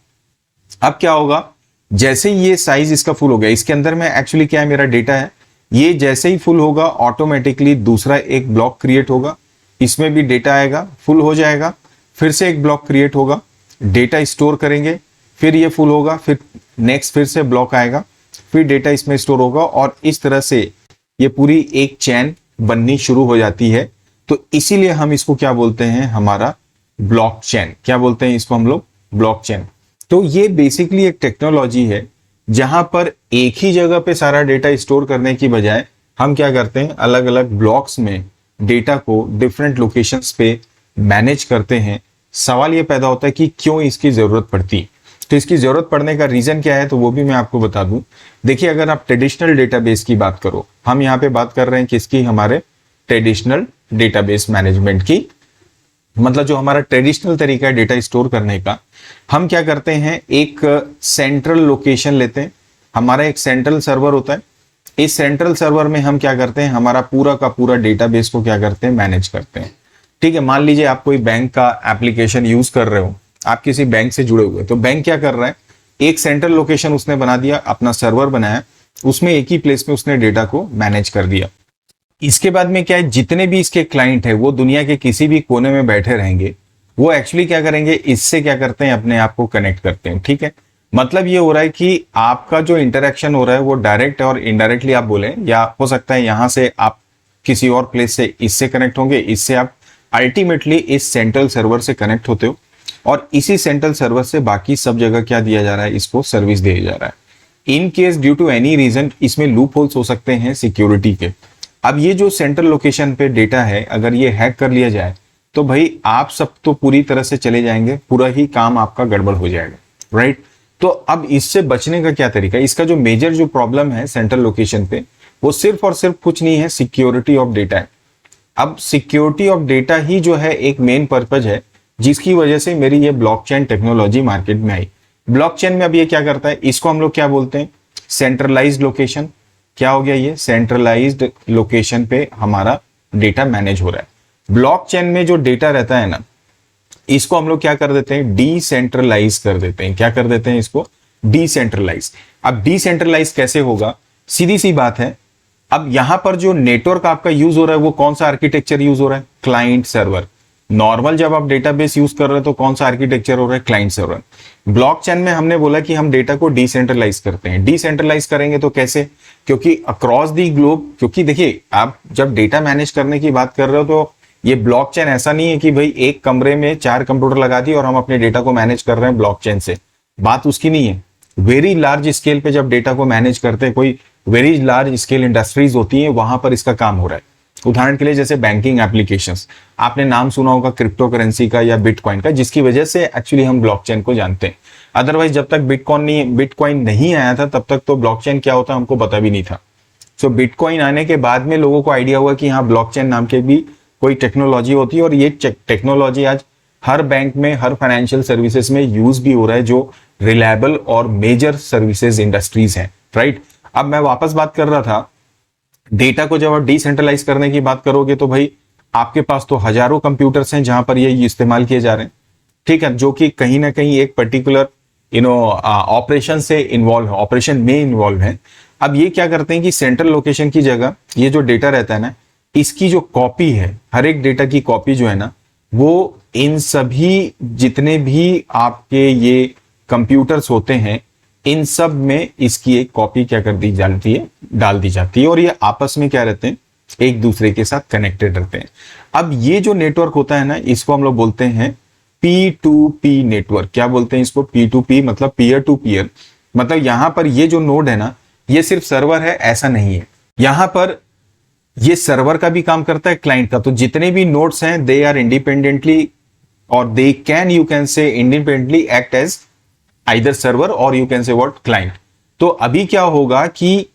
अब क्या होगा, जैसे ही ये साइज इसका फुल हो गया, इसके अंदर में एक्चुअली क्या है, मेरा डेटा है, ये जैसे ही फुल होगा ऑटोमेटिकली दूसरा एक ब्लॉक क्रिएट होगा, इसमें भी डेटा आएगा, फुल हो जाएगा, फिर से एक ब्लॉक क्रिएट होगा, डेटा स्टोर करेंगे, फिर ये फुल होगा, फिर नेक्स्ट फिर से ब्लॉक आएगा, फिर डेटा इसमें स्टोर होगा, और इस तरह से ये पूरी एक चैन बननी शुरू हो जाती है। तो इसीलिए हम इसको क्या बोलते हैं, हमारा ब्लॉकचेन। क्या बोलते हैं इसको हम लोग, ब्लॉकचेन। तो ये बेसिकली एक टेक्नोलॉजी है जहां पर एक ही जगह पे सारा डेटा स्टोर करने की बजाय हम क्या करते हैं, अलग अलग ब्लॉक्स में डेटा को डिफरेंट लोकेशंस पे मैनेज करते हैं। सवाल ये पैदा होता है कि क्यों इसकी जरूरत पड़ती। तो इसकी जरूरत पड़ने का रीजन क्या है, तो वो भी मैं आपको बता दूं। देखिए अगर आप ट्रेडिशनल डेटाबेस की बात करो, हम यहाँ पे बात कर रहे हैं किसकी, हमारे ट्रेडिशनल डेटाबेस मैनेजमेंट की। मतलब जो हमारा ट्रेडिशनल तरीका है डेटा स्टोर करने का, हम क्या करते हैं, एक सेंट्रल लोकेशन लेते हैं, हमारा एक सेंट्रल सर्वर होता है। इस सेंट्रल सर्वर में हम क्या करते हैं, हमारा पूरा का पूरा डेटाबेस को क्या करते हैं, मैनेज करते हैं। ठीक है, मान लीजिए आप कोई बैंक का एप्लीकेशन यूज कर रहे हो, आप किसी बैंक से जुड़े हुए, तो बैंक क्या कर रहा है, एक सेंट्रल लोकेशन उसने बना दिया, अपना सर्वर बनाया, उसमें एक ही प्लेस में उसने डेटा को मैनेज कर दिया। इसके बाद में क्या है, जितने भी इसके क्लाइंट है वो दुनिया के किसी भी कोने में बैठे रहेंगे, वो एक्चुअली क्या करेंगे, इससे क्या करते हैं, अपने आप को कनेक्ट करते हैं। ठीक है, मतलब ये हो रहा है कि आपका जो इंटरेक्शन हो रहा है वो डायरेक्ट और इनडायरेक्टली आप बोले, या हो सकता है यहां से आप किसी और प्लेस से इससे कनेक्ट होंगे, इससे आप अल्टीमेटली इस सेंट्रल सर्वर से कनेक्ट होते हो, और इसी सेंट्रल सर्वर से बाकी सब जगह क्या दिया जा रहा है, इसको सर्विस दिया जा रहा है। In case due to any reason इसमें लूप होल्स हो सकते हैं सिक्योरिटी के। अब ये जो सेंट्रल लोकेशन पे डेटा है, अगर ये हैक कर लिया जाए तो भाई आप सब तो पूरी तरह से चले जाएंगे, पूरा ही काम आपका गड़बड़ हो जाएगा, राइट। तो अब इससे बचने का क्या तरीका है, इसका जो मेजर जो प्रॉब्लम है सेंट्रल लोकेशन पे, वो सिर्फ और सिर्फ कुछ नहीं है, सिक्योरिटी ऑफ डेटा है। अब सिक्योरिटी ऑफ डेटा ही जो है एक मेन पर्पज है, जिसकी वजह से मेरी ये ब्लॉकचेन टेक्नोलॉजी मार्केट में आई। ब्लॉकचेन में अब ये क्या करता है, इसको हम लोग क्या बोलते हैं, सेंट्रलाइज्ड लोकेशन। क्या हो गया, ये सेंट्रलाइज्ड लोकेशन पे हमारा डेटा मैनेज हो रहा है। ब्लॉकचेन में जो डेटा रहता है ना, इसको हम लोग क्या कर देते हैं, डिसेंट्रलाइज कर देते हैं। क्या कर देते हैं, इसको डिसेंट्रलाइज। अब डिसेंट्रलाइज कैसे होगा, सीधी सी बात है। अब यहां पर जो नेटवर्क आपका यूज हो रहा है वो कौन सा आर्किटेक्चर यूज हो रहा है, क्लाइंट सर्वर। नॉर्मल जब आप डेटाबेस यूज कर रहे हो तो कौन सा आर्किटेक्चर हो रहा है, क्लाइंट सर्वर। ब्लॉकचेन में हमने बोला कि हम डेटा को डिसेंट्रलाइज करते हैं। डिसेंट्रलाइज करेंगे तो कैसे, क्योंकि अक्रॉस दी ग्लोब, क्योंकि देखिए आप जब डेटा मैनेज करने की बात कर रहे हो तो ये ब्लॉकचेन ऐसा नहीं है कि भाई एक कमरे में 4 कंप्यूटर लगा दिए और हम अपने डेटा को मैनेज कर रहे हैं ब्लॉकचेन से, बात उसकी नहीं है। वेरी लार्ज स्केल पे जब डेटा को मैनेज करते हैं, कोई वेरी लार्ज स्केल इंडस्ट्रीज होती है, वहां पर इसका काम हो रहा है। उदाहरण के लिए जैसे बैंकिंग एप्लीकेशंस, आपने नाम सुना होगा क्रिप्टो करेंसी का या बिटकॉइन का, जिसकी वजह से एक्चुअली हम ब्लॉकचेन को जानते हैं। अदरवाइज जब तक बिटकॉइन नहीं आया था तब तक तो ब्लॉकचेन क्या होता है हमको पता भी नहीं था। सो बिटकॉइन आने के बाद में लोगों को आइडिया हुआ कि हाँ ब्लॉकचेन नाम के भी कोई टेक्नोलॉजी होती है, और ये टेक्नोलॉजी आज हर बैंक में, हर फाइनेंशियल सर्विसेज में यूज भी हो रहा है, जो रिलायबल और मेजर सर्विसेज इंडस्ट्रीज हैं, राइट। अब मैं वापस बात कर रहा था, डेटा को जब आप डिसेंट्रलाइज करने की बात करोगे तो भाई आपके पास तो हजारों कंप्यूटर्स हैं जहां पर ये इस्तेमाल किए जा रहे हैं, ठीक है, जो कि कहीं ना कहीं एक पर्टिकुलर ऑपरेशन से इन्वॉल्व है, ऑपरेशन में इन्वॉल्व है। अब ये क्या करते हैं कि सेंट्रल लोकेशन की जगह ये जो डेटा रहता है ना, इसकी जो कॉपी है, हर एक डेटा की कॉपी जो है ना, वो इन सभी जितने भी आपके ये कंप्यूटर्स होते हैं, इन सब में इसकी एक कॉपी क्या कर दी जाती है, डाल दी जाती है, और ये आपस में क्या रहते हैं, एक दूसरे के साथ कनेक्टेड रहते हैं। अब ये जो नेटवर्क होता है ना, इसको हम लोग बोलते हैं P2P नेटवर्क। क्या बोलते हैं इसको? P2P मतलब पीयर टू पीयर। मतलब यहां पर ये जो नोड है ना, ये सिर्फ सर्वर है ऐसा नहीं है, यहां पर ये सर्वर का भी काम करता है, क्लाइंट का। तो जितने भी नोड्स हैं दे आर इंडिपेंडेंटली, और they can, you can say independently act as either server और you can say what, client. तो अभी क्या होगा कि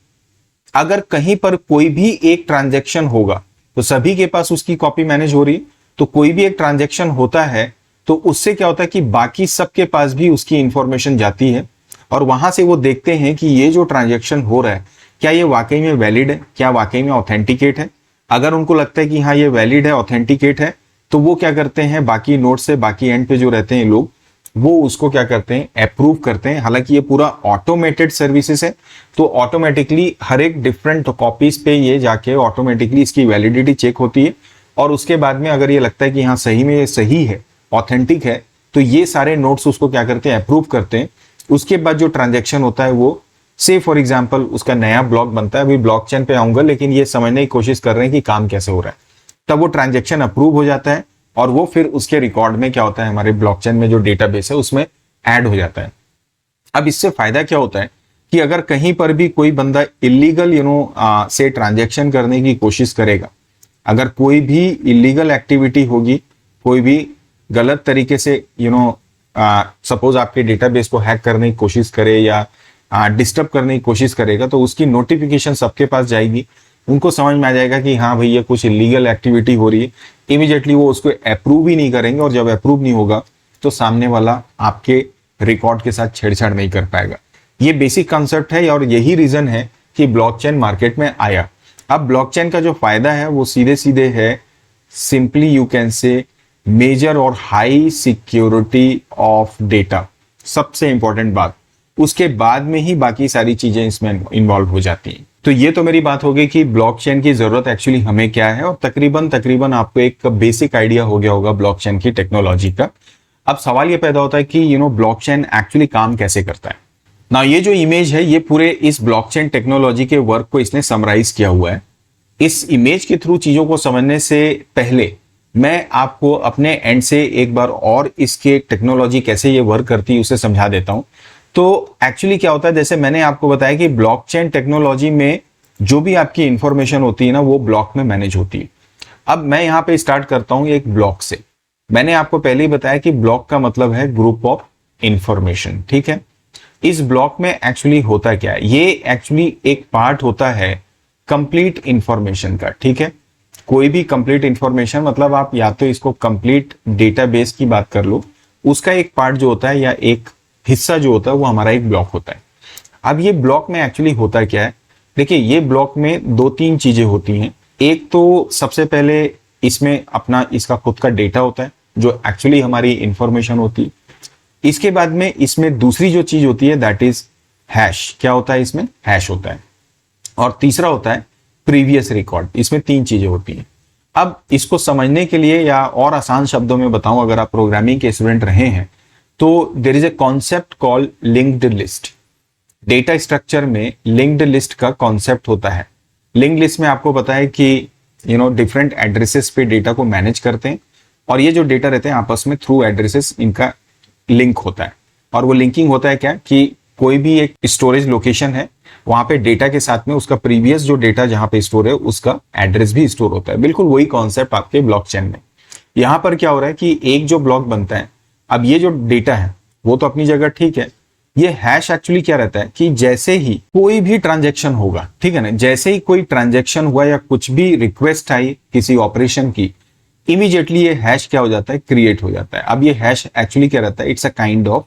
अगर कहीं पर कोई भी एक ट्रांजैक्शन होगा तो सभी के पास उसकी कॉपी मैनेज हो रही है। तो कोई भी एक ट्रांजैक्शन होता है तो उससे क्या होता है कि बाकी सबके पास भी उसकी इंफॉर्मेशन जाती है, और वहां से वो देखते हैं कि ये जो ट्रांजैक्शन हो रहा है क्या ये वाकई में वैलिड है, क्या वाकई में ऑथेंटिकेट है। अगर उनको लगता है कि हाँ ये वैलिड है, ऑथेंटिकेट है, तो वो क्या करते हैं, बाकी नोड से बाकी एंड पे जो रहते हैं लोग, वो उसको क्या करते हैं, अप्रूव करते हैं। हालांकि ये पूरा ऑटोमेटेड सर्विसेज है, तो ऑटोमेटिकली हर एक डिफरेंट कॉपीज पे ये जाके ऑटोमेटिकली इसकी वैलिडिटी चेक होती है, और उसके बाद में अगर ये लगता है कि हाँ सही में ये सही है, ऑथेंटिक है, तो ये सारे नोट्स उसको क्या करते हैं, अप्रूव करते हैं। उसके बाद जो ट्रांजेक्शन होता है वो, से फॉर एग्जाम्पल उसका नया ब्लॉक बनता है, अभी ब्लॉकचेन पे आऊंगा, लेकिन ये समझने की कोशिश कर रहे हैं कि काम कैसे हो रहा है। तब वो ट्रांजेक्शन अप्रूव हो जाता है, और वो फिर उसके रिकॉर्ड में क्या होता है, हमारे ब्लॉकचेन में जो डेटाबेस है उसमें ऐड हो जाता है। अब इससे फायदा क्या होता है कि अगर कहीं पर भी कोई बंदा इलीगल से ट्रांजेक्शन करने की कोशिश करेगा, अगर कोई भी इलीगल एक्टिविटी होगी, कोई भी गलत तरीके से सपोज आपके डेटाबेस को हैक करने की कोशिश करे या डिस्टर्ब करने की कोशिश करेगा, तो उसकी नोटिफिकेशन सबके पास जाएगी, उनको समझ में आ जाएगा कि हाँ भैया कुछ इलीगल एक्टिविटी हो रही है। इमीडिएटली वो उसको अप्रूव ही नहीं करेंगे, और जब अप्रूव नहीं होगा तो सामने वाला आपके रिकॉर्ड के साथ छेड़छाड़ नहीं कर पाएगा। ये बेसिक कॉन्सेप्ट है, और यही रीजन है कि ब्लॉकचेन मार्केट में आया। अब ब्लॉकचेन का जो फायदा है वो सीधे सीधे है, simply you can say major और हाई सिक्योरिटी ऑफ डेटा, सबसे इंपॉर्टेंट बात। उसके बाद में ही बाकी सारी चीजें इसमें इन्वॉल्व हो जाती हैं। तो ये तो मेरी बात हो गई कि ब्लॉकचेन की जरूरत एक्चुअली हमें क्या है, और तकरीबन आपको एक बेसिक आइडिया हो गया होगा ब्लॉकचेन की टेक्नोलॉजी का। अब सवाल ये पैदा होता है कि ब्लॉकचेन एक्चुअली काम कैसे करता है ना। ये जो इमेज है, ये पूरे इस ब्लॉकचेन टेक्नोलॉजी के वर्क को इसने समराइज किया हुआ है। इस इमेज के थ्रू चीजों को समझने से पहले मैं आपको अपने एंड से एक बार और इसके टेक्नोलॉजी कैसे ये वर्क करती है उसे समझा देता हूं। तो एक्चुअली क्या होता है, जैसे मैंने आपको बताया कि ब्लॉकचेन टेक्नोलॉजी में जो भी आपकी इंफॉर्मेशन होती है ना, वो ब्लॉक में मैनेज होती है। अब मैं यहां पे स्टार्ट करता हूं एक ब्लॉक से। मैंने आपको पहले ही बताया कि ब्लॉक का मतलब है ग्रुप ऑफ इंफॉर्मेशन, ठीक है। इस ब्लॉक में एक्चुअली होता क्या है, ये एक्चुअली एक पार्ट होता है कंप्लीट इंफॉर्मेशन का, ठीक है। कोई भी कंप्लीट इंफॉर्मेशन मतलब आप या तो इसको कंप्लीट डेटाबेस की बात कर लो, उसका एक पार्ट जो होता है या एक हिस्सा जो होता है वो हमारा एक ब्लॉक होता है। अब ये ब्लॉक में एक्चुअली होता क्या है, देखिए ये ब्लॉक में दो तीन चीजें होती हैं। एक तो सबसे पहले इसमें अपना इसका खुद का डेटा होता है जो एक्चुअली हमारी इंफॉर्मेशन होती है। इसके बाद में इसमें दूसरी जो चीज होती है दैट इज हैश। क्या होता है इसमें? हैश होता है। और तीसरा होता है प्रीवियस रिकॉर्ड। इसमें तीन चीजें होती हैं। अब इसको समझने के लिए या और आसान शब्दों में बताऊं, अगर आप प्रोग्रामिंग के स्टूडेंट रहे हैं तो there is a concept called linked list. Data structure में लिंक्ड लिस्ट का कॉन्सेप्ट होता है। लिंक्ड लिस्ट में आपको पता है कि डिफरेंट एड्रेसेस पे डेटा को मैनेज करते हैं, और ये जो डेटा रहते हैं आपस में थ्रू एड्रेसेस इनका लिंक होता है। और वो लिंकिंग होता है क्या कि कोई भी एक स्टोरेज लोकेशन है, वहां पे डेटा के साथ में उसका प्रीवियस जो डेटा जहां पे स्टोर है उसका एड्रेस भी स्टोर होता है। बिल्कुल वही कॉन्सेप्ट आपके ब्लॉकचेन में। यहां पर क्या हो रहा है कि एक जो ब्लॉक बनता है, अब ये जो डेटा है वो तो अपनी जगह ठीक है। ये हैश एक्चुअली क्या रहता है कि जैसे ही कोई भी ट्रांजैक्शन होगा, ठीक है ना, जैसे ही कोई ट्रांजैक्शन हुआ या कुछ भी रिक्वेस्ट आई किसी ऑपरेशन की, इमीडिएटली ये हैश क्या हो जाता है, क्रिएट हो जाता है। अब ये हैश एक्चुअली क्या रहता है, it's a kind of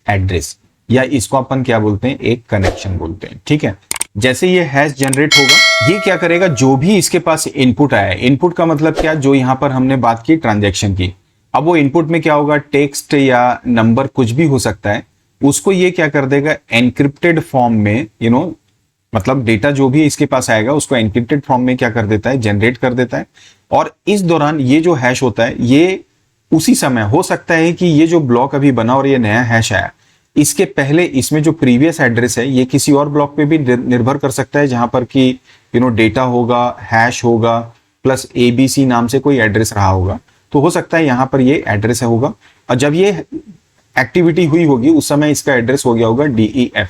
address, या इसको अपन क्या बोलते हैं, एक कनेक्शन बोलते हैं, ठीक है। जैसे ये हैश जनरेट होगा, ये क्या करेगा, जो भी इसके पास इनपुट आया है, इनपुट का मतलब क्या, जो यहां पर हमने बात की ट्रांजैक्शन की, अब वो इनपुट में क्या होगा, टेक्स्ट या नंबर कुछ भी हो सकता है, उसको ये क्या कर देगा, एनक्रिप्टेड फॉर्म में, मतलब डेटा जो भी इसके पास आएगा उसको एनक्रिप्टेड फॉर्म में क्या कर देता है, जनरेट कर देता है। और इस दौरान ये जो हैश होता है, ये उसी समय हो सकता है कि ये जो ब्लॉक अभी बना और ये नया हैश आया, इसके पहले इसमें जो प्रीवियस एड्रेस है ये किसी और ब्लॉक पे भी निर्भर कर सकता है, जहां पर कि डेटा होगा, हैश होगा, प्लस ABC नाम से कोई एड्रेस रहा होगा, तो हो सकता है यहां पर ये एड्रेस होगा। और जब ये एक्टिविटी हुई होगी उस समय इसका एड्रेस हो गया होगा DEF,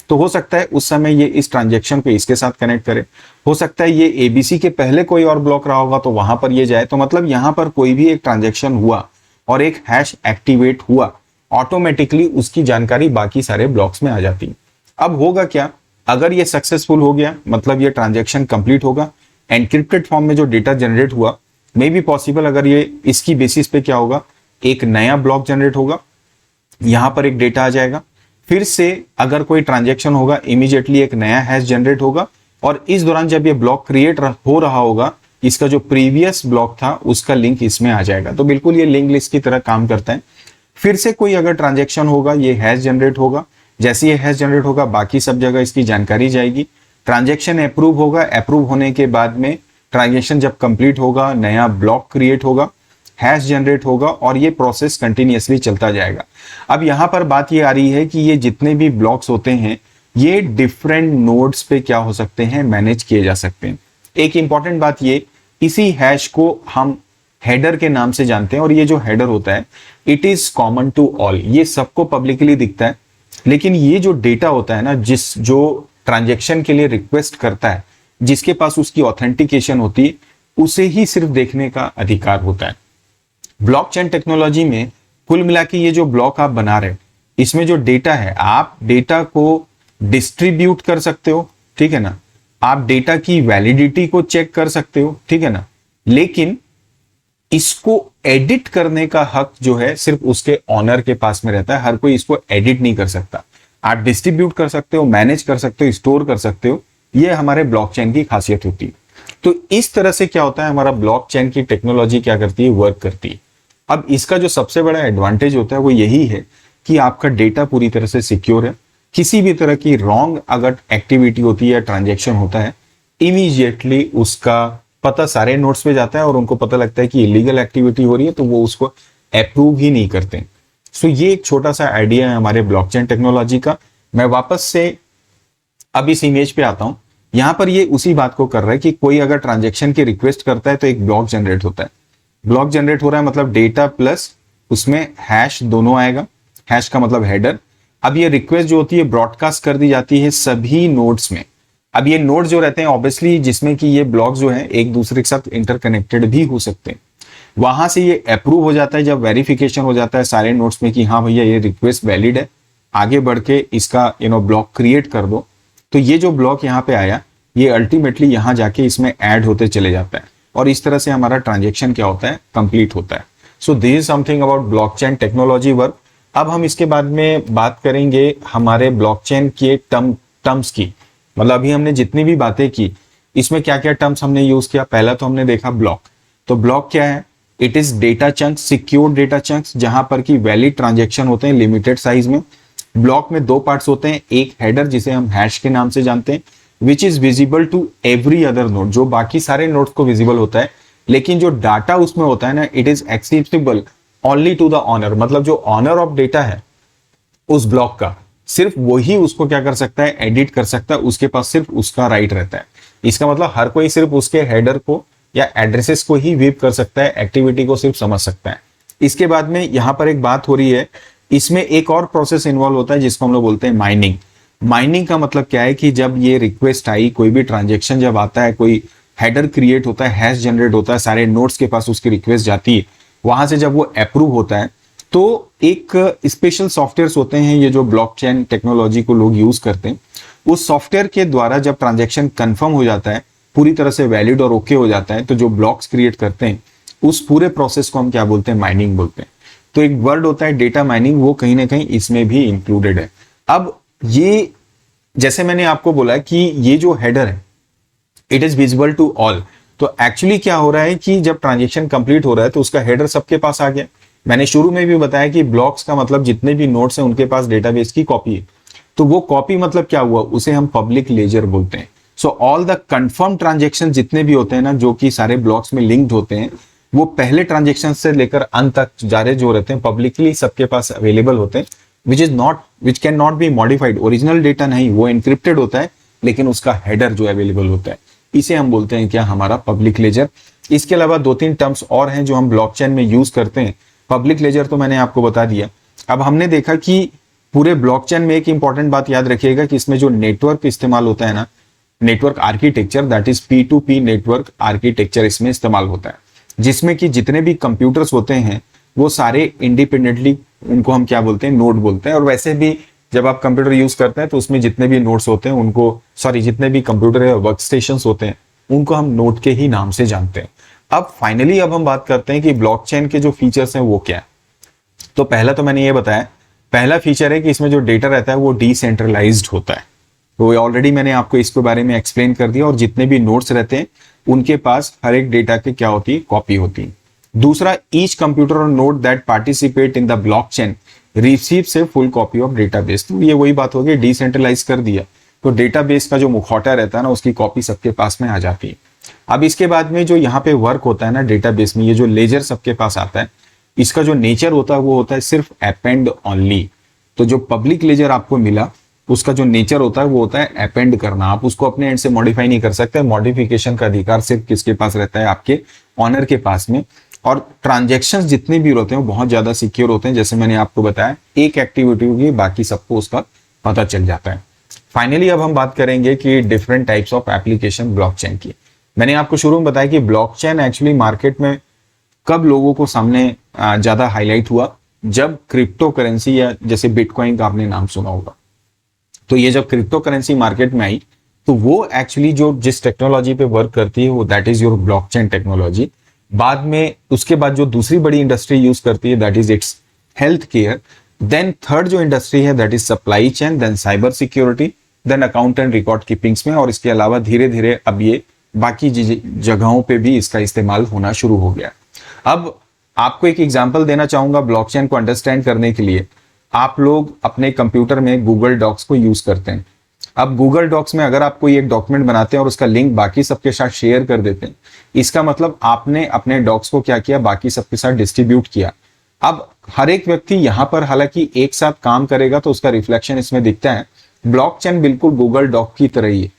तो हो सकता है उस समय ये इस ट्रांजेक्शन पे इसके साथ कनेक्ट करे। हो सकता है ये ABC के पहले कोई और ब्लॉक रहा होगा तो वहां पर ये जाए। तो मतलब यहां पर कोई भी एक ट्रांजेक्शन हुआ और एक हैश एक्टिवेट हुआ, ऑटोमेटिकली उसकी जानकारी बाकी सारे ब्लॉक्स में आ जाती। अब होगा क्या, अगर ये सक्सेसफुल हो गया, मतलब ये ट्रांजेक्शन कंप्लीट होगा, एनक्रिप्टेड फॉर्म में जो डेटा जनरेट हुआ, मे बी पॉसिबल अगर ये इसकी बेसिस पे क्या होगा, एक नया ब्लॉक जनरेट होगा, यहां पर एक डेटा आ जाएगा, फिर से अगर कोई ट्रांजेक्शन होगा, इमीडिएटली एक नया हैश जनरेट होगा, और इस दौरान जब ये ब्लॉक क्रिएट हो रहा होगा, इसका जो प्रीवियस ब्लॉक था उसका लिंक इसमें आ जाएगा। तो बिल्कुल ये लिंक लिस्ट की तरह काम करता है। फिर से कोई अगर ट्रांजेक्शन होगा, ये हैश जनरेट होगा, जैसे ये हैश जनरेट होगा बाकी सब जगह इसकी जानकारी जाएगी, ट्रांजेक्शन अप्रूव होगा, अप्रूव होने के बाद में ट्रांजेक्शन जब कंप्लीट होगा, नया ब्लॉक क्रिएट होगा, हैश जनरेट होगा, और ये प्रोसेस कंटिन्यूअसली चलता जाएगा। अब यहां पर बात ये आ रही है कि ये जितने भी ब्लॉक्स होते हैं ये डिफरेंट नोड्स पे क्या हो सकते हैं, मैनेज किए जा सकते हैं। एक इंपॉर्टेंट बात ये, इसी हैश को हम हेडर के नाम से जानते हैं, और ये जो हेडर होता है it is common to all, ये सबको पब्लिकली दिखता है। लेकिन ये जो डेटा होता है ना, जो ट्रांजेक्शन के लिए रिक्वेस्ट करता है, जिसके पास उसकी ऑथेंटिकेशन होती है, उसे ही सिर्फ देखने का अधिकार होता है। ब्लॉकचेन टेक्नोलॉजी में कुल मिला के ये जो ब्लॉक आप बना रहे हैं, इसमें जो डेटा है, आप डेटा को डिस्ट्रीब्यूट कर सकते हो, ठीक है ना, आप डेटा की वैलिडिटी को चेक कर सकते हो, ठीक है ना, लेकिन इसको एडिट करने का हक जो है सिर्फ उसके ऑनर के पास में रहता है। हर कोई इसको एडिट नहीं कर सकता। आप डिस्ट्रीब्यूट कर सकते हो, मैनेज कर सकते हो, स्टोर कर सकते हो, ये हमारे ब्लॉकचेन की खासियत होती है। तो इस तरह से क्या होता है, हमारा ब्लॉकचेन की टेक्नोलॉजी क्या करती है, वर्क करती है। अब इसका जो सबसे बड़ा एडवांटेज होता है वो यही है कि आपका डेटा पूरी तरह से सिक्योर है। किसी भी तरह की रॉन्ग अगर एक्टिविटी होती है या ट्रांजेक्शन होता है, इमीडिएटली उसका पता सारे नोड्स पे जाता है और उनको पता लगता है कि इलीगल एक्टिविटी हो रही है, तो वो उसको अप्रूव ही नहीं करते। सो ये एक छोटा सा आइडिया है हमारे ब्लॉकचेन टेक्नोलॉजी का। मैं वापस से अब इस इमेज पे आता हूं। यहां पर ये उसी बात को कर रहा है कि कोई अगर ट्रांजेक्शन की रिक्वेस्ट करता है तो एक ब्लॉक जनरेट होता है। ब्लॉक जनरेट हो रहा है मतलब डेटा प्लस उसमें हैश दोनों आएगा। हैश का मतलब हेडर। अब ये रिक्वेस्ट जो होती है ब्रॉडकास्ट कर दी जाती है सभी नोड्स में। अब ये नोड जो रहते हैं ऑब्वियसली जिसमें कि ये ब्लॉक जो है एक दूसरे के साथ इंटरकनेक्टेड भी हो सकते हैं, वहां से ये अप्रूव हो जाता है जब वेरिफिकेशन हो जाता है सारे नोड्स में कि हाँ भैया ये रिक्वेस्ट वैलिड है, आगे बढ़ के इसका ब्लॉक क्रिएट कर दो। तो ये जो ब्लॉक यहाँ पे आया ये अल्टीमेटली यहाँ जाके इसमें ऐड होते चले जाता है और इस तरह से हमारा ट्रांजेक्शन क्या होता है, कंप्लीट होता है। सो this is something about blockchain technology work. अब हम इसके बाद में बात करेंगे हमारे ब्लॉकचेन के टर्म्स की। मतलब अभी हमने जितनी भी बातें की इसमें क्या क्या टर्म्स हमने यूज किया। पहला तो हमने देखा ब्लॉक। तो ब्लॉक क्या है? It is data chunks, secure data chunks, जहां पर की वैलिड ट्रांजेक्शन होते हैं लिमिटेड साइज में। ब्लॉक में दो पार्ट्स होते हैं, एक हेडर जिसे हम हैश के नाम से जानते हैं, which is visible to every other node, जो बाकी सारे नोड्स को विजिबल होता है, लेकिन जो डाटा उसमें होता है ना it is accessible only to the owner. मतलब जो ऑनर ऑफ डेटा है उस ब्लॉक का सिर्फ वही उसको क्या कर सकता है, एडिट कर सकता है, उसके पास सिर्फ उसका राइट रहता है। इसका मतलब हर कोई सिर्फ उसके हेडर को या एड्रेसेस को ही व्यूप कर सकता है, एक्टिविटी को सिर्फ समझ सकता है। इसके बाद में यहां पर एक बात हो रही है, इसमें एक और प्रोसेस इन्वॉल्व होता है जिसको हम लोग बोलते हैं माइनिंग। माइनिंग का मतलब क्या है कि जब ये रिक्वेस्ट आई, कोई भी ट्रांजेक्शन जब आता है, कोई हेडर क्रिएट होता है, हैश जनरेट होता है, सारे नोड्स के पास उसकी रिक्वेस्ट जाती है, वहां से जब वो अप्रूव होता है तो एक स्पेशल सॉफ्टवेयर होते हैं, ये जो ब्लॉकचेन टेक्नोलॉजी को लोग यूज करते हैं, उस सॉफ्टवेयर के द्वारा जब ट्रांजेक्शन कंफर्म हो जाता है, पूरी तरह से वैलिड और ओके हो जाता है, तो जो ब्लॉक्स क्रिएट करते हैं उस पूरे प्रोसेस को हम क्या बोलते हैं, माइनिंग बोलते हैं। तो एक वर्ड होता है डेटा माइनिंग, वो कहीं ना कहीं इसमें भी इंक्लूडेड है। अब ये जैसे मैंने आपको बोला कि ये जो हेडर है it is visible to all. तो एक्चुअली क्या हो रहा है कि जब ट्रांजेक्शन कंप्लीट हो रहा है तो उसका हेडर सबके पास आ गया। मैंने शुरू में भी बताया कि ब्लॉक्स का मतलब जितने भी नोड्स हैं उनके पास डेटाबेस की कॉपी है। तो वो कॉपी मतलब क्या हुआ, उसे हम पब्लिक लेजर बोलते हैं। So all the confirm transaction जितने भी होते हैं ना, जो कि सारे ब्लॉक्स में लिंक्ड होते हैं, वो पहले ट्रांजेक्शन से लेकर अंत तक जारे जो रहते हैं पब्लिकली सबके पास अवेलेबल होते हैं, which can not be modified. Original data नहीं, वो एनक्रिप्टेड होता है, लेकिन उसका हेडर जो अवेलेबल होता है, इसे हम बोलते हैं क्या, हमारा पब्लिक लेजर। इसके अलावा 2-3 टर्म्स और हैं जो हम ब्लॉकचेन में यूज करते हैं। पब्लिक लेजर तो मैंने आपको बता दिया। अब हमने देखा कि पूरे ब्लॉकचेन में एक इंपॉर्टेंट बात याद रखिएगा कि इसमें जो नेटवर्क इस्तेमाल होता है ना, network architecture, that is P2P network architecture इसमें इस्तेमाल होता है, जिसमें कि जितने भी कंप्यूटर्स होते हैं वो सारे इंडिपेंडेंटली, उनको हम क्या बोलते हैं, नोड बोलते हैं। और वैसे भी जब आप कंप्यूटर यूज करते हैं तो उसमें जितने भी नोड्स होते हैं उनको, जितने भी कंप्यूटर या वर्क स्टेशन होते हैं उनको हम नोड के ही नाम से जानते हैं। अब फाइनली अब हम बात करते हैं कि ब्लॉकचेन के जो फीचर्स हैं वो क्या है। तो पहला तो मैंने ये बताया, पहला फीचर है कि इसमें जो डेटा रहता है वो डिसेंट्रलाइज्ड होता है। तो ऑलरेडी मैंने आपको इसके बारे में एक्सप्लेन कर दिया। और जितने भी नोड्स रहते हैं उनके पास हर एक डेटा के क्या होती है, कॉपी होती है। दूसरा, ईच कंप्यूटर और node that participate in the blockchain receives a full copy of database. तो ये वही बात होगी, डिसेंट्रलाइज कर दिया तो डेटाबेस का जो मुखौटा रहता है ना, उसकी कॉपी सबके पास में आ जाती है। अब इसके बाद में जो यहाँ पे वर्क होता है ना डेटाबेस में, ये जो लेजर सबके पास आता है, इसका जो नेचर होता है वो होता है सिर्फ अपेंड ओनली। तो जो पब्लिक लेजर आपको मिला उसका जो नेचर होता है वो होता है अपेंड करना। आप उसको अपने एंड से मॉडिफाई नहीं कर सकते। मॉडिफिकेशन का अधिकार सिर्फ किसके पास रहता है, आपके ऑनर के पास में। और ट्रांजेक्शन्स जितने भी होते हैं वो बहुत ज्यादा सिक्योर होते हैं। जैसे मैंने आपको बताया, एक एक्टिविटी होगी, बाकी सबको उसका पता चल जाता है। फाइनली अब हम बात करेंगे कि different types of application blockchain की। मैंने आपको शुरू में बताया कि ब्लॉकचेन एक्चुअली मार्केट में कब लोगों को सामने ज्यादा हाईलाइट हुआ, जब क्रिप्टो करेंसी या जैसे बिटकॉइन का आपने नाम सुना होगा। तो ये जब क्रिप्टो करेंसी मार्केट में आई तो वो एक्चुअली जो जिस टेक्नोलॉजी पे वर्क करती है वो that is your blockchain technology. बाद में उसके बाद जो दूसरी बड़ी इंडस्ट्री यूज करती है that is it's health care. Then third जो इंडस्ट्री है that is supply chain, then cyber security, then account and record keepings में। और इसके अलावा धीरे धीरे अब ये बाकी जगहों पे भी इसका इस्तेमाल होना शुरू हो गया। अब आपको एक एग्जांपल देना चाहूंगा ब्लॉकचेन को अंडरस्टैंड करने के लिए। आप लोग अपने कंप्यूटर में गूगल डॉक्स को यूज करते हैं। अब गूगल डॉक्स में अगर आप कोई एक डॉक्यूमेंट बनाते हैं और उसका लिंक बाकी सबके साथ शेयर कर देते हैं, इसका मतलब आपने अपने डॉक्स को क्या किया, बाकी सबके साथ डिस्ट्रीब्यूट किया। अब हर एक व्यक्ति यहाँ पर हालांकि एक साथ काम करेगा तो उसका रिफ्लेक्शन इसमें दिखता है। ब्लॉकचेन बिल्कुल गूगल डॉक की तरह ही है।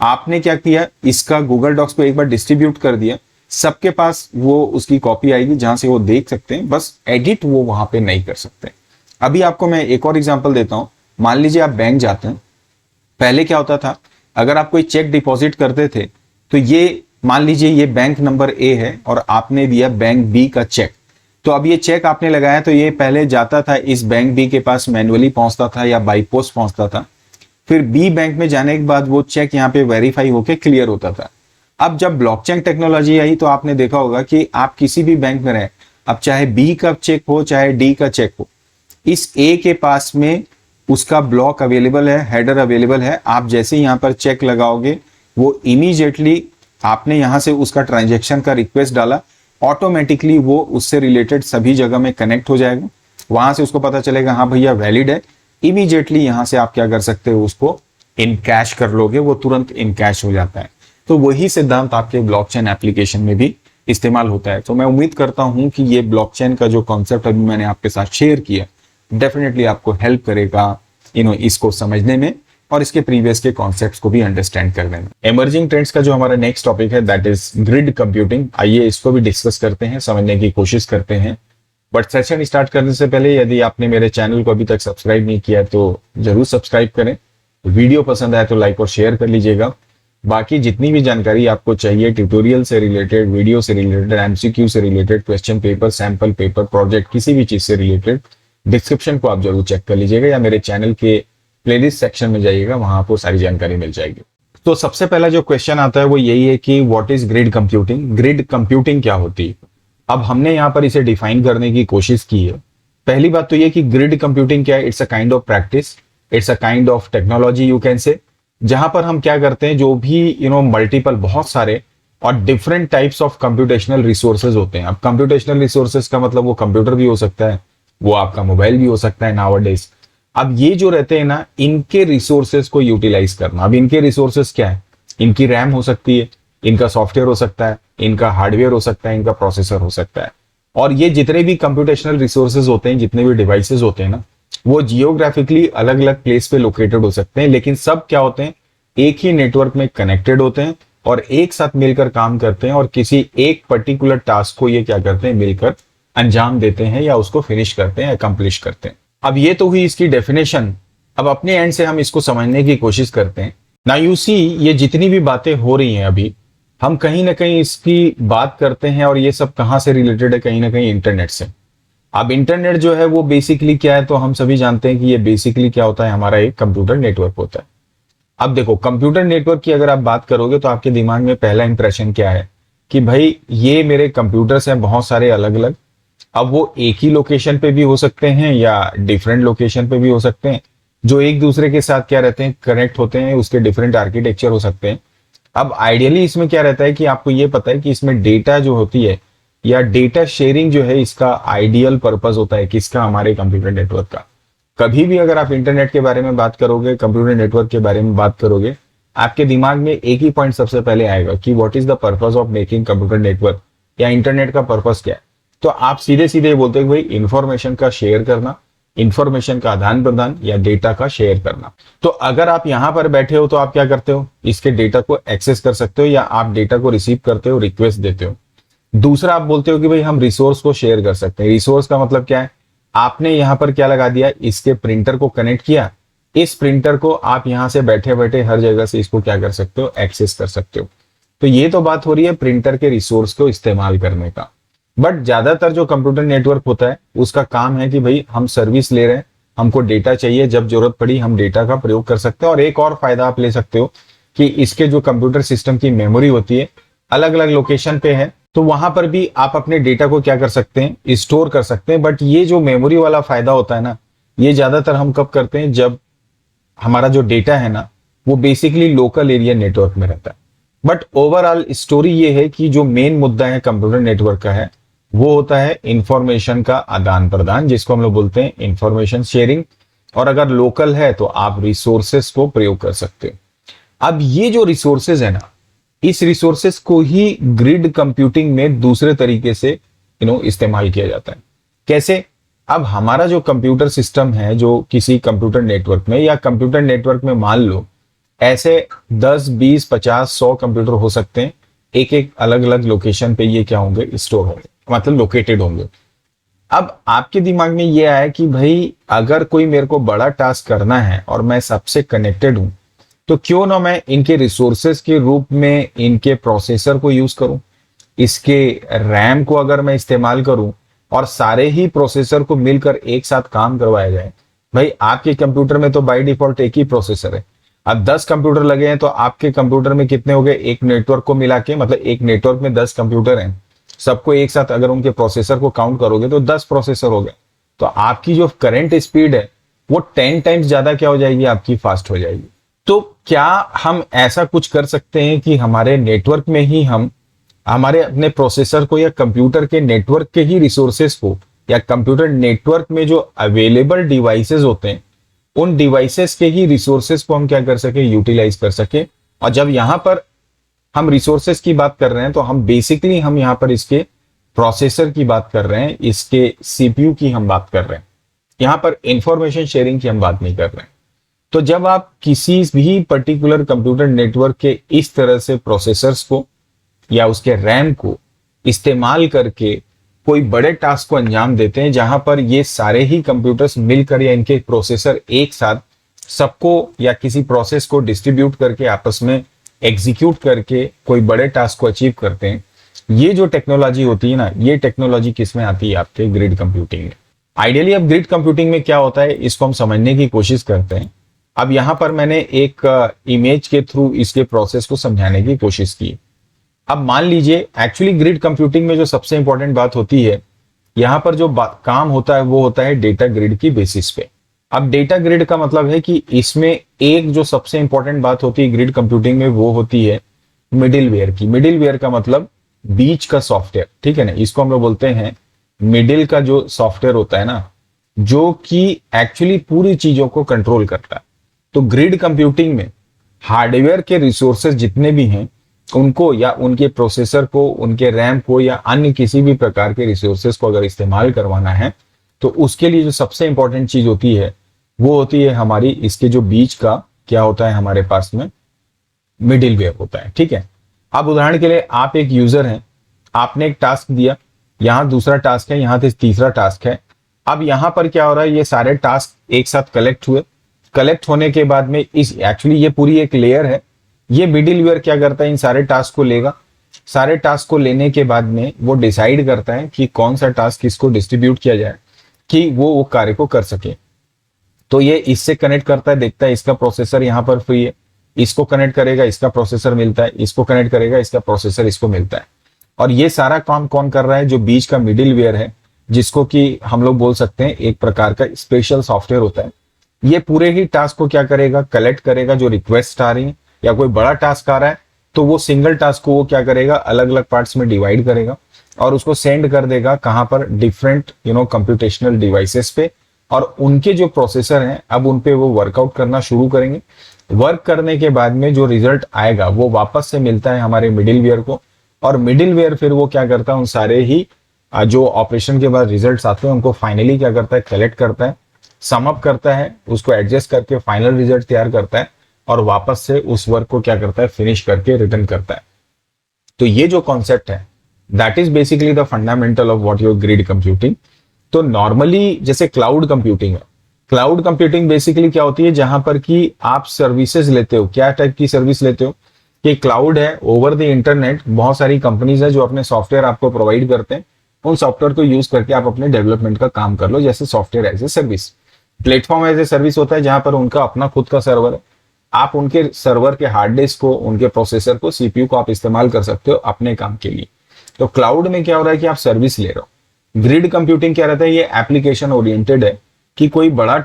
आपने क्या किया, इसका गूगल डॉक्स को एक बार डिस्ट्रीब्यूट कर दिया, सबके पास वो उसकी कॉपी आएगी जहां से वो देख सकते हैं, बस एडिट वो वहां पे नहीं कर सकते। अभी आपको मैं एक और एग्जांपल देता हूं। मान लीजिए आप बैंक जाते हैं। पहले क्या होता था, अगर आप कोई चेक डिपॉजिट करते थे तो ये मान लीजिए ये बैंक नंबर ए है और आपने दिया बैंक बी का चेक। तो अब ये चेक आपने लगाया तो ये पहले जाता था इस बैंक बी के पास, मैन्युअली पहुंचता था या बाई पोस्ट पहुंचता था। फिर बी बैंक में जाने के बाद वो चेक यहाँ पे वेरीफाई होके क्लियर होता था। अब जब ब्लॉकचेन टेक्नोलॉजी आई तो आपने देखा होगा कि आप किसी भी बैंक में रहे, अब चाहे बी का चेक हो चाहे डी का चेक हो, इस ए के पास में उसका ब्लॉक अवेलेबल है, हेडर अवेलेबल है। आप जैसे ही यहाँ पर चेक लगाओगे वो इमीडिएटली, आपने यहाँ से उसका ट्रांजैक्शन का रिक्वेस्ट डाला, ऑटोमेटिकली वो उससे रिलेटेड सभी जगह में कनेक्ट हो जाएगा। वहां से उसको पता चलेगा हाँ भैया वैलिड है, इमीडिएटली यहाँ से आप क्या कर सकते हो, उसको इन कैश कर लोगे, वो तुरंत इन कैश हो जाता है। तो वही सिद्धांत आपके ब्लॉकचेन एप्लीकेशन में भी इस्तेमाल होता है। तो मैं उम्मीद करता हूं कि ये ब्लॉकचेन का जो कॉन्सेप्ट अभी मैंने आपके साथ शेयर किया डेफिनेटली आपको हेल्प करेगा इसको समझने में और इसके प्रीवियस के कॉन्सेप्ट्स को भी अंडरस्टैंड करने में। इमर्जिंग ट्रेंड्स का जो हमारा नेक्स्ट टॉपिक है दैट इज ग्रिड कंप्यूटिंग। आइए इसको भी डिस्कस करते हैं, समझने की कोशिश करते हैं। बट सेशन स्टार्ट करने से पहले यदि आपने मेरे चैनल को अभी तक सब्सक्राइब नहीं किया तो जरूर सब्सक्राइब करें। वीडियो पसंद आए तो लाइक और शेयर कर लीजिएगा। बाकी जितनी भी जानकारी आपको चाहिए ट्यूटोरियल से रिलेटेड, वीडियो से रिलेटेड, एमसीक्यू से related, question paper, sample paper, project, किसी भी चीज से रिलेटेड, डिस्क्रिप्शन को आप जरूर चेक कर लीजिएगा या मेरे चैनल के प्लेलिस्ट सेक्शन में जाइएगा, वहां आपको सारी जानकारी मिल जाएगी। तो सबसे पहला जो क्वेश्चन आता है वो यही है कि what is grid computing. Grid computing क्या होती है। अब हमने यहाँ पर इसे डिफाइन करने की कोशिश की है। पहली बात तो ये कि ग्रिड कंप्यूटिंग क्या है, it's a kind of practice, it's a kind of technology you can से, जहां पर हम क्या करते हैं, जो भी मल्टीपल बहुत सारे और different types of computational resources होते हैं। अब कंप्यूटेशनल रिसोर्सेज का मतलब वो कंप्यूटर भी हो सकता है, वो आपका मोबाइल भी हो सकता है नाउअडेज। अब ये जो रहते हैं ना, इनके रिसोर्सेज को यूटिलाइज करना। अब इनके रिसोर्सेज क्या है, इनकी रैम हो सकती है, इनका सॉफ्टवेयर हो सकता है, इनका हार्डवेयर हो सकता है, इनका प्रोसेसर हो सकता है। और ये जितने भी कंप्यूटेशनल रिसोर्सेज होते हैं, जितने भी डिवाइसेस होते हैं ना, वो जियोग्राफिकली अलग अलग प्लेस पे लोकेटेड हो सकते हैं, लेकिन सब क्या होते हैं, एक ही नेटवर्क में कनेक्टेड होते हैं और एक साथ मिलकर काम करते हैं और किसी एक पर्टिकुलर टास्क को ये क्या करते हैं, मिलकर अंजाम देते हैं या उसको फिनिश करते हैं, अकम्प्लिश करते हैं। अब ये तो हुई इसकी डेफिनेशन। अब अपने एंड से हम इसको समझने की कोशिश करते हैं। ना यू सी, ये जितनी भी बातें हो रही हैं अभी, हम कहीं ना कहीं इसकी बात करते हैं और ये सब कहां से रिलेटेड है, कहीं ना कहीं इंटरनेट से। अब इंटरनेट जो है वो बेसिकली क्या है, तो हम सभी जानते हैं कि ये बेसिकली क्या होता है, हमारा एक कंप्यूटर नेटवर्क होता है। अब देखो, कंप्यूटर नेटवर्क की अगर आप बात करोगे तो आपके दिमाग में पहला इंप्रेशन क्या है कि भाई ये मेरे कंप्यूटर्स हैं बहुत सारे अलग अलग। अब वो एक ही लोकेशन पे भी हो सकते हैं या डिफरेंट लोकेशन पे भी हो सकते हैं, जो एक दूसरे के साथ क्या रहते हैं, कनेक्ट होते हैं, उसके डिफरेंट आर्किटेक्चर हो सकते हैं। अब आइडियली इसमें क्या रहता है कि आपको ये पता है कि इसमें डेटा जो होती है या डेटा शेयरिंग जो है, इसका आइडियल पर्पस होता है किसका, हमारे कंप्यूटर नेटवर्क का। कभी भी अगर आप इंटरनेट के बारे में बात करोगे, कंप्यूटर नेटवर्क के बारे में बात करोगे, आपके दिमाग में एक ही पॉइंट सबसे पहले आएगा कि what is the purpose of making computer network, या इंटरनेट का पर्पस क्या है। तो आप सीधे सीधे बोलते हैं भाई इंफॉर्मेशन का शेयर करना, इंफॉर्मेशन का आदान प्रदान या डेटा का शेयर करना। तो अगर आप यहां पर बैठे हो तो आप क्या करते हो, इसके डेटा को एक्सेस कर सकते हो या आप डेटा को रिसीव करते हो, रिक्वेस्ट देते हो। दूसरा, आप बोलते हो कि भाई हम रिसोर्स को शेयर कर सकते हैं। रिसोर्स का मतलब क्या है, आपने यहां पर क्या लगा दिया, इसके प्रिंटर को कनेक्ट किया, इस प्रिंटर को आप यहां से बैठे बैठे हर जगह से इसको क्या कर सकते हो, एक्सेस कर सकते हो। तो ये तो बात हो रही है प्रिंटर के रिसोर्स को इस्तेमाल करने का। बट ज्यादातर जो कंप्यूटर नेटवर्क होता है उसका काम है कि भाई हम सर्विस ले रहे हैं, हमको डेटा चाहिए, जब जरूरत पड़ी हम डेटा का प्रयोग कर सकते हैं। और एक और फायदा आप ले सकते हो कि इसके जो कंप्यूटर सिस्टम की मेमोरी होती है अलग अलग लोकेशन पे है, तो वहां पर भी आप अपने डेटा को क्या कर सकते हैं, स्टोर कर सकते हैं। बट ये जो मेमोरी वाला फायदा होता है ना, ये ज्यादातर हम कब करते हैं, जब हमारा जो डेटा है ना वो बेसिकली लोकल एरिया नेटवर्क में रहता है। बट ओवरऑल स्टोरी ये है कि जो मेन मुद्दा है कंप्यूटर नेटवर्क का है वो होता है इंफॉर्मेशन का आदान प्रदान, जिसको हम लोग बोलते हैं इंफॉर्मेशन शेयरिंग। और अगर लोकल है तो आप रिसोर्सेस को प्रयोग कर सकते हो। अब ये जो रिसोर्सेज है ना, इस रिसोर्सेस को ही ग्रिड कंप्यूटिंग में दूसरे तरीके से इस्तेमाल किया जाता है। कैसे? अब हमारा जो कंप्यूटर सिस्टम है, जो किसी कंप्यूटर नेटवर्क में या कंप्यूटर नेटवर्क में मान लो ऐसे 10, 20, 50, 100 कंप्यूटर हो सकते हैं, एक एक अलग अलग लोकेशन पे ये क्या होंगे, स्टोर होंगे, मतलब लोकेटेड होंगे। अब आपके दिमाग में ये आया कि भाई अगर कोई मेरे को बड़ा टास्क करना है और मैं सबसे कनेक्टेड हूं, तो क्यों ना मैं इनके रिसोर्सेस के रूप में इनके प्रोसेसर को यूज करूं, इसके रैम को अगर मैं इस्तेमाल करूं और सारे ही प्रोसेसर को मिलकर एक साथ काम करवाया जाए। भाई आपके कंप्यूटर में तो बाय डिफॉल्ट एक ही प्रोसेसर है। अब 10 कंप्यूटर लगे हैं तो आपके कंप्यूटर में कितने हो गए, एक नेटवर्क को मिला के, मतलब एक नेटवर्क में 10 कंप्यूटर हैं, सबको एक साथ अगर उनके प्रोसेसर को काउंट करोगे तो 10 प्रोसेसर हो गए। तो आपकी जो करंट स्पीड है वो 10 टाइम्स ज्यादा क्या हो जाएगी, आपकी फास्ट हो जाएगी। तो क्या हम ऐसा कुछ कर सकते हैं कि हमारे नेटवर्क में ही हम हमारे अपने प्रोसेसर को या कंप्यूटर के नेटवर्क के ही रिसोर्सेस को या कंप्यूटर नेटवर्क में जो अवेलेबल डिवाइसेस होते हैं उन डिवाइसेस के ही रिसोर्सेस को हम क्या कर सके, यूटिलाइज कर सके। और जब यहां पर हम रिसोर्सेस की बात कर रहे हैं तो हम बेसिकली हम यहां पर इसके प्रोसेसर की बात कर रहे हैं, इसके सीपीयू की हम बात कर रहे हैं, यहां पर इंफॉर्मेशन शेयरिंग की हम बात नहीं कर रहे हैं। तो जब आप किसी भी पर्टिकुलर कंप्यूटर नेटवर्क के इस तरह से प्रोसेसर्स को या उसके रैम को इस्तेमाल करके कोई बड़े टास्क को अंजाम देते हैं, जहां पर ये सारे ही कंप्यूटर्स मिलकर या इनके प्रोसेसर एक साथ सबको या किसी प्रोसेस को डिस्ट्रीब्यूट करके आपस में एग्जीक्यूट करके कोई बड़े टास्क को अचीव करते हैं, ये जो टेक्नोलॉजी होती है ना, ये टेक्नोलॉजी किसमें आती है, आपके ग्रिड कंप्यूटिंग में। आइडियली अब ग्रिड कंप्यूटिंग में क्या होता है इसको हम समझने की कोशिश करते हैं। अब यहां पर मैंने एक इमेज के थ्रू इसके प्रोसेस को समझाने की कोशिश की। अब मान लीजिए एक्चुअली ग्रिड कंप्यूटिंग में जो सबसे इंपॉर्टेंट बात होती है, यहाँ पर जो काम होता है वो होता है डेटा ग्रिड की बेसिस पे। अब डेटा ग्रिड का मतलब है कि इसमें एक जो सबसे इंपॉर्टेंट बात होती है ग्रिड कंप्यूटिंग में वो होती है मिडिलवेयर की। मिडिलवेयर का मतलब बीच का सॉफ्टवेयर, ठीक है ना, इसको हम लोग बोलते हैं मिडिल का जो सॉफ्टवेयर होता है ना, जो कि एक्चुअली पूरी चीजों को कंट्रोल करता है। तो ग्रिड कंप्यूटिंग में हार्डवेयर के रिसोर्सेज जितने भी हैं उनको, या उनके प्रोसेसर को, उनके रैम को, या अन्य किसी भी प्रकार के रिसोर्सेज को अगर इस्तेमाल करवाना है तो उसके लिए जो सबसे इंपॉर्टेंट चीज होती है वो होती है हमारी इसके जो बीच का क्या होता है हमारे पास में मिडिलवेयर होता है, ठीक है। अब उदाहरण के लिए आप एक यूजर हैं, आपने एक टास्क दिया, यहां दूसरा टास्क है, यहां तीसरा टास्क है। अब यहां पर क्या हो रहा है, ये सारे टास्क एक साथ कलेक्ट हुए। कलेक्ट होने के बाद में इस एक्चुअली ये पूरी एक लेयर है, ये मिडिलवेयर क्या करता है, इन सारे टास्क को लेगा। सारे टास्क को लेने के बाद में वो डिसाइड करता है कि कौन सा टास्क किसको डिस्ट्रीब्यूट किया जाए कि वो कार्य को कर सके। तो ये इससे कनेक्ट करता है, देखता है इसका प्रोसेसर यहाँ पर फ्री है, इसको कनेक्ट करेगा, इसका प्रोसेसर मिलता है, इसको कनेक्ट करेगा, इसका प्रोसेसर इसको मिलता है। और ये सारा काम कौन कर रहा है, जो बीच का मिडिलवेयर है, जिसको कि हम लोग बोल सकते हैं एक प्रकार का स्पेशल सॉफ्टवेयर होता है। ये पूरे ही टास्क को क्या करेगा, कलेक्ट करेगा। जो रिक्वेस्ट आ रही है या कोई बड़ा टास्क आ रहा है तो वो सिंगल टास्क को वो क्या करेगा, अलग अलग पार्ट्स में डिवाइड करेगा और उसको सेंड कर देगा कहां पर, डिफरेंट कंप्यूटेशनल डिवाइसेस पे। और उनके जो प्रोसेसर हैं अब उन पे वो वर्कआउट करना शुरू करेंगे। वर्क करने के बाद में जो रिजल्ट आएगा वो वापस से मिलता है हमारे मिडिलवेयर को, और मिडिलवेयर फिर वो क्या करता है, उन सारे ही जो ऑपरेशन के बाद रिजल्ट्स आते हैं उनको फाइनली क्या करता है, कलेक्ट करता है, सम अप करता है, उसको एडजस्ट करके फाइनल रिजल्ट तैयार करता है और वापस से उस वर्क को क्या करता है, फिनिश करके रिटर्न करता है। तो ये जो कॉन्सेप्ट है that is basically the fundamental of what your grid computing. तो नॉर्मली जैसे क्लाउड कंप्यूटिंग है, क्लाउड कंप्यूटिंग बेसिकली क्या होती है, जहां पर कि आप सर्विसेज लेते हो। क्या टाइप की सर्विस लेते हो कि क्लाउड है, ओवर द इंटरनेट बहुत सारी कंपनीज है जो अपने सॉफ्टवेयर आपको प्रोवाइड करते हैं, उन सॉफ्टवेयर को यूज करके आप अपने डेवलपमेंट का काम कर लो, जैसे software as a service. Platform as a service होता है जहां पर उनका अपना खुद का सर्वर है, आप उनके सर्वर के हार्ड डिस्क को, उनके प्रोसेसर को, सीपीयू को आप इस्तेमाल कर सकते हो अपने काम के लिए। तो क्लाउड में क्या हो रहा है कि आप सर्विस ले रहे हो। ग्रिड कंप्यूटिंग क्या रहता है, ये एप्लीकेशन ओरिएंटेड है कि कोई बड़ा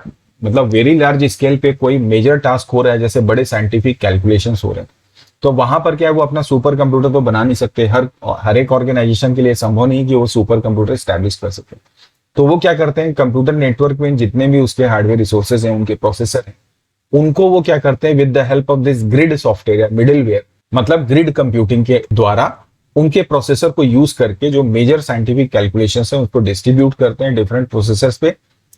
मतलब वेरी लार्ज स्केल पे कोई मेजर टास्क हो रहा है, जैसे बड़े साइंटिफिक कैलकुलेशंस हो रहे हैं, तो वहां पर क्या है, वो अपना सुपर कंप्यूटर तो बना नहीं सकते। हर एक ऑर्गेनाइजेशन के लिए संभव नहीं कि वो सुपर कंप्यूटर स्टैब्लिश कर सके। तो वो क्या करते हैं, कंप्यूटर नेटवर्क में जितने भी उसके हार्डवेयर रिसोर्सेज हैं, उनके प्रोसेसर हैं, उनको वो क्या करते हैं, with the help of this grid software middleware, मतलब ग्रिड कंप्यूटिंग के द्वारा उनके प्रोसेसर को यूज करके जो मेजर साइंटिफिक कैलकुलेशंस हैं उसको डिस्ट्रीब्यूट करते हैं डिफरेंट प्रोसेसर्स पे।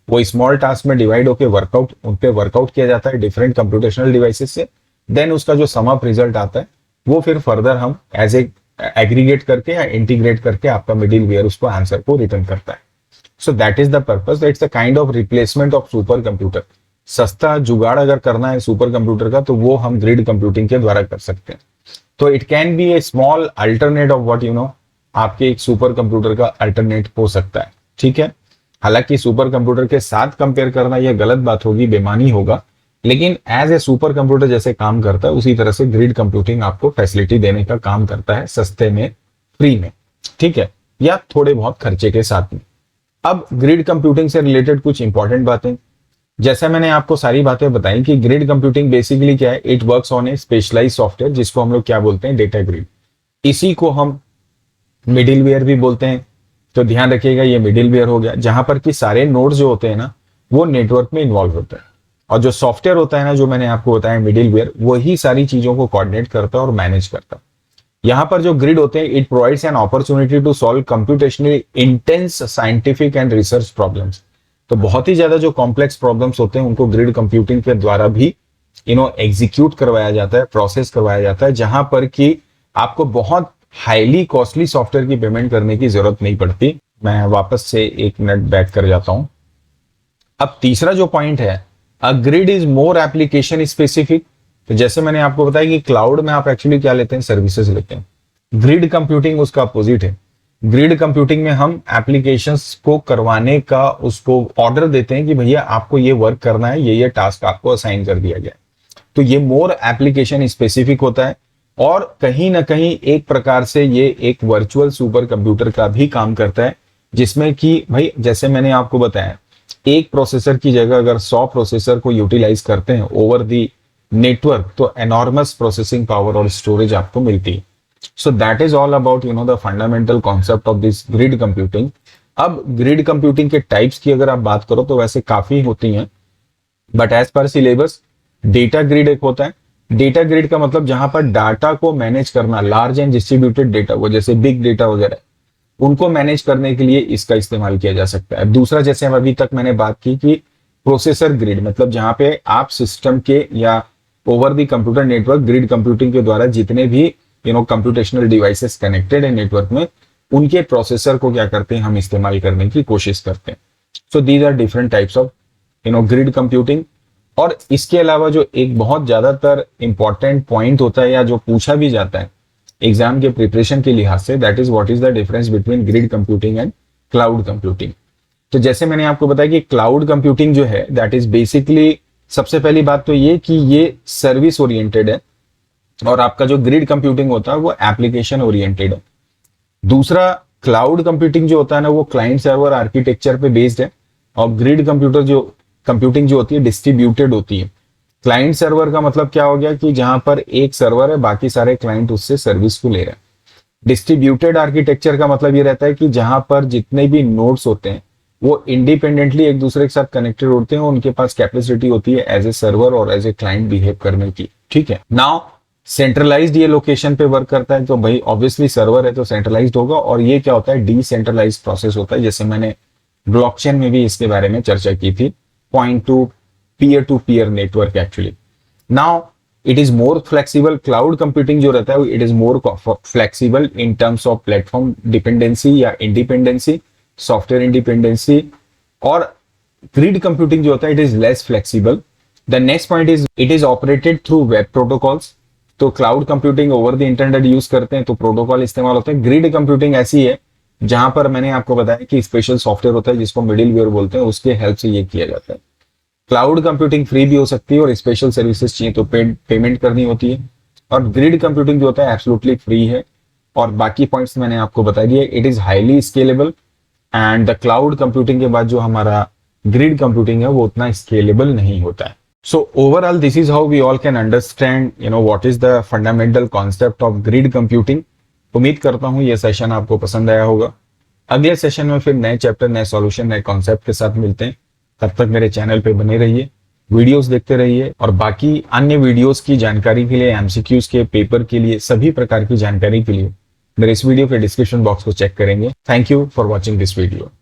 वो स्मॉल टास्क में डिवाइड होकर वर्कआउट, उन पे वर्कआउट किया जाता है डिफरेंट कंप्यूटेशनल डिवाइसेस से। देन उसका जो सम अप रिजल्ट आता है वो फिर फर्दर हम एज ए एग्रीगेट करके या इंटीग्रेट करके आपका मिडिलवेयर उसको आंसर को रिटर्न करता है। सो that is the purpose, it's a kind of replacement of super computer. सस्ता जुगाड़ अगर करना है सुपर कंप्यूटर का तो वो हम ग्रिड कंप्यूटिंग के द्वारा कर सकते हैं। तो it can be A small alternate of what आपके एक सुपर कंप्यूटर का अल्टरनेट हो सकता है, ठीक है। हालांकि सुपर कंप्यूटर के साथ कंपेयर करना यह गलत बात होगी, बेमानी होगा, लेकिन एज ए सुपर कंप्यूटर जैसे काम करता है उसी तरह से ग्रिड कंप्यूटिंग आपको फैसिलिटी देने का काम करता है, सस्ते में, फ्री में, ठीक है, या थोड़े बहुत खर्चे के साथ में। अब ग्रिड कंप्यूटिंग से रिलेटेड कुछ इंपॉर्टेंट बातें, जैसे मैंने आपको सारी बातें बताई कि ग्रिड कंप्यूटिंग बेसिकली क्या है, it works on a specialize software जिसको हम लोग क्या बोलते हैं, डेटा ग्रिड। इसी को हम मिडिलवेयर भी बोलते हैं। तो ध्यान रखिएगा ये मिडिलवेयर हो गया, जहां पर कि सारे नोड्स जो होते हैं ना वो नेटवर्क में इन्वॉल्व होते हैं, और जो सॉफ्टवेयर होता है ना, जो मैंने आपको बताया मिडिलवेयर, वही सारी चीजों को कोऑर्डिनेट करता है और मैनेज करता है। यहां पर जो ग्रिड होते हैं, it provides an opportunity to solve computationally intense scientific and research problems. तो बहुत ही ज्यादा जो कॉम्प्लेक्स प्रॉब्लम्स होते हैं उनको ग्रिड कंप्यूटिंग के द्वारा भी एग्जीक्यूट करवाया जाता है, प्रोसेस करवाया जाता है, जहां पर कि आपको बहुत हाईली कॉस्टली सॉफ्टवेयर की पेमेंट करने की जरूरत नहीं पड़ती। मैं वापस से 1 मिनट बैक कर जाता हूं। अब तीसरा जो पॉइंट है, अ grid is more application specific. तो जैसे मैंने आपको बताया कि क्लाउड में आप एक्चुअली क्या लेते हैं, सर्विसेज लेते हैं। ग्रिड कंप्यूटिंग उसका अपोजिट है। ग्रिड कंप्यूटिंग में हम एप्लीकेशंस को करवाने का उसको ऑर्डर देते हैं कि भैया आपको ये वर्क करना है, ये टास्क आपको असाइन कर दिया गया है। तो ये मोर एप्लीकेशन स्पेसिफिक होता है। और कहीं ना कहीं एक प्रकार से ये एक वर्चुअल सुपर कंप्यूटर का भी काम करता है, जिसमें कि भाई जैसे मैंने आपको बताया, एक प्रोसेसर की जगह अगर 100 प्रोसेसर को यूटिलाइज करते हैं ओवर दी नेटवर्क, तो एनॉर्मस प्रोसेसिंग पावर और स्टोरेज आपको मिलती है। सो that is all about the fundamental concept of this grid computing. अब ग्रिड कंप्यूटिंग के टाइप्स की अगर आप बात करो तो वैसे काफी होती हैं, but as per syllabus data grid एक होता है। डेटा ग्रिड का मतलब जहां पर डाटा को मैनेज करना, लार्ज एंड डिस्ट्रीब्यूटेड डेटा, वो जैसे बिग डेटा वगैरह, उनको मैनेज करने के लिए इसका इस्तेमाल किया जा सकता है। दूसरा, जैसे हम अभी तक मैंने बात की कि प्रोसेसर ग्रिड, मतलब जहां पे आप सिस्टम के या over the computer network grid computing के द्वारा जितने भी कंप्यूटेशनल डिवाइसेस कनेक्टेड है नेटवर्क में, उनके प्रोसेसर को क्या करते हैं, हम इस्तेमाल करने की कोशिश करते हैं। So these are different types of grid computing. और इसके अलावा जो एक बहुत ज्यादातर इंपॉर्टेंट पॉइंट होता है या जो पूछा भी जाता है एग्जाम के प्रिपरेशन के लिहाज से, that is what is the difference between grid computing and cloud computing. तो जैसे मैंने आपको बताया कि क्लाउड कंप्यूटिंग जो है दैट इज बेसिकली, सबसे पहली बात तो ये कि ये सर्विस ओरिएंटेड है, और आपका जो ग्रिड कंप्यूटिंग होता है वो एप्लीकेशन ओरिएंटेड है। दूसरा, क्लाउड कंप्यूटिंग जो होता है ना, वो क्लाइंट सर्वर आर्किटेक्चर पे बेस्ड है, और ग्रिड कंप्यूटिंग जो होती है डिस्ट्रीब्यूटेड होती है। क्लाइंट सर्वर का मतलब क्या हो गया कि जहां पर एक सर्वर है, बाकी सारे क्लाइंट उससे सर्विस को ले रहे हैं। डिस्ट्रीब्यूटेड आर्किटेक्चर का मतलब ये रहता है कि जहां पर जितने भी नोड्स होते हैं वो इंडिपेंडेंटली एक दूसरे के साथ कनेक्टेड होते हैं, उनके पास कैपेसिटी होती है एज ए सर्वर और एज ए क्लाइंट बिहेव करने की। ठीक है, नाउ सेंट्रलाइज्ड ये लोकेशन पे वर्क करता है, तो भाई ऑब्वियसली सर्वर है तो सेंट्रलाइज्ड होगा, और ये क्या होता है, डिसेंट्रलाइज्ड प्रोसेस होता है, जैसे मैंने ब्लॉकचेन में भी इसके बारे में चर्चा की थी, point to peer network actually. Now it is more flexible. Cloud computing जो रहता है it is more flexible in terms of platform dependency या इंडिपेंडेंसी, सॉफ्टवेयर इंडिपेंडेंसी, और ग्रिड कंप्यूटिंग जो होता है it is less flexible. The next point is it is operated through web protocols. तो cloud computing over the internet use करते हैं तो protocol इस्तेमाल होते हैं। ग्रिड कंप्यूटिंग ऐसी है जहां पर मैंने आपको बताया कि स्पेशल सॉफ्टवेयर होता है जिसको मिडिलवेयर बोलते हैं, उसके हेल्प से ये किया जाता है। क्लाउड कंप्यूटिंग फ्री भी हो सकती है और स्पेशल सर्विसेज चाहिए तो पेमेंट करनी होती है, और ग्रिड कंप्यूटिंग जो होता है एब्सोल्युटली फ्री है। और बाकी पॉइंट्स मैंने आपको बता दिए। It is highly scalable, and the cloud computing के बाद जो हमारा ग्रिड कंप्यूटिंग है वो उतना स्केलेबल नहीं होता है। So overall, this is how we all can understand, what is the fundamental concept of grid computing. उम्मीद करता हूं ये सेशन आपको पसंद आया होगा। अगले सेशन में फिर नए चैप्टर, नए सॉल्यूशन, नए कॉन्सेप्ट के साथ मिलते हैं। तब तक मेरे चैनल पे बने रहिए, वीडियोस देखते रहिए, और बाकी अन्य वीडियोस की जानकारी के लिए, एमसीक्यूज के पेपर के लिए, सभी प्रकार की जानकारी के लिए मेरे इस वीडियो के डिस्क्रिप्शन बॉक्स को चेक करेंगे। Thank you for watching this video.